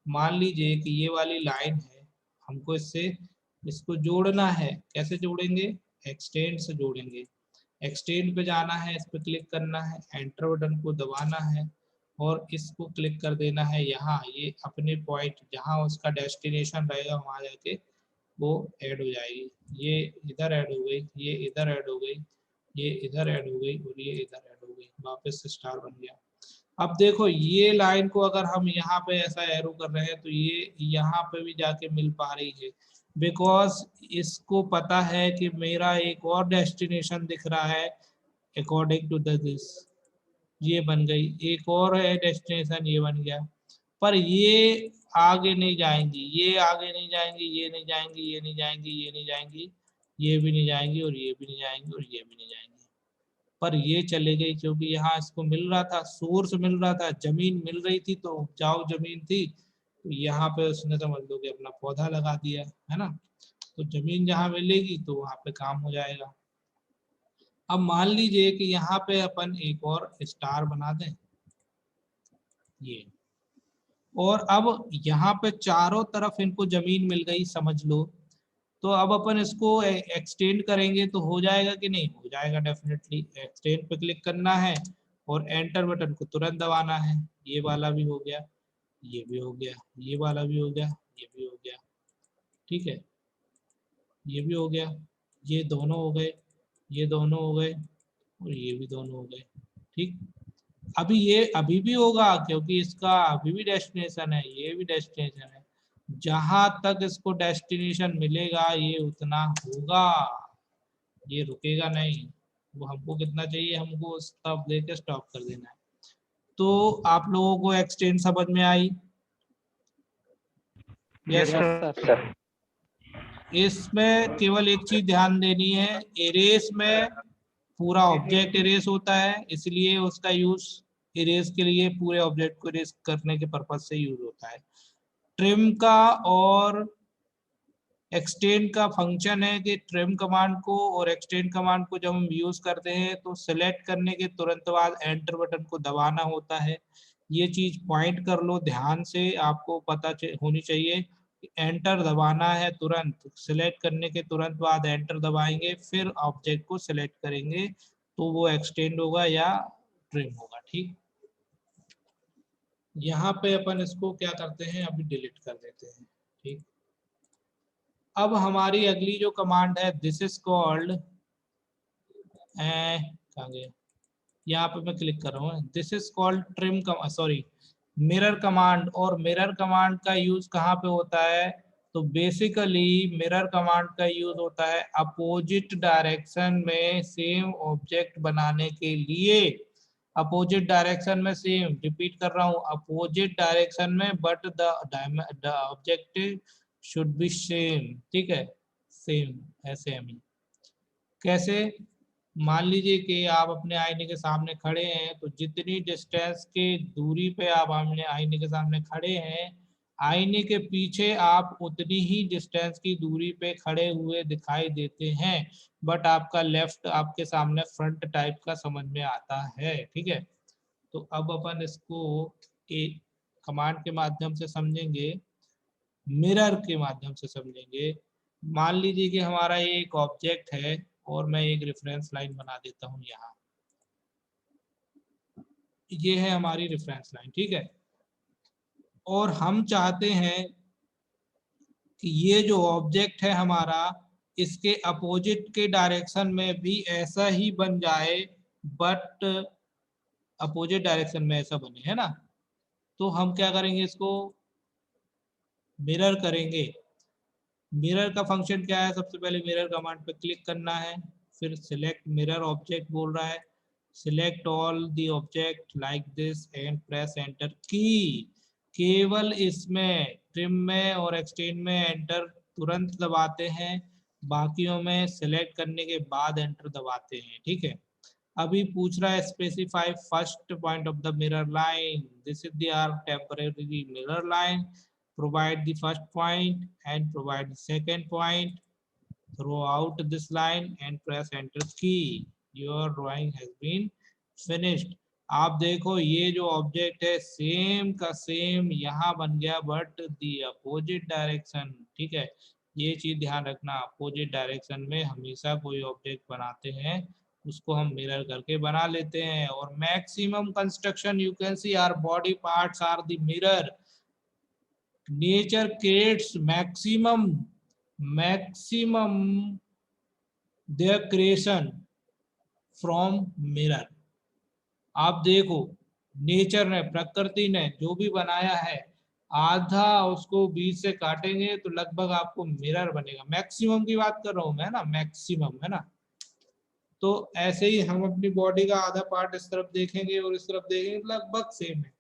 मान लीजिए कि ये वाली लाइन है, हमको इसको जोड़ना है। कैसे जोड़ेंगे? एक्सटेंड से जोड़ेंगे। एक्सटेंड पे जाना है, इस पे क्लिक करना है, एंटर बटन को दबाना है और इसको क्लिक कर देना है यहाँ। ये अपने पॉइंट जहाँ उसका डेस्टिनेशन रहेगा वहां जाके वो ऐड हो जाएगी। ये इधर ऐड हो गई, ये इधर ऐड हो गई, ये इधर ऐड हो गई और ये इधर ऐड हो गई। वापस से स्टार बन गया। अब देखो ये लाइन को अगर हम यहाँ पे ऐसा एरो कर रहे हैं तो ये यहाँ पे भी जाके मिल पा रही है, बिकॉज इसको पता है कि मेरा एक और डेस्टिनेशन दिख रहा है अकॉर्डिंग टू दिस। ये बन गई, एक और है डेस्टिनेशन, ये बन गया। पर ये आगे नहीं जाएंगी, ये आगे नहीं जाएंगी, ये नहीं जाएंगी, ये नहीं जाएंगी, ये नहीं जाएंगी, ये भी नहीं जाएंगी और ये भी नहीं जाएंगी और ये भी नहीं जाएंगी। पर ये चले गई क्योंकि यहाँ इसको मिल रहा था, सोर्स मिल रहा था, जमीन मिल रही थी, तो उपजाऊ जमीन थी। तो यहाँ पे उसने समझ लो कि अपना पौधा लगा दिया है ना। तो जमीन जहाँ मिलेगी तो वहां पे काम हो जाएगा। अब मान लीजिए कि यहाँ पे अपन एक और स्टार बना दें ये, और अब यहाँ पे चारों तरफ इनको जमीन मिल गई समझ लो। तो अब अपन इसको एक्सटेंड करेंगे तो हो जाएगा कि नहीं? हो जाएगा डेफिनेटली। एक्सटेंड पे क्लिक करना है और एंटर बटन को तुरंत दबाना है। ये वाला भी हो गया, ये भी हो गया, ये वाला भी हो गया, ये भी हो गया, ठीक है, ये भी हो गया, ये दोनों हो गए, ये दोनों हो गए और ये भी दोनों हो गए। ठीक, अभी ये अभी भी होगा क्योंकि इसका अभी भी डेस्टिनेशन है, ये भी डेस्टिनेशन है। जहां तक इसको डेस्टिनेशन मिलेगा ये उतना होगा, ये रुकेगा नहीं। वो हमको कितना चाहिए, हमको स्टॉप देके स्टॉप कर देना है। तो आप लोगों को एक्सटेंड समझ में आई? Yes sir. इसमें केवल एक चीज ध्यान देनी है, इरेज में पूरा ऑब्जेक्ट इरेज होता है, इसलिए उसका यूज इरेज के लिए पूरे ऑब्जेक्ट को इरेज करने के पर्पज से यूज होता है। ट्रिम का और एक्सटेंड का फंक्शन है कि ट्रिम कमांड को और एक्सटेंड कमांड को जब हम यूज करते हैं तो सिलेक्ट करने के तुरंत बाद एंटर बटन को दबाना होता है। ये चीज पॉइंट कर लो ध्यान से, आपको पता होनी चाहिए। एंटर दबाना है तुरंत, सिलेक्ट करने के तुरंत बाद एंटर दबाएंगे, फिर ऑब्जेक्ट को सिलेक्ट करेंगे तो वो एक्सटेंड होगा या ट्रिम होगा। ठीक, यहाँ पे अपन इसको क्या करते हैं, अभी डिलीट कर देते हैं। ठीक, अब हमारी अगली जो कमांड है दिस इज कॉल्ड, कहाँ गया, यहाँ पे मैं क्लिक कर रहा हूँ, this is called trim sorry mirror command. और मिरर कमांड का यूज कहाँ पे होता है? तो बेसिकली मिरर कमांड का यूज होता है अपोजिट डायरेक्शन में सेम ऑब्जेक्ट बनाने के लिए। अपोजिट डायरेक्शन में सेम, रिपीट कर रहा हूँ, अपोजिट डायरेक्शन में, but the object should be same. ठीक है, सेम, ऐसे हम ही। कैसे? मान लीजिए कि आप अपने आईने के सामने खड़े हैं, तो जितनी डिस्टेंस के दूरी पे आप अपने आईने के सामने खड़े हैं, आईने के पीछे आप उतनी ही डिस्टेंस की दूरी पे खड़े हुए दिखाई देते हैं, बट आपका लेफ्ट आपके सामने फ्रंट टाइप का समझ में आता है। ठीक है, तो अब अपन इसको एक कमांड के माध्यम से समझेंगे, मिरर के माध्यम से समझेंगे। मान लीजिए कि हमारा ये एक ऑब्जेक्ट है और मैं एक रेफरेंस लाइन बना देता हूं यहाँ, ये है हमारी रेफरेंस लाइन। ठीक है, और हम चाहते हैं कि ये जो ऑब्जेक्ट है हमारा, इसके अपोजिट के डायरेक्शन में भी ऐसा ही बन जाए, बट अपोजिट डायरेक्शन में ऐसा बने, है ना। तो हम क्या करेंगे, इसको मिरर करेंगे। मिरर का फंक्शन क्या है? सबसे पहले मिरर कमांड पे क्लिक करना है, फिर सिलेक्ट मिरर ऑब्जेक्ट बोल रहा है, select all the object like this and press enter की। केवल इसमें ट्रिम में और एक्सटेंड में एंटर तुरंत दबाते हैं, बाकियों में सिलेक्ट करने के बाद एंटर दबाते हैं। ठीक है, अभी पूछ रहा है specify first point of the mirror line, this is the our temporary mirror line, provide the first point and provide the second point, throw out this line and press enter key, your drawing has been finished. आप देखो ये जो object है same का same यहाँ बन गया but the opposite direction, ठीक है, ये चीज ध्यान रखना, अपोजिट डायरेक्शन में हमेशा कोई ऑब्जेक्ट बनाते हैं उसको हम मिरर करके बना लेते हैं। और maximum construction you can see are body parts are the mirror, nature creates maximum their creation from mirror. आप देखो नेचर ने, प्रकृति ने जो भी बनाया है आधा उसको बीच से काटेंगे तो लगभग आपको मिरर बनेगा, मैक्सिमम की बात कर रहा हूं मैं ना, मैक्सिमम है ना। तो ऐसे ही हम अपनी बॉडी का आधा पार्ट इस तरफ देखेंगे और इस तरफ देखेंगे लगभग सेम है।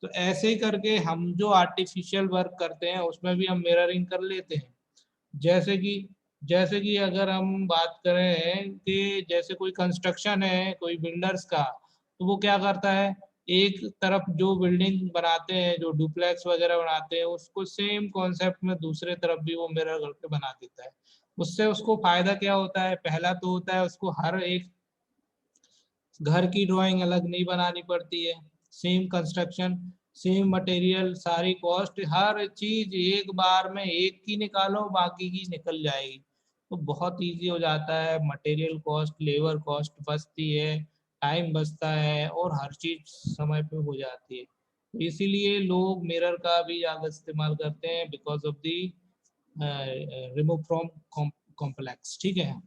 तो ऐसे ही करके हम जो आर्टिफिशियल वर्क करते हैं उसमें भी हम मिररिंग कर लेते हैं। जैसे कि अगर हम बात करें कि जैसे कोई कंस्ट्रक्शन है कोई बिल्डर्स का, तो वो क्या करता है, एक तरफ जो बिल्डिंग बनाते हैं, जो डुप्लेक्स वगैरह बनाते हैं, उसको सेम कॉन्सेप्ट में दूसरे तरफ भी वो मिरर करके बना देता है। उससे उसको फायदा क्या होता है, पहला तो होता है उसको हर एक घर की ड्राइंग अलग नहीं बनानी पड़ती है, सेम कंस्ट्रक्शन सेम मटेरियल सारी कॉस्ट हर चीज एक बार में एक की निकालो बाकी की निकल जाएगी, तो बहुत इजी हो जाता है, मटेरियल कॉस्ट लेबर कॉस्ट बचती है, टाइम बचता है और हर चीज समय पे हो जाती है। तो इसीलिए लोग मिरर का भी ज़्यादा इस्तेमाल करते हैं because of the remove from complex, ठीक है।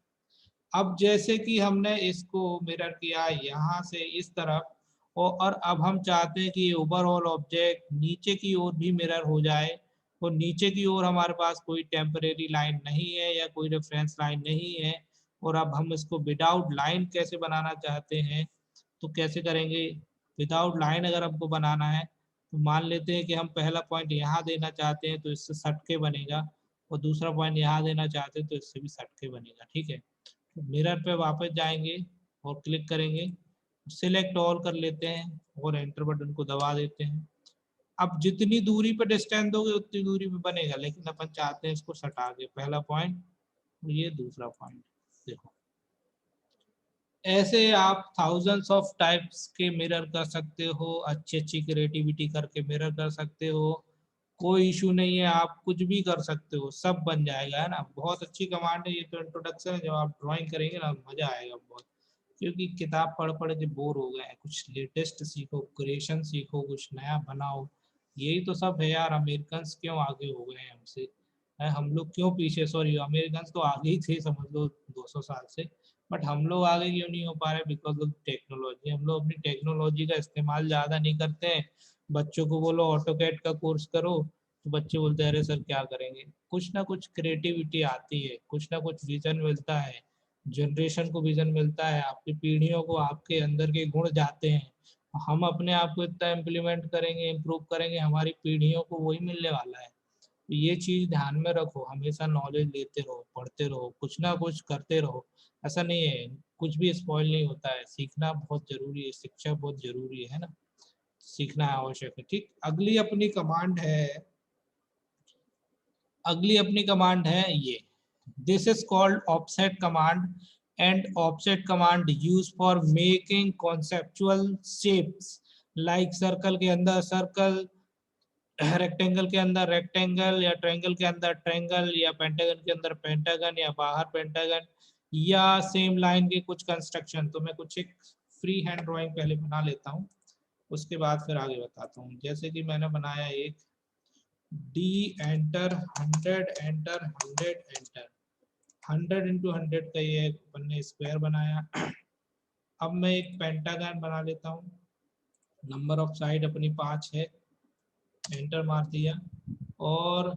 अब जैसे कि हमने इसको मिरर किया यहाँ से इस तरफ और अब हम चाहते हैं कि ओवरऑल ऑब्जेक्ट नीचे की ओर भी मिरर हो जाए, और नीचे की ओर हमारे पास कोई टेम्परेरी लाइन नहीं है या कोई रेफरेंस लाइन नहीं है, और अब हम इसको विदाउट लाइन कैसे बनाना चाहते हैं, तो कैसे करेंगे। विदाउट लाइन अगर हमको बनाना है तो मान लेते हैं कि हम पहला पॉइंट यहाँ देना चाहते हैं तो इससे सट के बनेगा, और दूसरा पॉइंट यहाँ देना चाहते हैं तो इससे भी सट के बनेगा, ठीक है। तो मिरर पे वापस जाएंगे और क्लिक करेंगे, सिलेक्ट ऑल कर लेते हैं और एंटर बटन को दबा देते हैं। अब जितनी दूरी पे डिस्टेंस दोगे उतनी दूरी पे बनेगा, लेकिन अपन चाहते हैं इसको सटा के, पहला पॉइंट और ये दूसरा पॉइंट। देखो ऐसे आप थाउजेंड्स ऑफ टाइप्स के मिरर कर सकते हो, अच्छी क्रिएटिविटी करके मिरर कर सकते हो, कोई इशू नहीं है, आप कुछ भी कर सकते हो, सब बन जाएगा, है ना। बहुत अच्छी कमांड है, ये तो इंट्रोडक्शन है, जब आप ड्राइंग करेंगे ना मजा आएगा बहुत, क्योंकि किताब पढ़ पढ़ के बोर हो गए हैं, कुछ लेटेस्ट सीखो, क्रिएशन सीखो, कुछ नया बनाओ, यही तो सब है यार। अमेरिकन क्यों आगे हो गए हैं हमसे, हम लोग क्यों पीछे, सॉरी अमेरिकन तो आगे ही थे समझ लो 200 साल से, बट हम लोग आगे क्यों नहीं हो पा रहे, बिकॉज ऑफ टेक्नोलॉजी। हम लोग अपनी टेक्नोलॉजी का इस्तेमाल ज़्यादा नहीं करते हैं। बच्चों को बोलो ऑटोकैड का कोर्स करो तो बच्चे बोलते हैं अरे सर क्या करेंगे, कुछ ना कुछ क्रिएटिविटी आती है, कुछ ना कुछ विजन मिलता है, जनरेशन को विजन मिलता है, आपकी पीढ़ियों को आपके अंदर के गुण जाते हैं, हम अपने आप को इतना इम्प्लीमेंट करेंगे, इम्प्रूव करेंगे, हमारी पीढ़ियों को वही मिलने वाला है। तो ये चीज ध्यान में रखो, हमेशा नॉलेज लेते रहो, पढ़ते रहो, कुछ ना कुछ करते रहो, ऐसा नहीं है कुछ भी स्पॉइल नहीं होता है, सीखना बहुत जरूरी है, शिक्षा बहुत जरूरी है ना, सीखना आवश्यक है, ठीक। अगली अपनी कमांड है ये, this is called offset command, and offset command use for making conceptual shapes like circle के अंदर सर्कल, रेक्टेंगल के अंदर रेक्टेंगल, या ट्रायंगल के अंदर ट्रायंगल, या पेंटागन के अंदर पेंटागन, या बाहर पेंटागन, या सेम लाइन के कुछ कंस्ट्रक्शन। तो मैं कुछ एक फ्री हैंड ड्राइंग पहले बना लेता हूँ, उसके बाद फिर आगे बताता हूँ। जैसे कि मैंने बनाया एक D enter 100 enter 100 enter 100 into 100 का ये अपन ने स्क्वायर बनाया। अब मैं एक पेंटागन बना लेता हूँ, नंबर ऑफ साइड अपनी 5 है, एंटर मार दिया और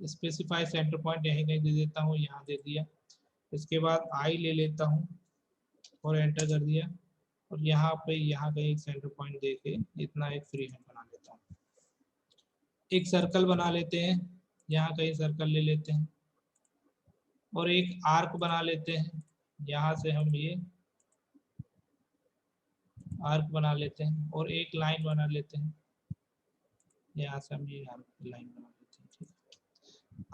स्पेसिफाई सेंटर पॉइंट यहीं कहीं दे देता हूँ, यहाँ दे दिया। इसके बाद आई ले लेता हूँ और एंटर कर दिया, और यहाँ पे यहाँ कहीं एक सेंटर पॉइंट दे के इतना एक फ्री हैंड बना लेता हूँ। एक सर्कल बना लेते हैं, यहाँ कहीं सर्कल ले लेते हैं, और एक आर्क बना लेते हैं, यहाँ से हम ये आर्क बना लेते हैं और एक लाइन बना लेते हैं, यहाँ से हम ये लाइन बना लेते हैं। ठीक है,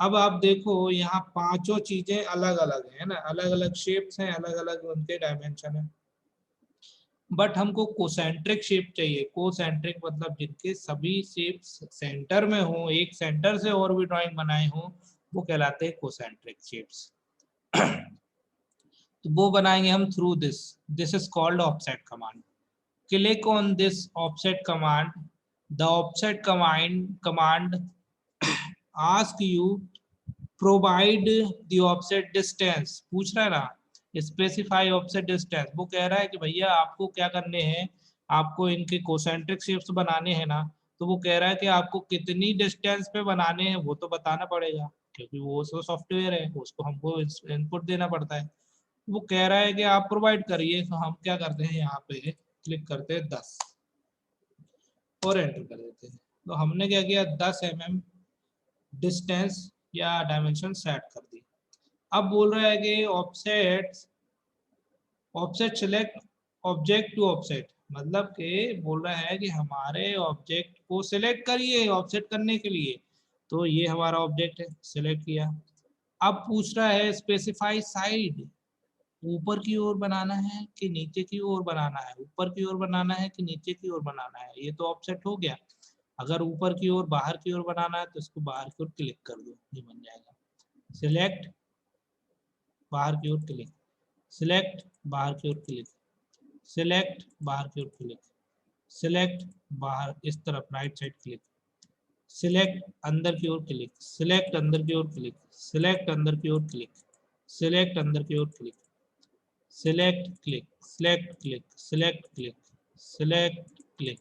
अब आप देखो यहाँ पांचों चीजें अलग अलग है ना, अलग अलग शेप्स हैं, अलग अलग उनके डायमेंशन है, बट हमको कोसेंट्रिक शेप चाहिए। कोसेंट्रिक मतलब जिनके सभी शेप्स सेंटर में हो, एक सेंटर से और भी ड्राइंग बनाए हो, वो कहलाते हैं कोसेंट्रिक शेप्स। तो वो बनाएंगे हम through this is called offset command. Click on this offset command, the offset command ask you provide the offset distance, पूछ रहा है ना, स्पेसिफाई ऑफसेट डिस्टेंस। वो कह रहा है कि भैया आपको क्या करने हैं, आपको इनके कोसेंट्रिक शेप्स बनाने हैं ना, तो वो कह रहा है कि आपको कितनी डिस्टेंस पे बनाने हैं वो तो बताना पड़ेगा, क्योंकि वो सॉफ्टवेयर है, उसको हमको इनपुट देना पड़ता है। वो कह रहा है कि आप प्रोवाइड करिए, तो हम क्या करते हैं, यहाँ पे क्लिक करते हैं 10 और एंटर कर देते हैं। तो हमने क्या किया, 10 mm डिस्टेंस या डायमेंशन सेट कर दी। अब बोल रहा है कि offset select object to offset, मतलब कि बोल रहा है कि हमारे ऑब्जेक्ट को सिलेक्ट करिए ऑफसेट करने के लिए। तो ये हमारा ऑब्जेक्ट है, सिलेक्ट किया। अब पूछ रहा है स्पेसिफाई साइड, ऊपर की ओर बनाना है कि नीचे की ओर बनाना है, ऊपर की ओर बनाना है कि नीचे की ओर बनाना है। ये तो ऑफसेट हो गया। अगर ऊपर की ओर बाहर की ओर बनाना है तो इसको बाहर की ओर क्लिक कर दो, ये बन जाएगा। सिलेक्ट बाहर की ओर क्लिक, सिलेक्ट बाहर की ओर क्लिक, सिलेक्ट बाहर की ओर क्लिक, सिलेक्ट बाहर इस तरफ राइट साइड क्लिक, सिलेक्ट अंदर की ओर क्लिक, सिलेक्ट अंदर की ओर क्लिक, सिलेक्ट अंदर की ओर क्लिक, सिलेक्ट अंदर की ओर click, select click, select click, select click, select click,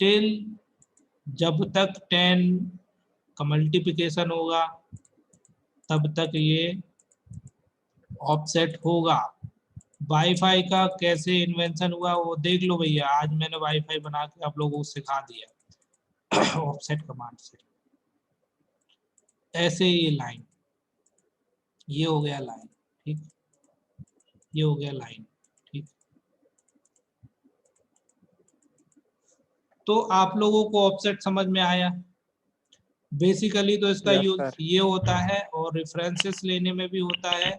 till जब तक 10 का मल्टीप्लिकेशन होगा तब तक ये ऑफसेट होगा। वाईफाई का कैसे इन्वेंशन हुआ वो देख लो भैया, आज मैंने वाईफाई बना के आप लोगों को सिखा दिया ऑफसेट कमांड से। ऐसे ये लाइन, ये हो गया लाइन, ठीक, ये हो गया लाइन, ठीक। तो आप लोगों को ऑफसेट समझ में आया। बेसिकली तो इसका Yes, यूज sir. ये होता है और रेफरेंसेस लेने में भी होता है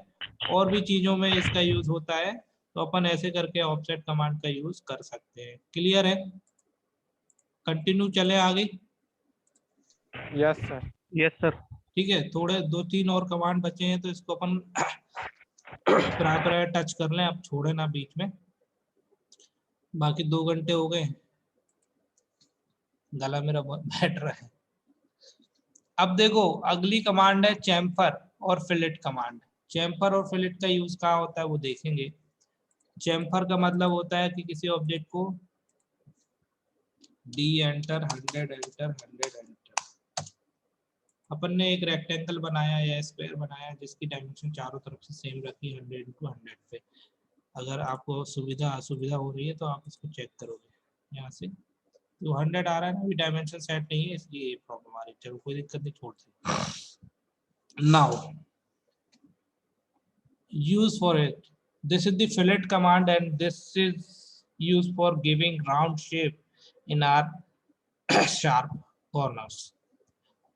और भी चीजों में इसका यूज होता है। तो अपन ऐसे करके ऑफसेट कमांड का यूज कर सकते हैं। क्लियर है? कंटिन्यू चले आगे। Yes, sir. Yes sir. ठीक है, थोड़े 2-3 और कमांड बचे हैं तो इसको अपन प्राय टच कर लें, अब छोड़े ना बीच में। बाकी 2 घंटे हो गए, गला मेरा बहुत बैठ रहा है। अब देखो अगली कमांड है चैम्फर और फिलेट कमांड। चैम्फर और फिलेट का यूज कहाँ होता है वो देखेंगे। चैम्फर का मतलब होता है कि किसी ऑब्जेक्ट को डी एंटर 100 एंटर 100 एंटर, अपन ने एक रेक्टेंगल बनाया या स्क्वायर बनाया जिसकी डायमेंशन चारों तरफ से सेम रखी 100 × 100 पे। अगर आपको सुविधा असुविधा हो रही है तो आप इसको चेक करोगे यहाँ से। तो 100 आ रहा है ना, अभी डायमेंशन सेट नहीं है इसलिए ये प्रॉब्लम आ रही है। चलो कोई दिक्कत नहीं, छोड़ दी। Now use for it, this is the fillet command and this is used for giving round shape in our sharp corners।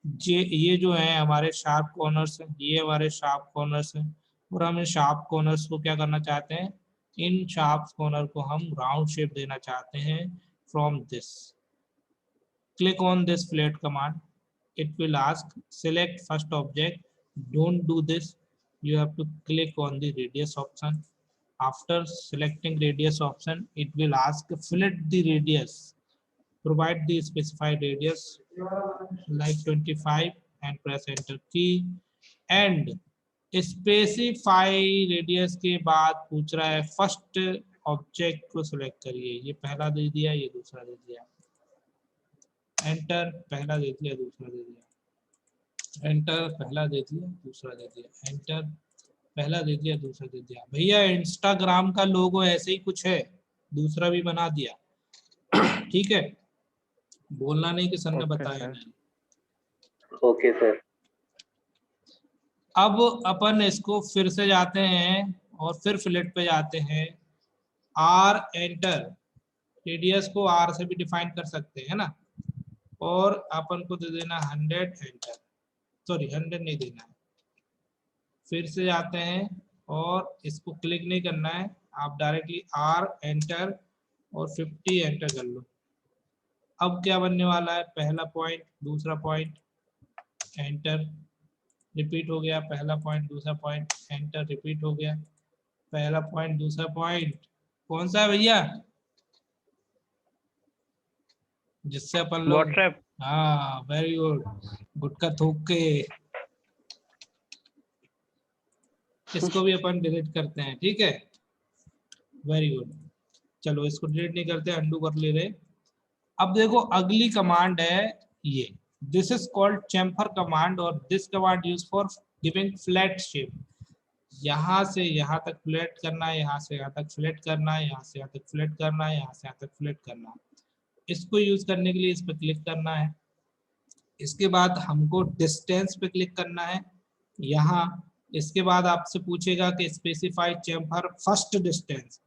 ये जो है हमारे शार्प कॉर्नर्स हैं, ये हमारे शार्प कॉर्नर्स हैं और हम इन शार्प कॉर्नर्स को क्या करना चाहते हैं, इन शार्प कॉर्नर को हम राउंड शेप देना चाहते हैं। From this click on this fillet command, it will ask select first object, don't do this, you have to click on the radius option. After selecting radius option it will ask fillet the radius, provide the specified radius like 25 and press enter key and specify radius के बाद पूछ रहा है first object को select करिए। ये पहला दे दिया, ये दूसरा दे दिया, एंटर, पहला दे दिया दूसरा दे दिया, एंटर, पहला दे दिया दूसरा दे दिया, एंटर, पहला दे दिया दूसरा दे दिया। भैया इंस्टाग्राम का लोगो ऐसे ही कुछ है, दूसरा भी बना दिया। ठीक है, बोलना नहीं कि सर ने बताया नहीं। Okay sir. अब अपन इसको फिर से जाते हैं और फिर फिलेट पे जाते हैं। आर एंटर, रेडियस को आर से भी डिफाइन कर सकते हैं ना, और अपन को दे देना 100 एंटर, सॉरी 100 नहीं देना है, फिर से जाते हैं और इसको क्लिक नहीं करना है, आप डायरेक्टली आर एंटर और 50 एंटर कर लो। अब क्या बनने वाला है, पहला पॉइंट दूसरा पॉइंट एंटर, रिपीट हो गया, पहला पॉइंट दूसरा पॉइंट एंटर, रिपीट हो गया, पहला पॉइंट दूसरा पॉइंट, कौन सा है भैया जिससे अपन लोग, हाँ वेरी गुड, गुटका थूक के, इसको भी अपन डिलीट करते हैं, ठीक है, वेरी गुड। चलो इसको डिलीट नहीं करते, अंडू कर ले रहे। अब देखो अगली कमांड है ये, this is called chamfer command, और this command use for giving flat shape. यहाँ से यहाँ तक फ्लैट करना है, यहाँ से यहाँ तक फ्लैट करना है, यहाँ से यहाँ तक फ्लैट करना है, यहाँ से यहाँ तक फ्लैट करना है। इसको यूज करने के लिए इस पर क्लिक करना है, इसके बाद हमको डिस्टेंस पे क्लिक करना है यहाँ, इसके बाद आपसे पूछेगा कि specify chamfer first distance.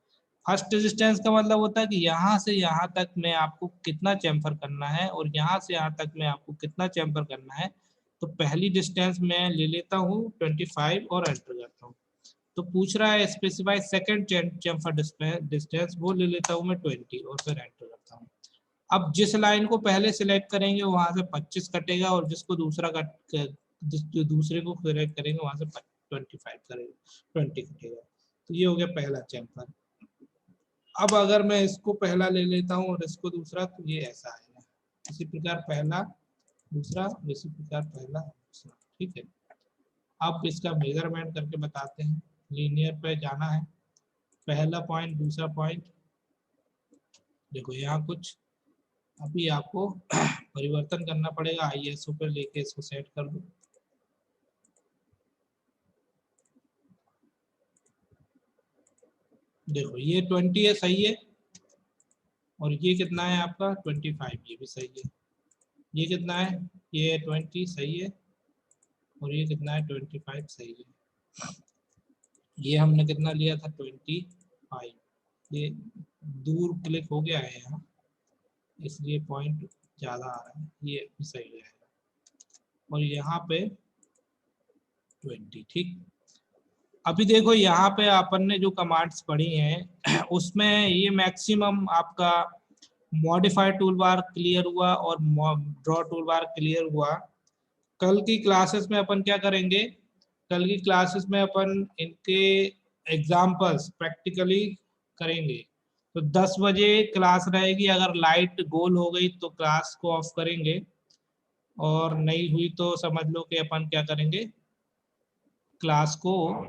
First distance का मतलब होता है कि यहाँ से यहाँ तक में आपको कितना चैम्फर करना है, और यहाँ से यहाँ तक में आपको कितना चैम्फर करना है। तो पहली डिस्टेंस मैं ले लेता हूँ 25 और एंटर करता हूँ। तो पूछ रहा है स्पेसिफाई सेकंड चैम्फर डिस्टेंस, वो ले लेता हूँ मैं 20 और फिर एंटर करता हूँ। अब जिस लाइन को पहले सिलेक्ट करेंगे वहां से 25 कटेगा, और जिसको दूसरे को सिलेक्ट करेंगे वहां से 25 करेगा, 20 कटेगा। तो ये हो गया पहला चैम्फर। अब अगर मैं इसको पहला ले लेता हूँ और इसको दूसरा, तो ये ऐसा आएगा, इसी प्रकार पहला दूसरा, इसी प्रकार पहला दूसरा, ठीक है। अब इसका मेजरमेंट करके बताते हैं, लीनियर पे जाना है, पहला पॉइंट दूसरा पॉइंट, देखो यहाँ कुछ अभी आपको परिवर्तन करना पड़ेगा, ISO पे लेके इसको सेट कर दो। देखो ये 20 है, सही है, और ये कितना है आपका 25, ये भी सही है। ये कितना है, ये 20 सही है, और ये कितना है 25 सही है। ये हमने कितना लिया था 25, ये दूर क्लिक हो गया है यहाँ, इसलिए पॉइंट ज़्यादा आ रहा है, ये भी सही रहेगा, और यहाँ पे 20, ठीक। अभी देखो यहाँ पे अपन ने जो कमांड्स पढ़ी हैं उसमें ये मैक्सिमम आपका मॉडिफाई टूलबार क्लियर हुआ और ड्रॉ टूलबार क्लियर हुआ। कल की क्लासेस में अपन क्या करेंगे, कल की क्लासेस में अपन इनके एग्जाम्पल्स प्रैक्टिकली करेंगे। तो 10 बजे क्लास रहेगी, अगर लाइट गोल हो गई तो क्लास को ऑफ करेंगे, और नहीं हुई तो समझ लो कि अपन क्या करेंगे, क्लास को